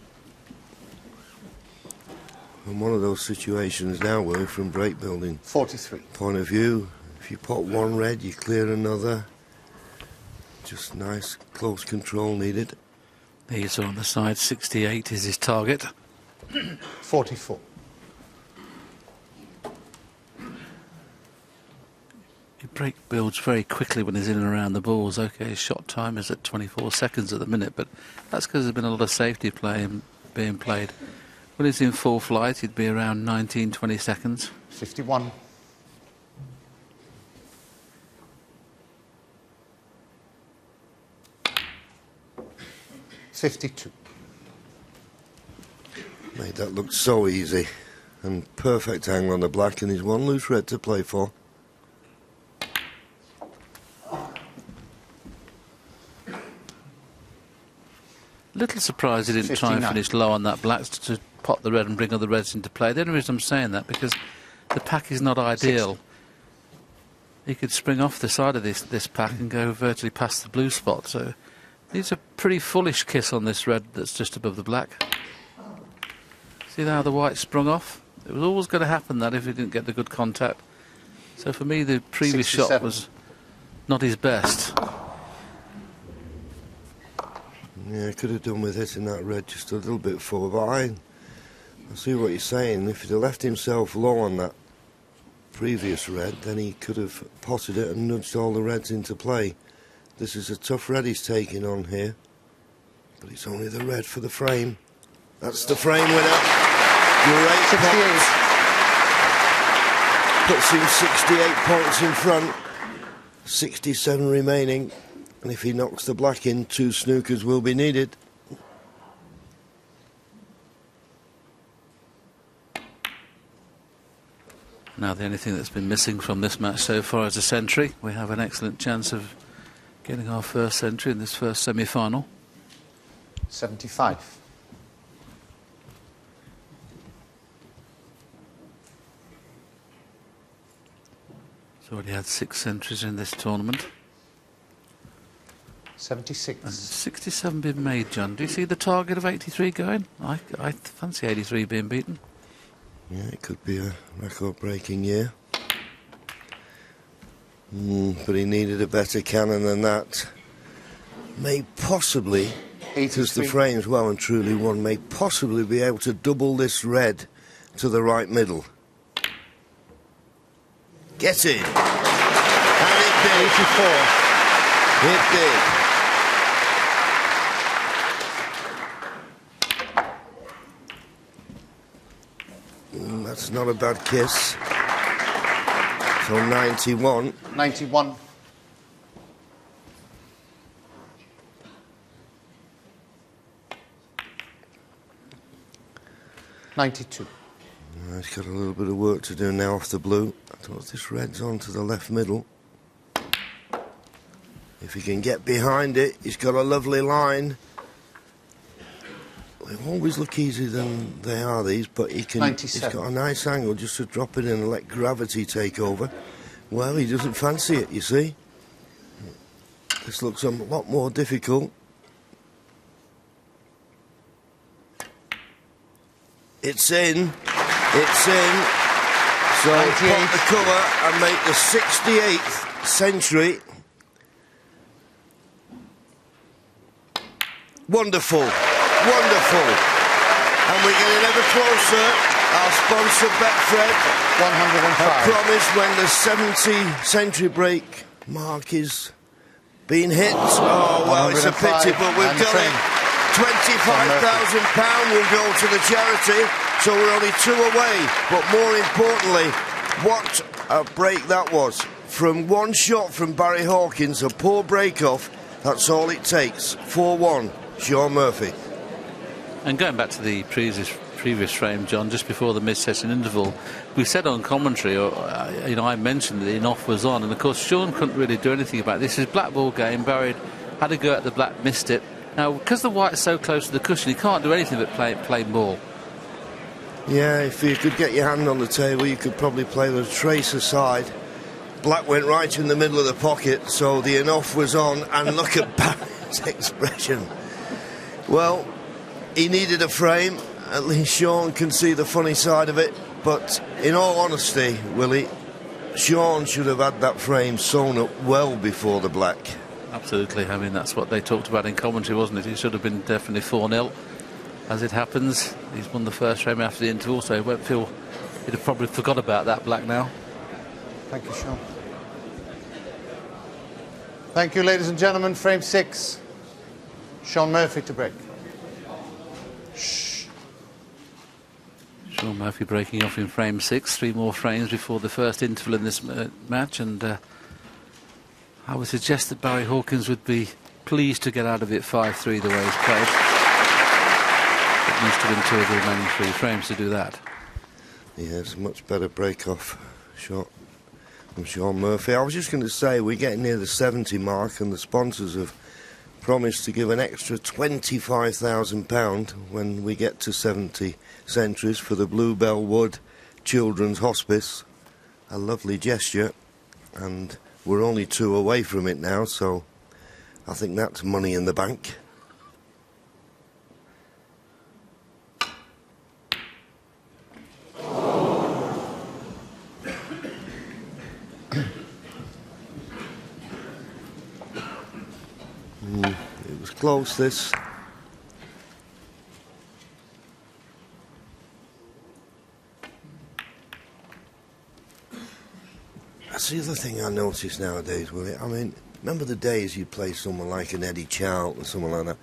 And one of those situations now, Will, from break building 43. point of view, if you pot 1 red, you clear another. Just nice, close control needed. These are on the side. 68 is his target. 44. He break builds very quickly when he's in and around the balls. Okay, his shot time is at 24 seconds at the minute, but that's because there's been a lot of safety play being played. When he's in full flight, he'd be around 19, 20 seconds. 51. 52. Made that look so easy. And perfect angle on the black, and he's one loose red to play for. Little surprised he didn't 59. try and finish low on that black to pot the red and bring other reds into play. The only reason I'm saying that because the pack is not ideal. He could spring off the side of this pack and go virtually past the blue spot. So he's a pretty foolish kiss on this red that's just above the black. See how the white sprung off? It was always going to happen that if he didn't get the good contact. So for me, the previous 67. shot was not his best. Yeah, could have done with hitting that red just a little bit forward, but I see what you're saying. If he'd have left himself low on that previous red, then he could have potted it and nudged all the reds into play. This is a tough red he's taking on here, but it's only the red for the frame. That's the frame winner. Great 68. Puts him 68 points in front, 67 remaining. And if he knocks the black in, 2 snookers will be needed. Now the only thing that's been missing from this match so far is a century. We have an excellent chance of getting our first century in this first semi-final. 75. He's already had 6 centuries in this tournament. 76. And 67 been made, John. Do you see the target of 83 going? I fancy 83 being beaten. Yeah, it could be a record-breaking year. But he needed a better cannon than that. May possibly, because the frame's well and truly won, may possibly be able to double this red to the right middle. Get in! And it did. 84. It did. That's not a bad kiss. So 91. 91. '92. He's got a little bit of work to do now off the blue. I thought this red's on to the left middle. If he can get behind it, he's got a lovely line. They always look easier than they are, these, but he can. 97. He's got a nice angle just to drop it in and let gravity take over. Well, he doesn't fancy it, you see. This looks a lot more difficult. It's in. It's in. So pop the cover and make the 68th century. Wonderful. Wonderful. And we're getting ever closer. Our sponsor, Betfred, 105. promised when the 70 century break mark is being hit. Oh, well, it's a pity, but we've done it. £25,000 will go to the charity, so we're only 2 away. But more importantly, what a break that was. From one shot from Barry Hawkins, a poor break-off, that's all it takes. 4-1, Sean Murphy. And going back to the previous frame, John, just before the mid-session interval, we said on commentary, or I mentioned that the enough was on, and of course Sean couldn't really do anything about it. This is black ball game. Barry had a go at the black, missed it. Now, because the white's so close to the cushion, he can't do anything but play ball. Yeah, if you could get your hand on the table, you could probably play the trace aside. Black went right in the middle of the pocket, so the enough was on, and look at Barry's expression. Well, he needed a frame. At least Sean can see the funny side of it. But in all honesty, Willie, Sean should have had that frame sewn up well before the black. Absolutely. I mean, that's what they talked about in commentary, wasn't it? It should have been definitely 4-0. As it happens, he's won the first frame after the interval, so he won't feel... He'd have probably forgot about that black now. Thank you, Sean. Thank you, ladies and gentlemen. Frame 6. Sean Murphy to break. Sean Murphy breaking off in frame 6. 3 more frames before the first interval in this match, and I would suggest that Barry Hawkins would be pleased to get out of it 5-3 the way he's played. It needs to win 2 of the remaining 3 frames to do that. Yeah, it's a much better break-off shot from Sean Murphy. I was just going to say, we're getting near the 70 mark, and the sponsors have promised to give an extra £25,000 when we get to 70 centuries for the Bluebell Wood Children's Hospice. A lovely gesture, and we're only 2 away from it now, so I think that's money in the bank. It was close, this. That's the other thing I notice nowadays, Willie. I mean, remember the days you'd play someone like an Eddie Charlton or someone like that?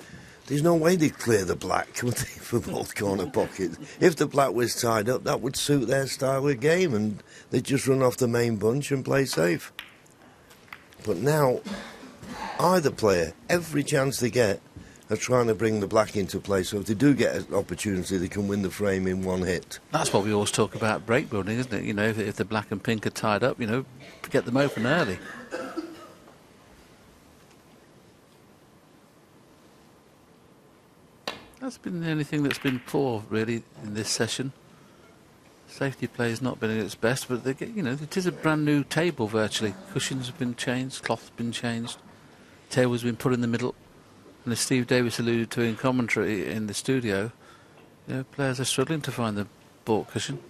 There's no way they'd clear the black, would they, for both corner pockets? If the black was tied up, that would suit their style of game, and they'd just run off the main bunch and play safe. But now, either player, every chance they get, are trying to bring the black into play, so if they do get an opportunity, they can win the frame in one hit. That's what we always talk about break building, isn't it? You know, if the black and pink are tied up, you know, get them open early. That's been the only thing that's been poor, really, in this session. Safety play has not been at its best, but they get, you know, it is a brand new table virtually. Cushions have been changed, cloth's been changed, table has been put in the middle, and as Steve Davis alluded to in commentary in the studio, you know, players are struggling to find the bought cushion.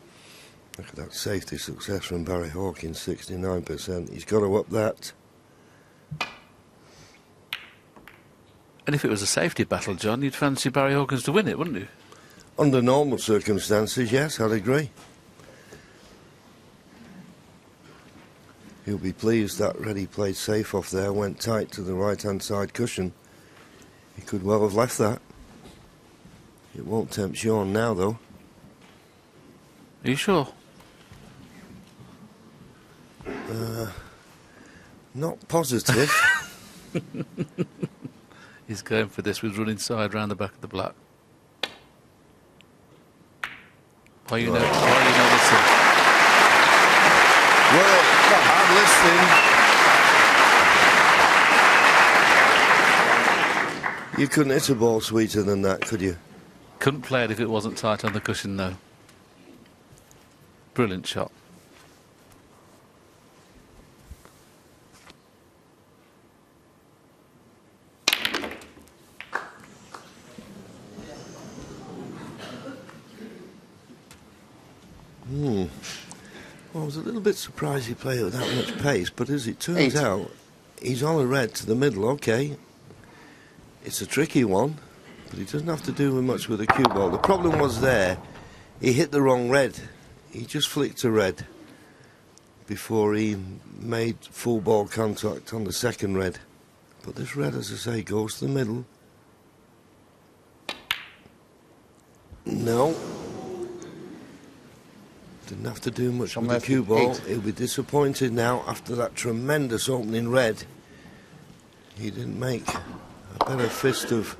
Look at that safety success from Barry Hawkins, 69%. He's got to up that. And if it was a safety battle, John, you'd fancy Barry Hawkins to win it, wouldn't you? Under normal circumstances, yes, I'd agree. He'll be pleased that Reddy played safe off there, went tight to the right-hand side cushion. He could well have left that. It won't tempt Sean now, though. Are you sure? Not positive. He's going for this with running side round the back of the black. Why are you not listening? Well, I'm listening. You couldn't hit a ball sweeter than that, could you? Couldn't play it if it wasn't tight on the cushion, though. Brilliant shot. Well, I was a little bit surprised he played with that much pace, but as it turns out, he's on a red to the middle, OK. It's a tricky one, but he doesn't have to do much with a cue ball. The problem was there, he hit the wrong red. He just flicked a red before he made full ball contact on the second red. But this red, as I say, goes to the middle. No. Didn't have to do much with the cue ball. He'll be disappointed now after that tremendous opening red. He didn't make a better fist of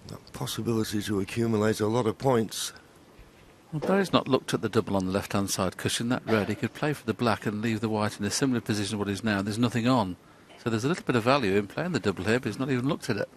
that possibility to accumulate a lot of points. Well, Barry's not looked at the double on the left-hand side cushion. That red, he could play for the black and leave the white in a similar position to what he's now. There's nothing on. So there's a little bit of value in playing the double here, but he's not even looked at it.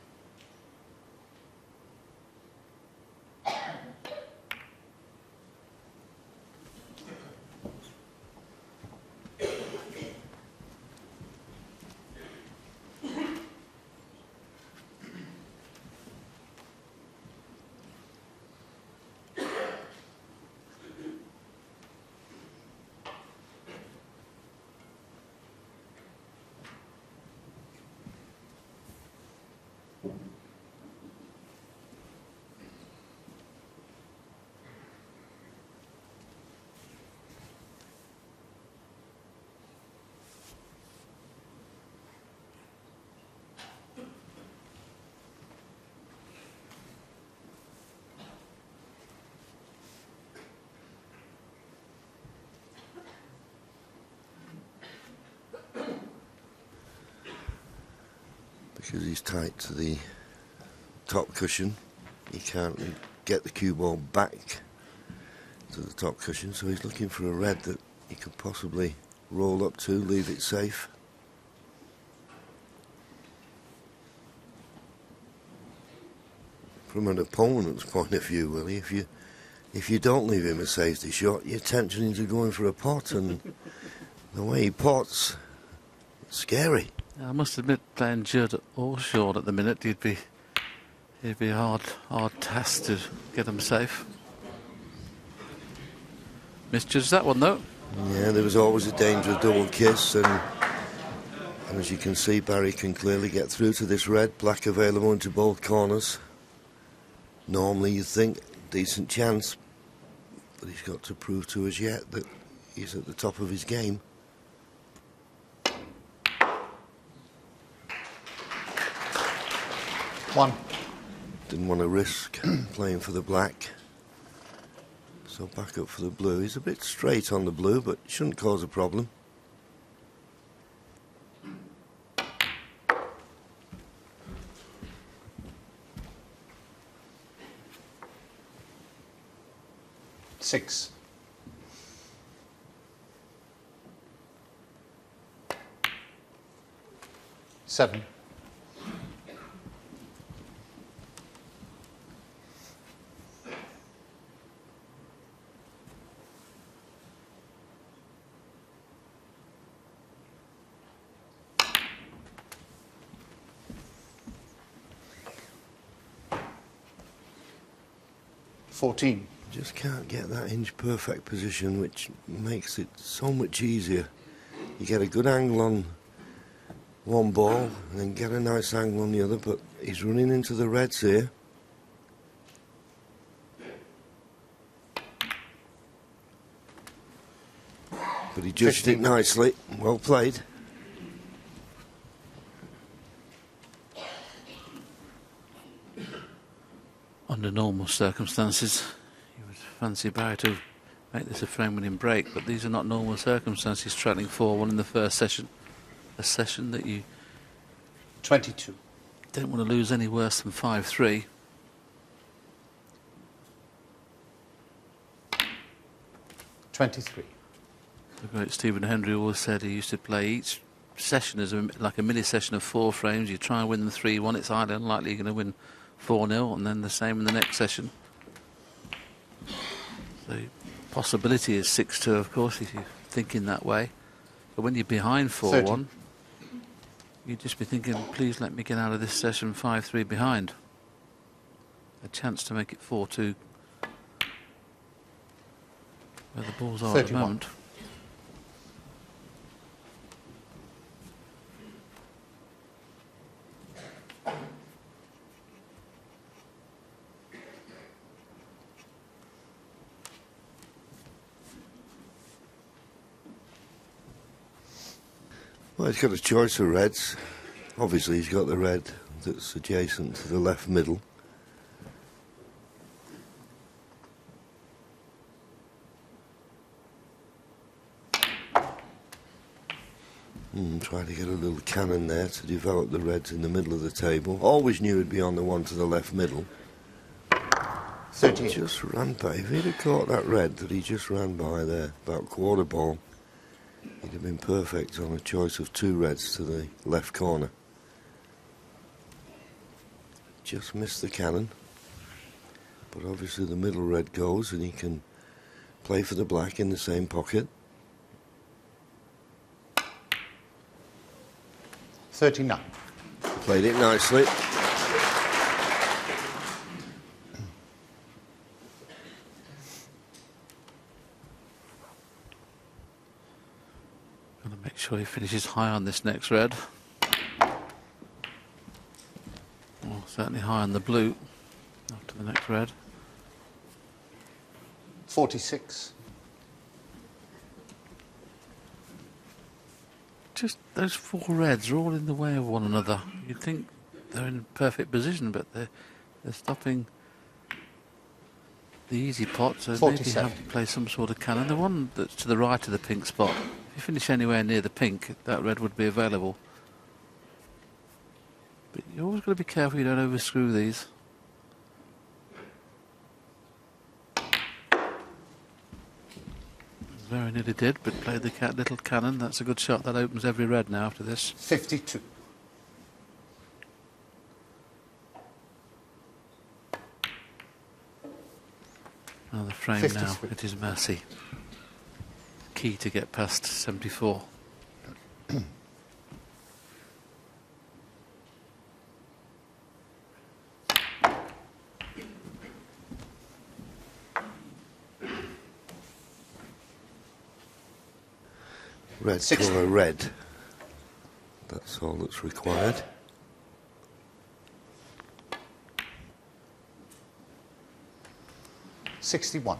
Because he's tight to the top cushion. He can't get the cue ball back to the top cushion, so he's looking for a red that he could possibly roll up to, leave it safe. From an opponent's point of view, Willie, if you don't leave him a safety shot, you're tempting him to going for a pot, and the way he pots, it's scary. I must admit, playing Judd or Sean at the minute, he'd be a hard task to get him safe. Misjudged that one though. Yeah, there was always a danger of double kiss, and as you can see, Barry can clearly get through to this red. Black available into both corners. Normally you'd think decent chance, but he's got to prove to us yet that he's at the top of his game. One. Didn't want to risk playing for the black, so back up for the blue. He's a bit straight on the blue, but shouldn't cause a problem. Six. Seven. Just can't get that inch perfect position, which makes it so much easier. You get a good angle on one ball and then get a nice angle on the other, but he's running into the reds here. But he judged it nicely. Well played. Under normal circumstances, you would fancy Barry to make this a frame-winning break, but these are not normal circumstances. Trailing 4-1 in the first session, a session that you 22 don't want to lose any worse than 5-3. The great Stephen Hendry always said he used to play each session as like a mini session of 4 frames. You try and win them 3-1, it's highly unlikely you're going to win 4-0, and then the same in the next session. The possibility is 6-2, of course, if you're thinking that way. But when you're behind 4-1, you'd just be thinking, please let me get out of this session 5-3 behind. A chance to make it 4-2, where the balls are 31. at the moment. Well, he's got a choice of reds. Obviously, he's got the red that's adjacent to the left middle. Try to get a little cannon there to develop the reds in the middle of the table. Always knew he'd be on the one to the left middle. 30. Just ran by. If he'd have caught that red that he just ran by there, about quarter ball, he'd have been perfect on a choice of 2 reds to the left corner. Just missed the cannon. But obviously the middle red goes and he can play for the black in the same pocket. 39. Played it nicely. Got to make sure he finishes high on this next red. Well, certainly high on the blue after the next red. 46. Just those 4 reds are all in the way of one another. You'd think they're in perfect position, but they're stopping the easy pot, so maybe you have to play some sort of cannon. The one that's to the right of the pink spot, if you finish anywhere near the pink, that red would be available. But you always got to be careful you don't overscrew these. Very nearly did, but played the little cannon. That's a good shot. That opens every red now after this. 52. Now the frame 53. now. It is Massey. Key to get past 74. Red colour red. That's all that's required. $61.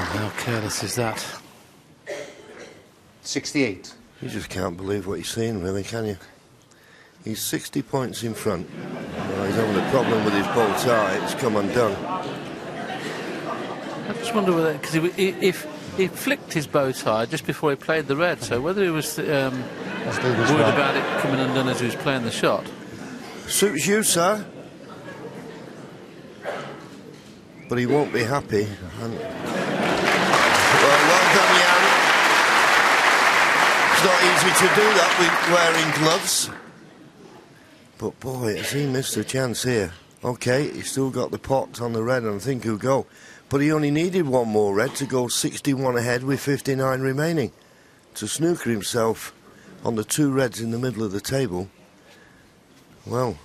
How careless is that? 68. You just can't believe what he's seeing, really, can you? He's 60 points in front. Well, he's having a problem with his bow tie. It's come undone. I just wonder whether, because if he flicked his bow tie just before he played the red, so whether he was worried about it coming undone as he was playing the shot. Suits you, sir. But he won't be happy. Well done, Jan. It's not easy to do that with wearing gloves. But boy, has he missed a chance here. OK, he's still got the pot on the red and I think he'll go. But he only needed one more red to go 61 ahead with 59 remaining. To snooker himself on the 2 reds in the middle of the table. Well,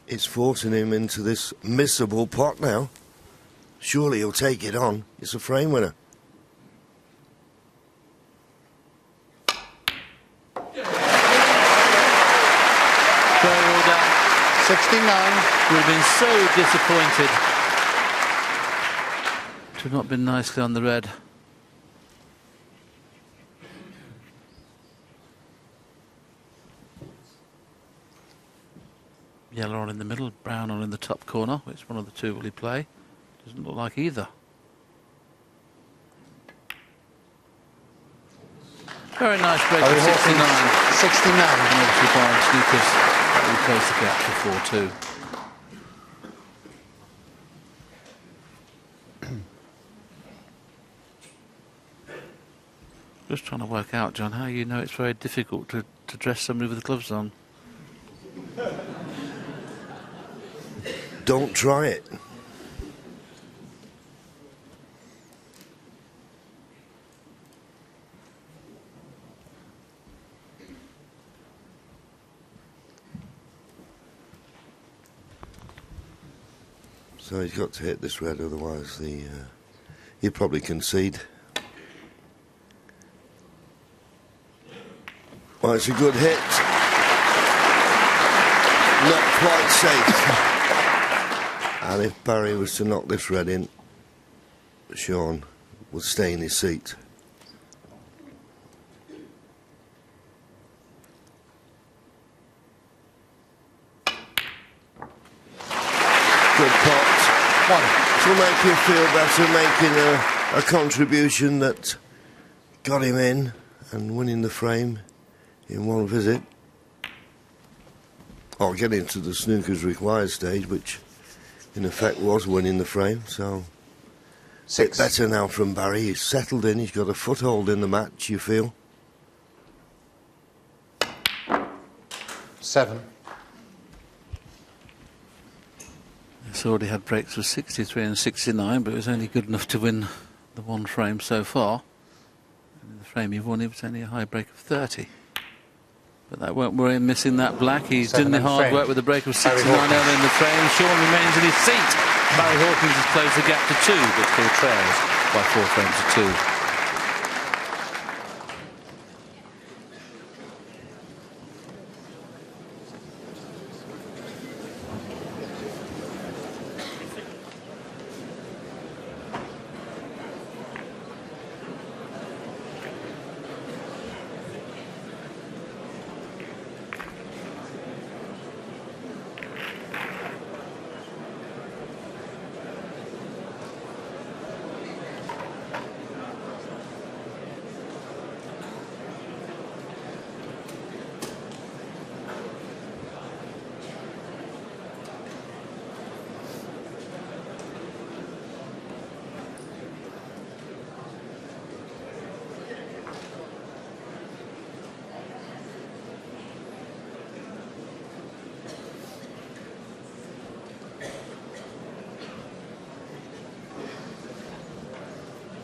it's forcing him into this missable pot now. Surely he'll take it on. It's a frame winner. Very well done. 69. Would have been so disappointed to have not been nicely on the red. Yellow on in the middle, brown on in the top corner. Which one of the two will he play? Doesn't look like either. Very nice break for 69. 69. And obviously Brian Snookers replaced the gap to 4-2. Just trying to work out, John, how you know it's very difficult to dress somebody with the gloves on. Don't try it. So he's got to hit this red, otherwise he'll probably concede. Well, it's a good hit. Not quite safe. And if Barry was to knock this red in, Sean would stay in his seat. Good pot. To make him feel better, making a contribution that got him in and winning the frame in one visit. Or getting to the snooker's required stage, which in effect was winning the frame, so a bit better now from Barry. He's settled in, he's got a foothold in the match, you feel? 7. It's already had breaks of 63 and 69, but it was only good enough to win the one frame so far. And in the frame he won, it was only a high break of 30. But that won't worry him missing that black. He's doing the hard work with a break of 69 early in the frame. Sean remains in his seat. Barry Hawkins has closed the gap to 2, but still trails by 4 frames to 2.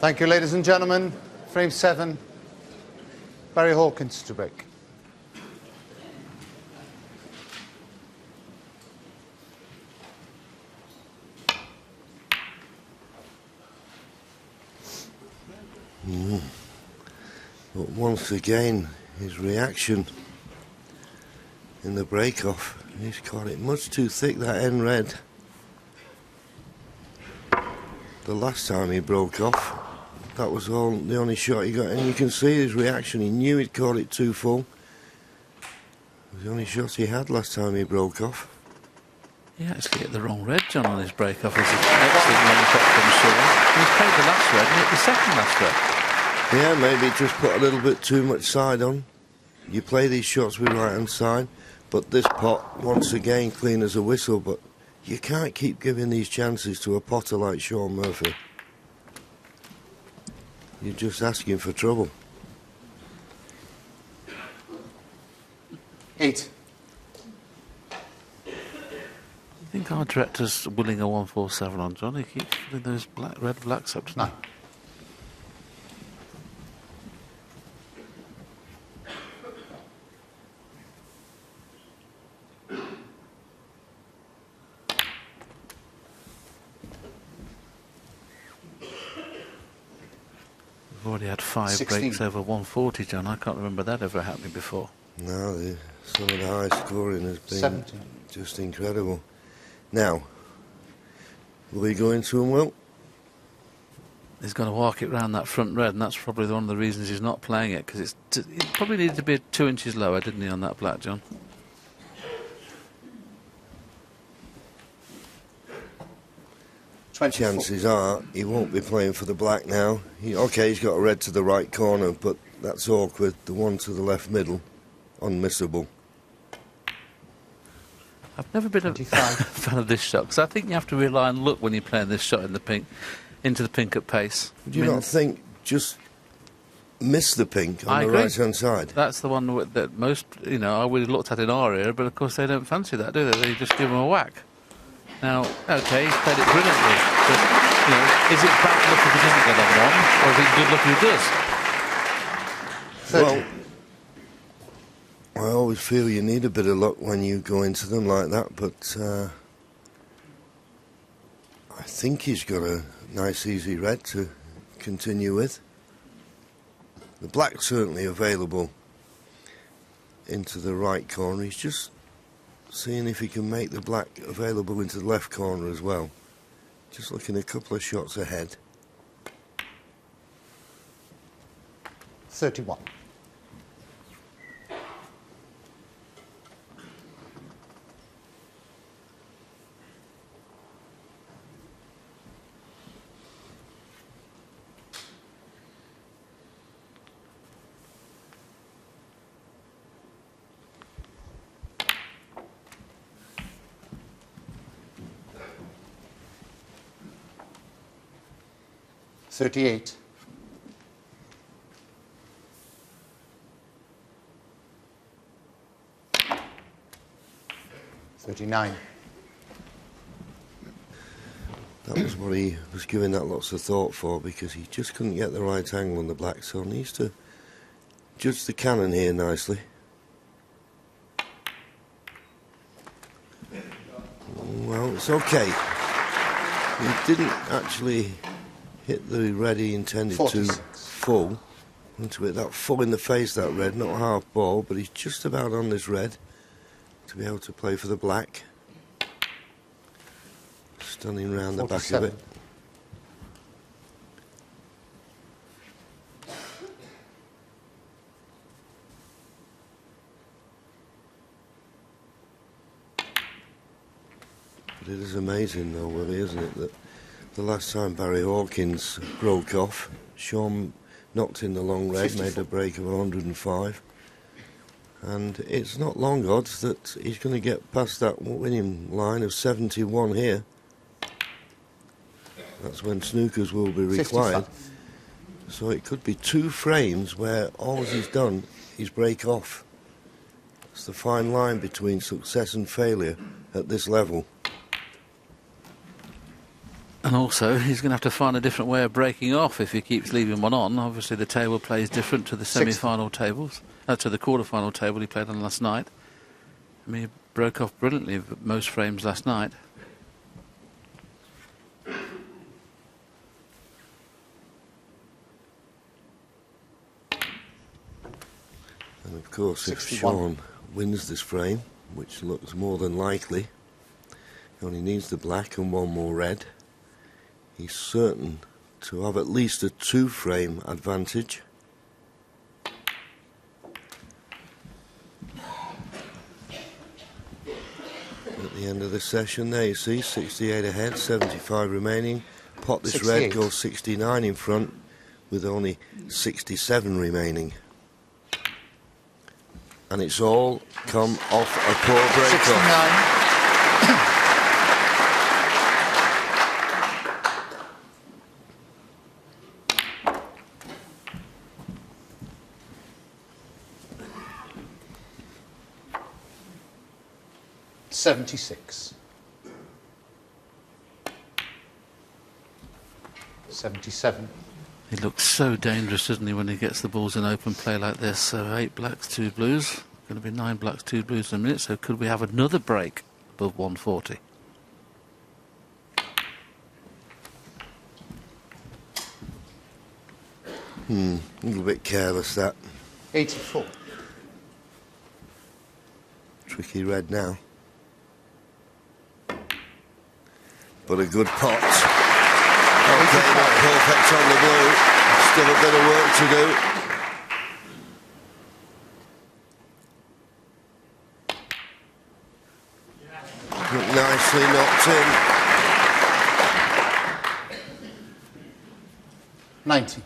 Thank you, ladies and gentlemen. Frame 7, Barry Hawkins to break. But once again, his reaction in the break-off, he's got it much too thick, that end red. The last time he broke off, that was all the only shot he got, and you can see his reaction. He knew he'd caught it too full. It was the only shot he had last time he broke off. He actually hit the wrong red, John, on his break-off. It was an excellent long shot from Shaw. He's played the last red and hit the second last red. Yeah, maybe just put a little bit too much side on. You play these shots with right-hand side, but this pot, once again, clean as a whistle, but you can't keep giving these chances to a potter like Sean Murphy. You're just asking for trouble. 8. I think our director's willing a 147 on John. He keeps putting those red blacks up, doesn't he? We've already had 5 16. breaks over 140, John. I can't remember that ever happening before. No, some of the high scoring has been 17. just incredible. Now, will he go into him well? He's going to walk it round that front red, and that's probably one of the reasons he's not playing it, because it probably needed to be 2 inches lower, didn't he, on that black, John? Chances are he won't be playing for the black now. He's got a red to the right corner, but that's awkward. The one to the left middle, unmissable. I've never been a fan of this shot, because I think you have to rely on luck when you're playing this shot in the pink, into the pink at pace. Do you not think just miss the pink on the right-hand side? That's the one that most, I would have looked at in our era, but of course they don't fancy that, do they? They just give him a whack. Now, OK, he's played it brilliantly, but, is it bad luck if he doesn't get on one, or is it good luck if he does? Well, I always feel you need a bit of luck when you go into them like that, but I think he's got a nice easy red to continue with. The black's certainly available into the right corner. He's just seeing if he can make the black available into the left corner as well. Just looking a couple of shots ahead. 31. $38. $39. That was what he was giving that lots of thought for, because he just couldn't get the right angle on the black, so he needs to judge the cannon here nicely. Well, it's okay. He didn't actually hit the red he intended 46. to full. To hit that full in the face, that red, not half ball, but he's just about on this red to be able to play for the black. Stunning round the back of it. But it is amazing though, Willie, isn't it, that the last time Barry Hawkins broke off, Sean knocked in the long red, 54. Made a break of 105. And it's not long odds that he's going to get past that winning line of 71 here. That's when snookers will be required. 55. So it could be 2 frames where all he's done is break off. It's the fine line between success and failure at this level. And also, he's going to have to find a different way of breaking off if he keeps leaving one on. Obviously, the table plays different to the semi-final tables, to the quarter-final table he played on last night. I mean, he broke off brilliantly most frames last night. And of course, 61. if Sean wins this frame, which looks more than likely, he only needs the black and one more red. He's certain to have at least a 2-frame advantage. At the end of the session there, you see, 68 ahead, 75 remaining. Pot this 68. red, goes 69 in front, with only 67 remaining. And it's all come off a poor break-off. 76. 77. He looks so dangerous, doesn't he, when he gets the balls in open play like this. So 8 blacks, 2 blues. Going to be 9 blacks, 2 blues in a minute. So could we have another break above 140? A little bit careless, that. 84. Tricky red now. But a good pot. Okay, not perfect on the blue. Still a bit of work to do. Nicely knocked in. 90.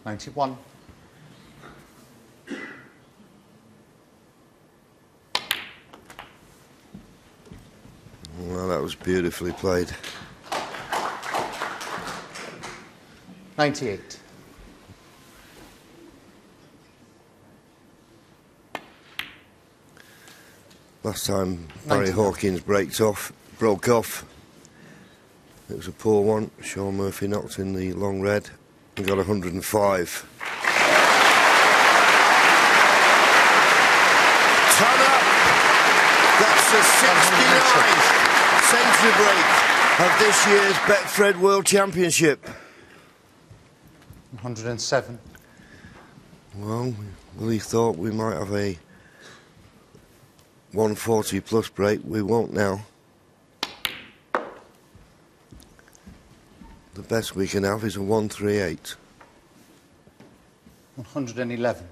91. Well, that was beautifully played. 98. Last time Barry Hawkins broke off, it was a poor one. Sean Murphy knocked in the long red and got 105. Turn up! That's the 69th century break of this year's Betfred World Championship. 107. Well, we thought we might have a 140 plus break. We won't now. The best we can have is a 138. 111.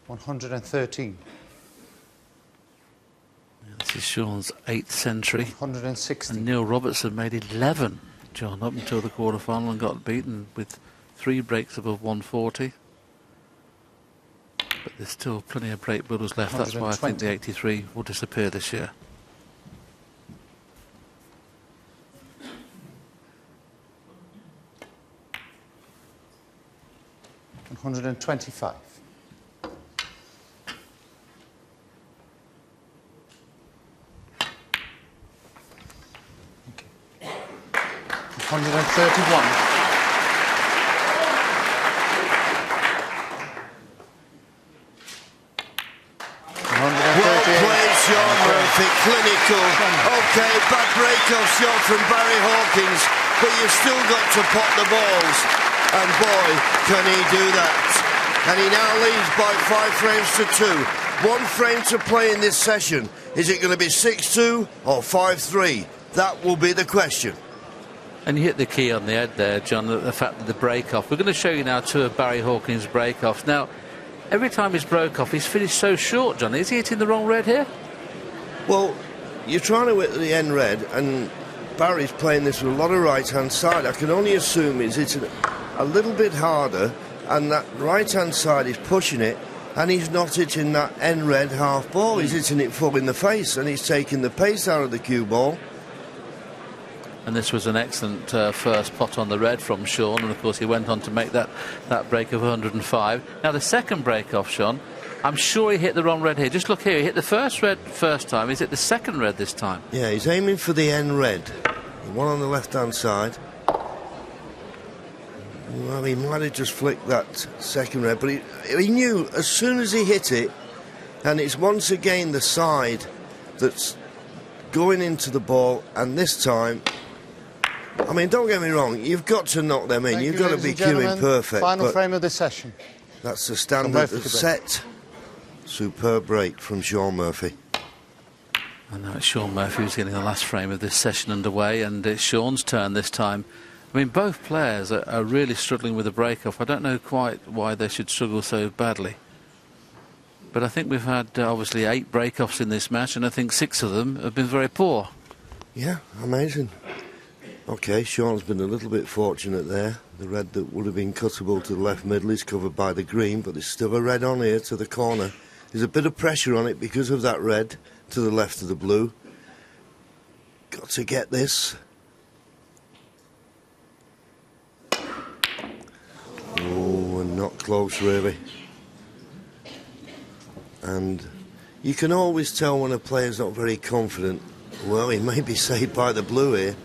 113. This is Sean's 8th century. 160. And Neil Robertson made 11, John, up until the quarter-final and got beaten with 3 breaks above 140. But there's still plenty of break builders left. That's why I think the 83 will disappear this year. 125. 131. Sean Murphy, clinical. Okay, bad break-off shot from Barry Hawkins, but you've still got to pot the balls. And boy, can he do that. And he now leads by 5 frames to 2. 1 frame to play in this session. Is it going to be 6-2 or 5-3? That will be the question. And you hit the key on the head there, John, the fact that the break-off. We're going to show you now 2 of Barry Hawkins' break-offs. Now, every time he's broke off, he's finished so short, John. Is he hitting the wrong red here? Well, you're trying to hit the end red, and Barry's playing this with a lot of right-hand side. I can only assume he's hitting a little bit harder, and that right-hand side is pushing it, and he's not hitting that end red half ball. He's hitting it full in the face, and he's taking the pace out of the cue ball. And this was an excellent first pot on the red from Sean, and of course he went on to make that break of 105. Now the second break off, Sean, I'm sure he hit the wrong red here. Just look here, he hit the first red first time. Is it the second red this time? Yeah, he's aiming for the end red. The one on the left-hand side. Well, he might have just flicked that second red, but he knew as soon as he hit it, and it's once again the side that's going into the ball, and this time, I mean, don't get me wrong, you've got to knock them in. You've got to be cueing perfect. Final frame of this session. That's the standard set. Superb break from Sean Murphy. I know it's Sean Murphy who's getting the last frame of this session underway, and it's Sean's turn this time. I mean, both players are really struggling with the break-off. I don't know quite why they should struggle so badly. But I think we've had, obviously, 8 break-offs in this match, and I think 6 of them have been very poor. Yeah, amazing. OK, Sean's been a little bit fortunate there. The red that would have been cuttable to the left middle is covered by the green, but there's still a red on here to the corner. There's a bit of pressure on it because of that red to the left of the blue. Got to get this. Oh, and not close, really. And you can always tell when a player's not very confident. Well, he may be saved by the blue here,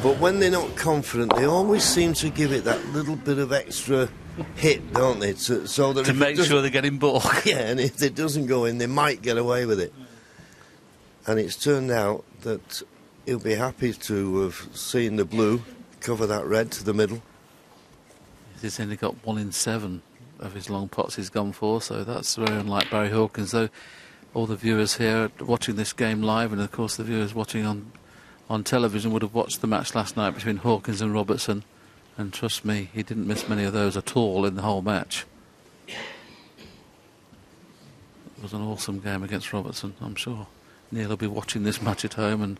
but when they're not confident, they always seem to give it that little bit of extra hit, don't they? So that to make sure they get in ball. Yeah, and if it doesn't go in, they might get away with it. And it's turned out that he'll be happy to have seen the blue cover that red to the middle. He's only got 1 in 7 of his long pots he's gone for, so that's very unlike Barry Hawkins. Though all the viewers here watching this game live, and of course the viewers watching on television, would have watched the match last night between Hawkins and Robertson, and trust me, he didn't miss many of those at all in the whole match. It was an awesome game against Robertson. I'm sure Neil will be watching this match at home and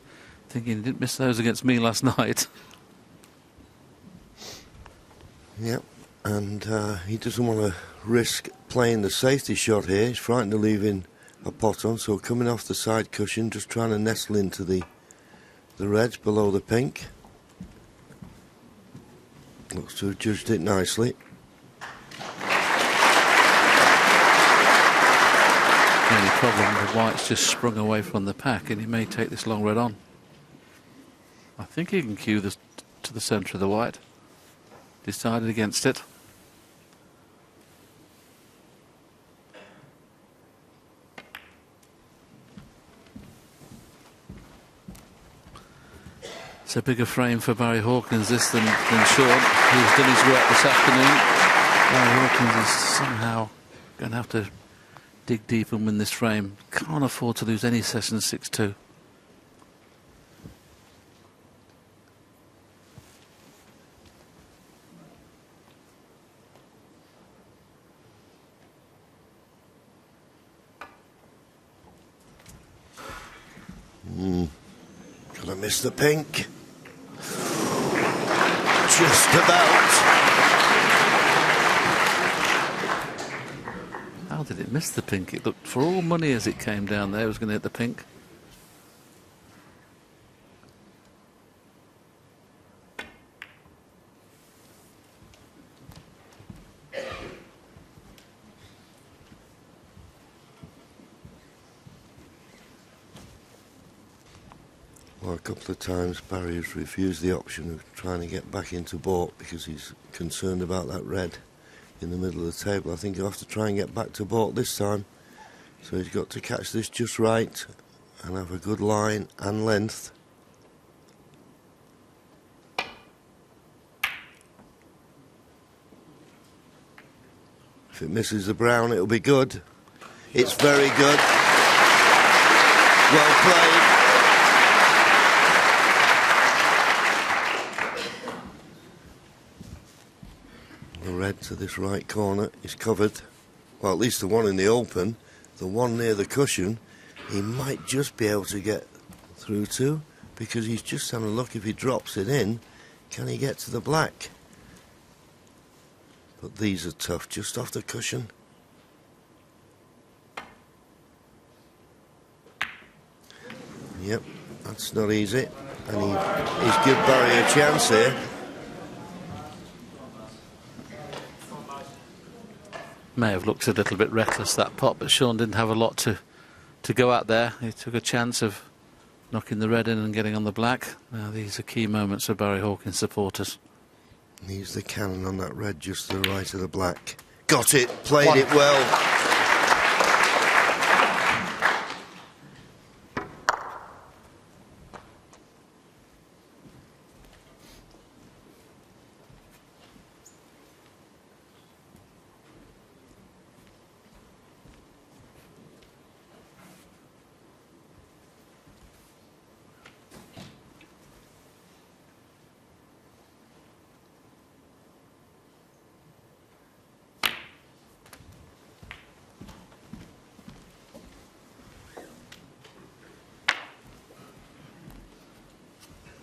thinking he didn't miss those against me last night. Yep, and he doesn't want to risk playing the safety shot here. He's frightened of leaving a pot on, so coming off the side cushion, just trying to nestle into the reds below the pink. Looks to have judged it nicely. The only problem, the white's just sprung away from the pack, and he may take this long red on. I think he can cue this to the centre of the white. Decided against it. It's a bigger frame for Barry Hawkins this than Sean, who's done his work this afternoon. Barry Hawkins is somehow going to have to dig deep and win this frame. Can't afford to lose any session 6-2. Could have missed the pink. Just about. How did it miss the pink? It looked, for all money as it came down there, it was going to hit the pink. Well, a couple of times Barry has refused the option of trying to get back into baulk because he's concerned about that red in the middle of the table. I think he'll have to try and get back to baulk this time. So he's got to catch this just right and have a good line and length. If it misses the brown, it'll be good. It's very good. Well played. The red to this right corner is covered. Well, at least the one in the open. The one near the cushion, he might just be able to get through to, because he's just having a look if he drops it in, can he get to the black? But these are tough, just off the cushion. Yep, that's not easy. And he's give Barry a chance here. May have looked a little bit reckless, that pot, but Sean didn't have a lot to go out there. He took a chance of knocking the red in and getting on the black. Now these are key moments for Barry Hawkins supporters. He's the cannon on that red just to the right of the black. Got it, played it well.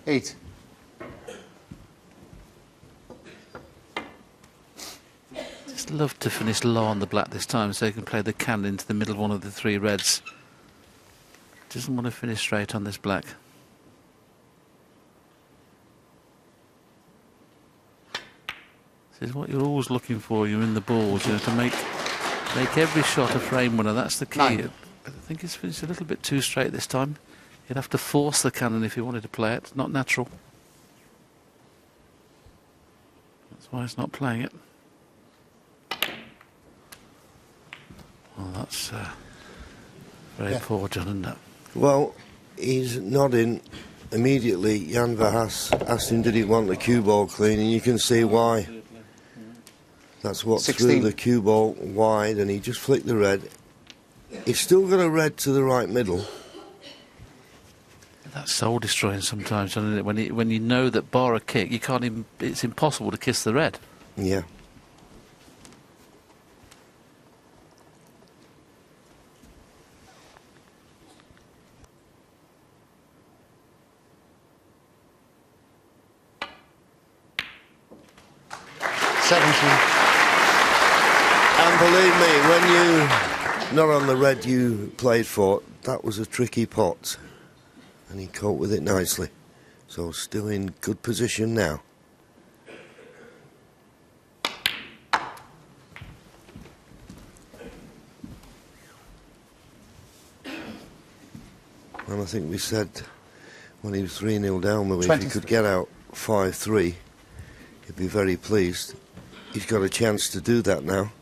Eight. Just love to finish low on the black this time so he can play the cannon into the middle of one of the three reds. Doesn't want to finish straight on this black. This is what you're always looking for. You're in the balls, you know, to make every shot a frame winner. That's the key. Nine. I think it's finished a little bit too straight this time. You'd have to force the cannon if you wanted to play it. It's not natural. That's why he's not playing it. Well, that's very poor, John, isn't it? Well, he's nodding. Immediately, Jan Verhaas asked him did he want the cue ball clean, and you can see why. That's what 16. threw the cue ball wide, and he just flicked the red. He's still got a red to the right middle. That's soul destroying sometimes, isn't it? When you know that bar a kick, you can't even. It's impossible to kiss the red. Yeah. And believe me, when you not on the red you played for, that was a tricky pot. And he coped with it nicely. So still in good position now. And I think we said when he was 3-0 down, well, if he could get out 5-3, he'd be very pleased. He's got a chance to do that now.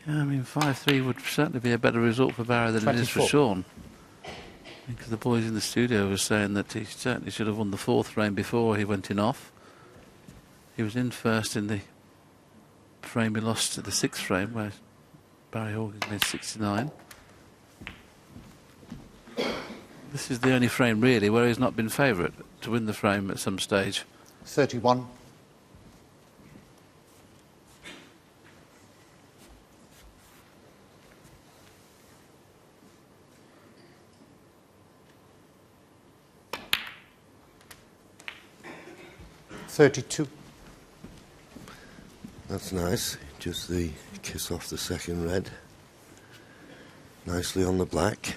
Yeah, I mean, 5-3 would certainly be a better result for Barry than it is for Sean. Because the boys in the studio were saying that he certainly should have won the fourth frame before he went in off. He was in first in the frame he lost at the sixth frame, where Barry Hawkins made 69. This is the only frame, really, where he's not been favourite to win the frame at some stage. 31. That's nice. Just the kiss off the second red. Nicely on the black.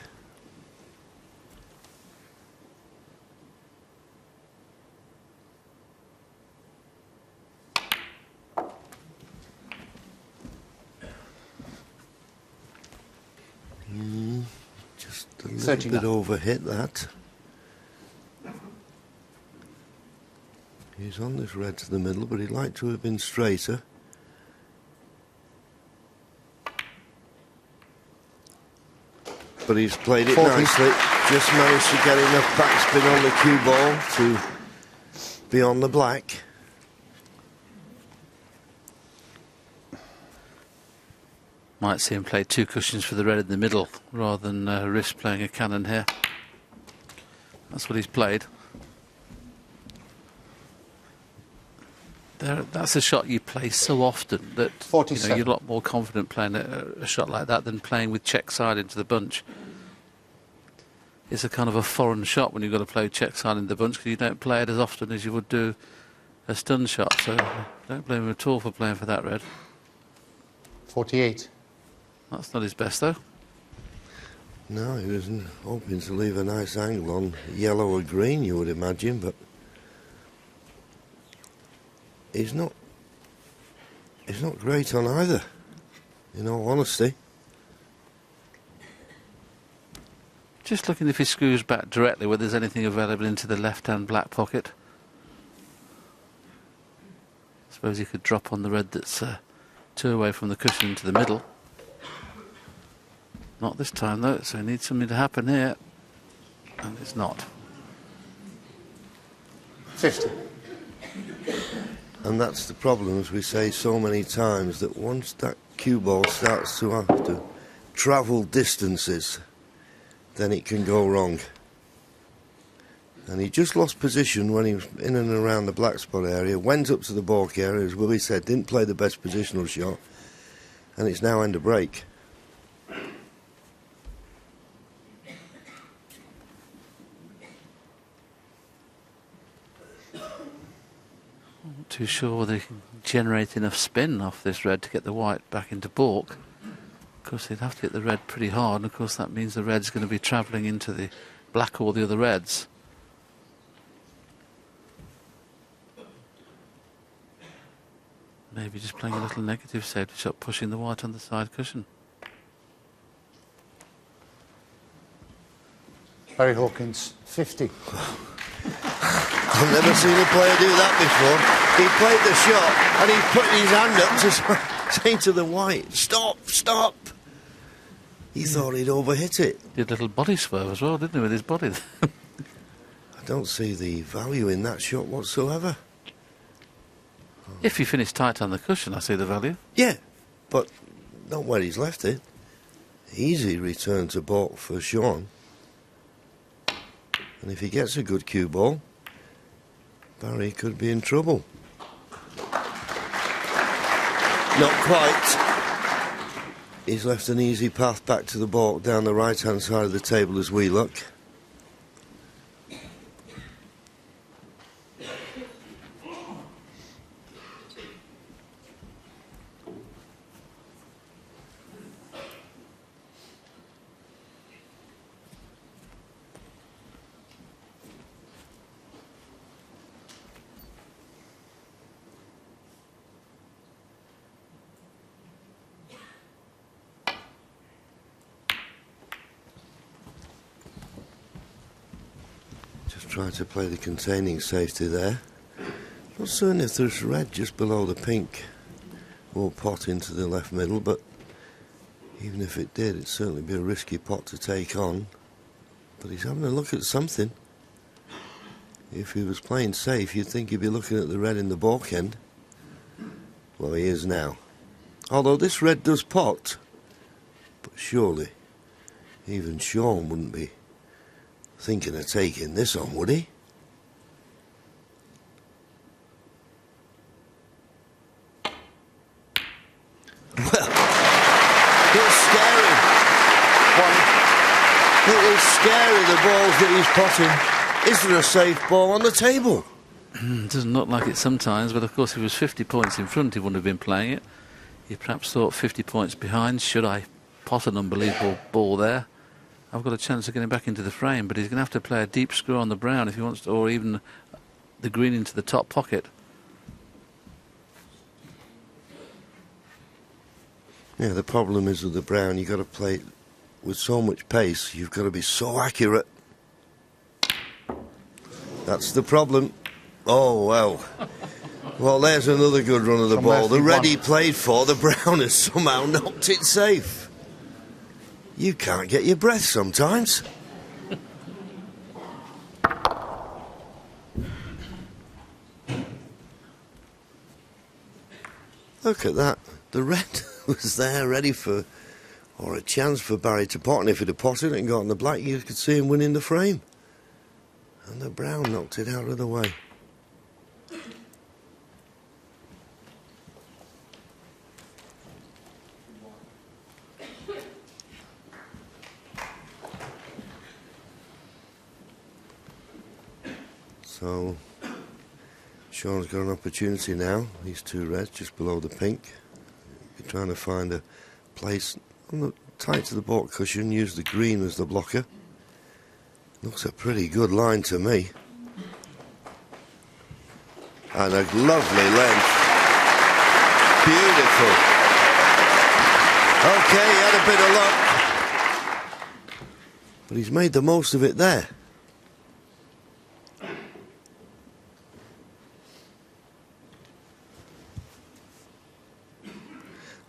Just a little bit overhit that. He's on this red to the middle, but he'd like to have been straighter. But he's played it nicely. Just managed to get enough backspin on the cue ball to be on the black. Might see him play two cushions for the red in the middle rather than risk playing a cannon here. That's what he's played. That's a shot you play so often that you're a lot more confident playing a shot like that than playing with check side into the bunch. It's a kind of a foreign shot when you've got to play check side into the bunch because you don't play it as often as you would do a stun shot. So don't blame him at all for playing for that red. 48. That's not his best, though. No, he was hoping to leave a nice angle on yellow or green, you would imagine, but he's not great on either, in all honesty. Just looking if he screws back directly, whether there's anything available into the left-hand black pocket. I suppose he could drop on the red that's 2 away from the cushion into the middle. Not this time, though, so he needs something to happen here. And it's not. 50. And that's the problem, as we say so many times, that once that cue ball starts to have to travel distances, then it can go wrong. And he just lost position when he was in and around the black spot area, went up to the balk area, as Willie said, didn't play the best positional shot, and it's now end of break. Not too sure whether he can generate enough spin off this red to get the white back into balk. Of course, they'd have to hit the red pretty hard, and of course that means the red's going to be travelling into the black or the other reds. Maybe just playing a little negative safety shot, pushing the white on the side cushion. Barry Hawkins, 50. I've never seen a player do that before. He played the shot and he's putting his hand up to say to the white, stop, stop. He thought he'd overhit it. Did a little body swerve as well, didn't he, with his body? I don't see the value in that shot whatsoever. If you finish tight on the cushion, I see the value. Yeah, but not where he's left it. Easy return to balk for Sean. And if he gets a good cue ball, Barry could be in trouble. Not quite. He's left an easy path back to the balk down the right-hand side of the table as we look. Try to play the containing safety there. Not certain if there's red just below the pink will pot into the left middle, but even if it did, it'd certainly be a risky pot to take on. But he's having a look at something. If he was playing safe, you'd think he'd be looking at the red in the balk end. Well, he is now. Although this red does pot, but surely even Sean wouldn't be thinking of taking this on, would he? Well, it's scary. It is scary, the balls that he's potting. Is there a safe ball on the table? Doesn't look like it sometimes, but of course if he was 50 points in front, he wouldn't have been playing it. He perhaps thought 50 points behind, should I pot an unbelievable ball there? I've got a chance of getting back into the frame, but he's going to have to play a deep screw on the brown if he wants to, or even the green into the top pocket. Yeah, the problem is with the brown, you've got to play with so much pace, you've got to be so accurate. That's the problem. Oh, well. Well, there's another good run of the ball. The red he played for, the brown has somehow knocked it safe. You can't get your breath sometimes. Look at that. The red was there ready for, or a chance for Barry to pot, and if he'd have potted it and got on the black, you could see him winning the frame. And the brown knocked it out of the way. So, Sean's got an opportunity now. These two reds just below the pink. He trying to find a place on the, tight to the baulk cushion, use the green as the blocker. Looks a pretty good line to me. And a lovely length. Beautiful. Okay, he had a bit of luck. But he's made the most of it there.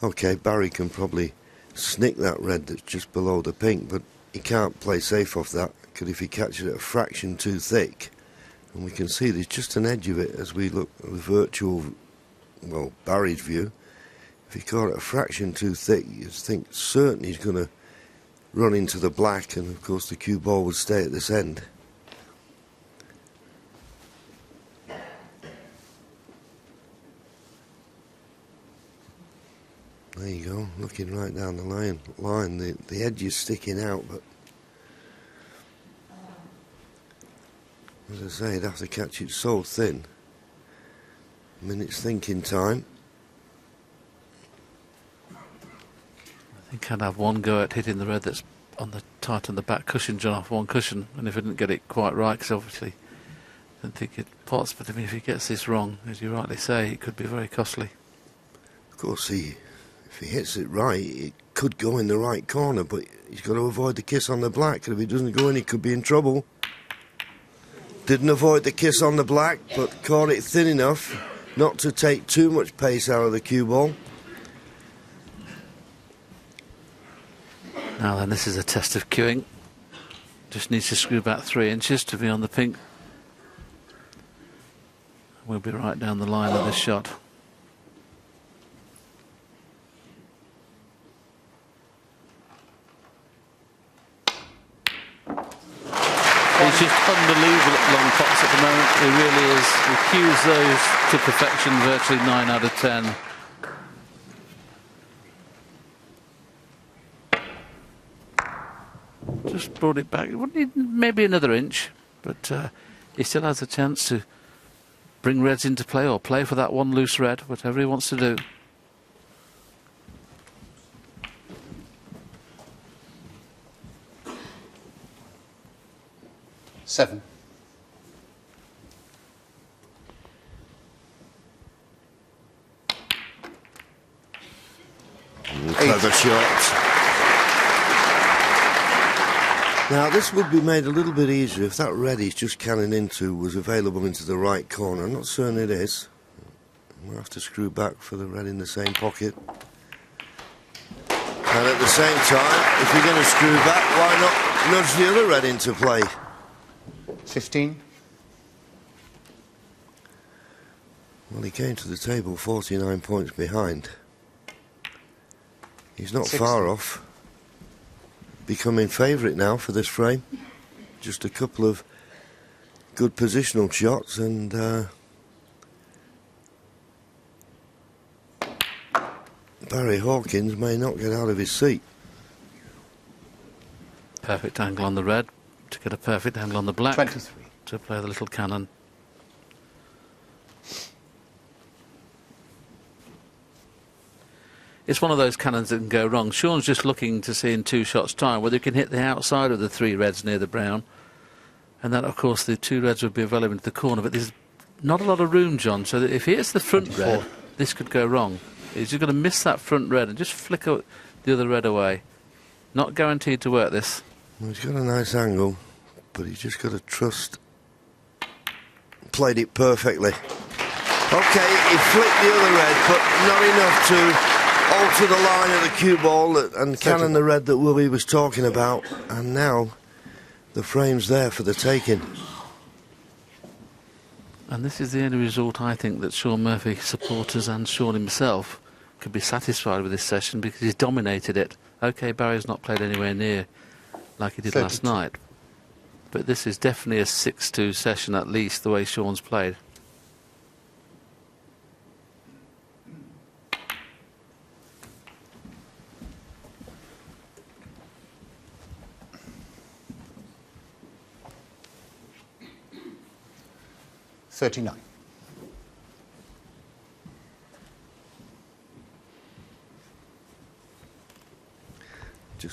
Okay, Barry can probably snick that red that's just below the pink, but he can't play safe off that, because if he catches it a fraction too thick, and we can see there's just an edge of it as we look at the virtual, well, Barry's view. If he caught it a fraction too thick, you'd think certainly he's going to run into the black, and of course the cue ball would stay at this end. There you go, looking right down the line. The edge is sticking out, but as I say, you'd have to catch it so thin. A minute's thinking time. I think I'd have one go at hitting the red that's on the tight on the back cushion, John, off one cushion, and if I didn't get it quite right, because obviously I don't think it pots, but I mean, if he gets this wrong, as you rightly say, it could be very costly. Of course, if he hits it right, it could go in the right corner, but he's got to avoid the kiss on the black, and if he doesn't go in, he could be in trouble. Didn't avoid the kiss on the black, but caught it thin enough not to take too much pace out of the cue ball. Now then, this is a test of cueing. Just needs to screw back 3 inches to be on the pink. We'll be right down the line of this shot. He's just unbelievable at long pots at the moment. He really is. He cues those to perfection, virtually 9 out of 10. Just brought it back. Maybe another inch, but he still has a chance to bring reds into play or play for that one loose red, whatever he wants to do. Seven. Clever shot. Now this would be made a little bit easier if that red he's just canning into was available into the right corner. I'm not certain it is. We'll have to screw back for the red in the same pocket. And at the same time, if you're going to screw back, why not nudge the other red into play? 15. Well, he came to the table 49 points behind. He's not 60. far off. Becoming favourite now for this frame. Just a couple of good positional shots and Barry Hawkins may not get out of his seat. Perfect angle on the red to get a perfect angle on the black. 23. To play the little cannon. It's one of those cannons that can go wrong. Sean's just looking to see in 2 shots' time whether he can hit the outside of the 3 reds near the brown. And that, of course, the 2 reds would be available into the corner. But there's not a lot of room, John, so that if he hits the front 24. red, this could go wrong. He's just going to miss that front red and just flicker the other red away. Not guaranteed to work this. Well, he's got a nice angle, but he's just got to trust. Played it perfectly. Okay, he flicked the other red, but not enough to alter the line of the cue ball and cannon the red that Willie was talking about. And now the frame's there for the taking. And this is the only result, I think, that Sean Murphy supporters and Sean himself could be satisfied with this session, because he's dominated it. OK, Barry's not played anywhere near like he did 32. last night. But this is definitely a 6-2 session, at least, the way Sean's played.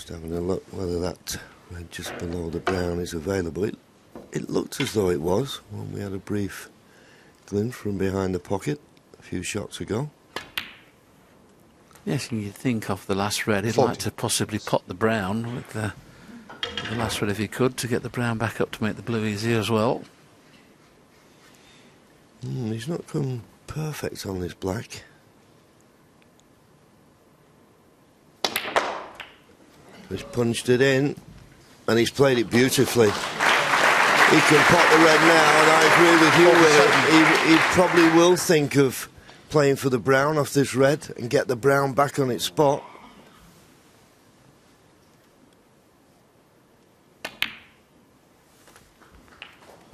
Just having a look whether that red just below the brown is available. It looked as though it was when we had a brief glimpse from behind the pocket a few shots ago. Yes, and you'd think of the last red, he'd like to possibly pot the brown with the last red if he could, to get the brown back up to make the blue easier as well. He's not come perfect on this black. He's punched it in, and he's played it beautifully. He can pot the red now, and I agree with you with it. He probably will think of playing for the brown off this red and get the brown back on its spot.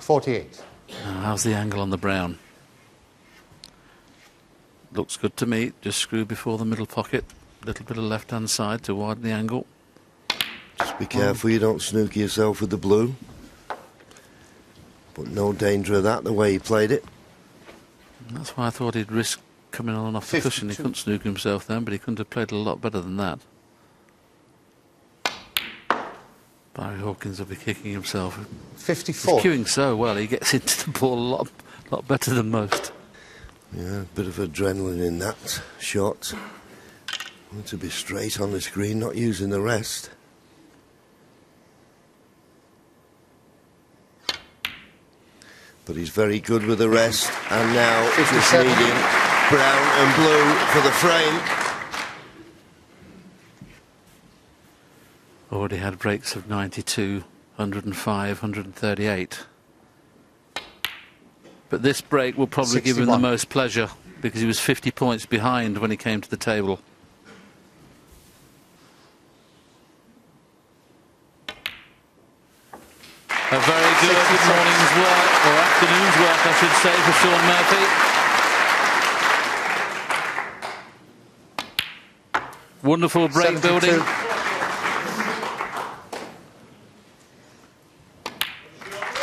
.48. How's the angle on the brown? Looks good to me. Just screw before the middle pocket. A little bit of left-hand side to widen the angle. Just be careful you don't snooker yourself with the blue. But no danger of that, the way he played it. And that's why I thought he'd risk coming on and off the cushion. He couldn't snooker himself then, but he couldn't have played a lot better than that. Barry Hawkins will be kicking himself. 54. He's cueing so well, he gets into the ball a lot better than most. Yeah, a bit of adrenaline in that shot. Want to be straight on the screen, not using the rest. But he's very good with the rest, and now just needing brown and blue for the frame. Already had breaks of 92, 105, 138. But this break will probably 61. give him the most pleasure, because he was 50 points behind when he came to the table. A very good morning's work, or afternoon's work, I should say, for Shaun Murphy. Wonderful break 72. building.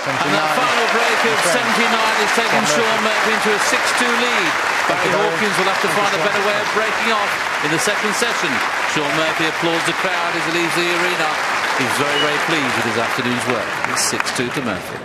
And that final break of 79 is taking Shaun Murphy into a 6-2 lead. Barry Hawkins will have to find a better way of breaking off in the second session. Shaun Murphy applauds the crowd as he leaves the arena. He's very, very pleased with his afternoon's work. It's 6-2 to Murphy.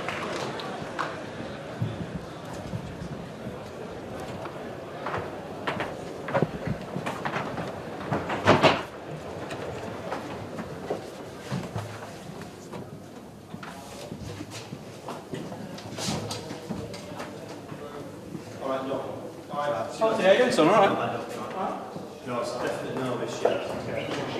Oh, yeah, you're doing all right. No, it's definitely no this year.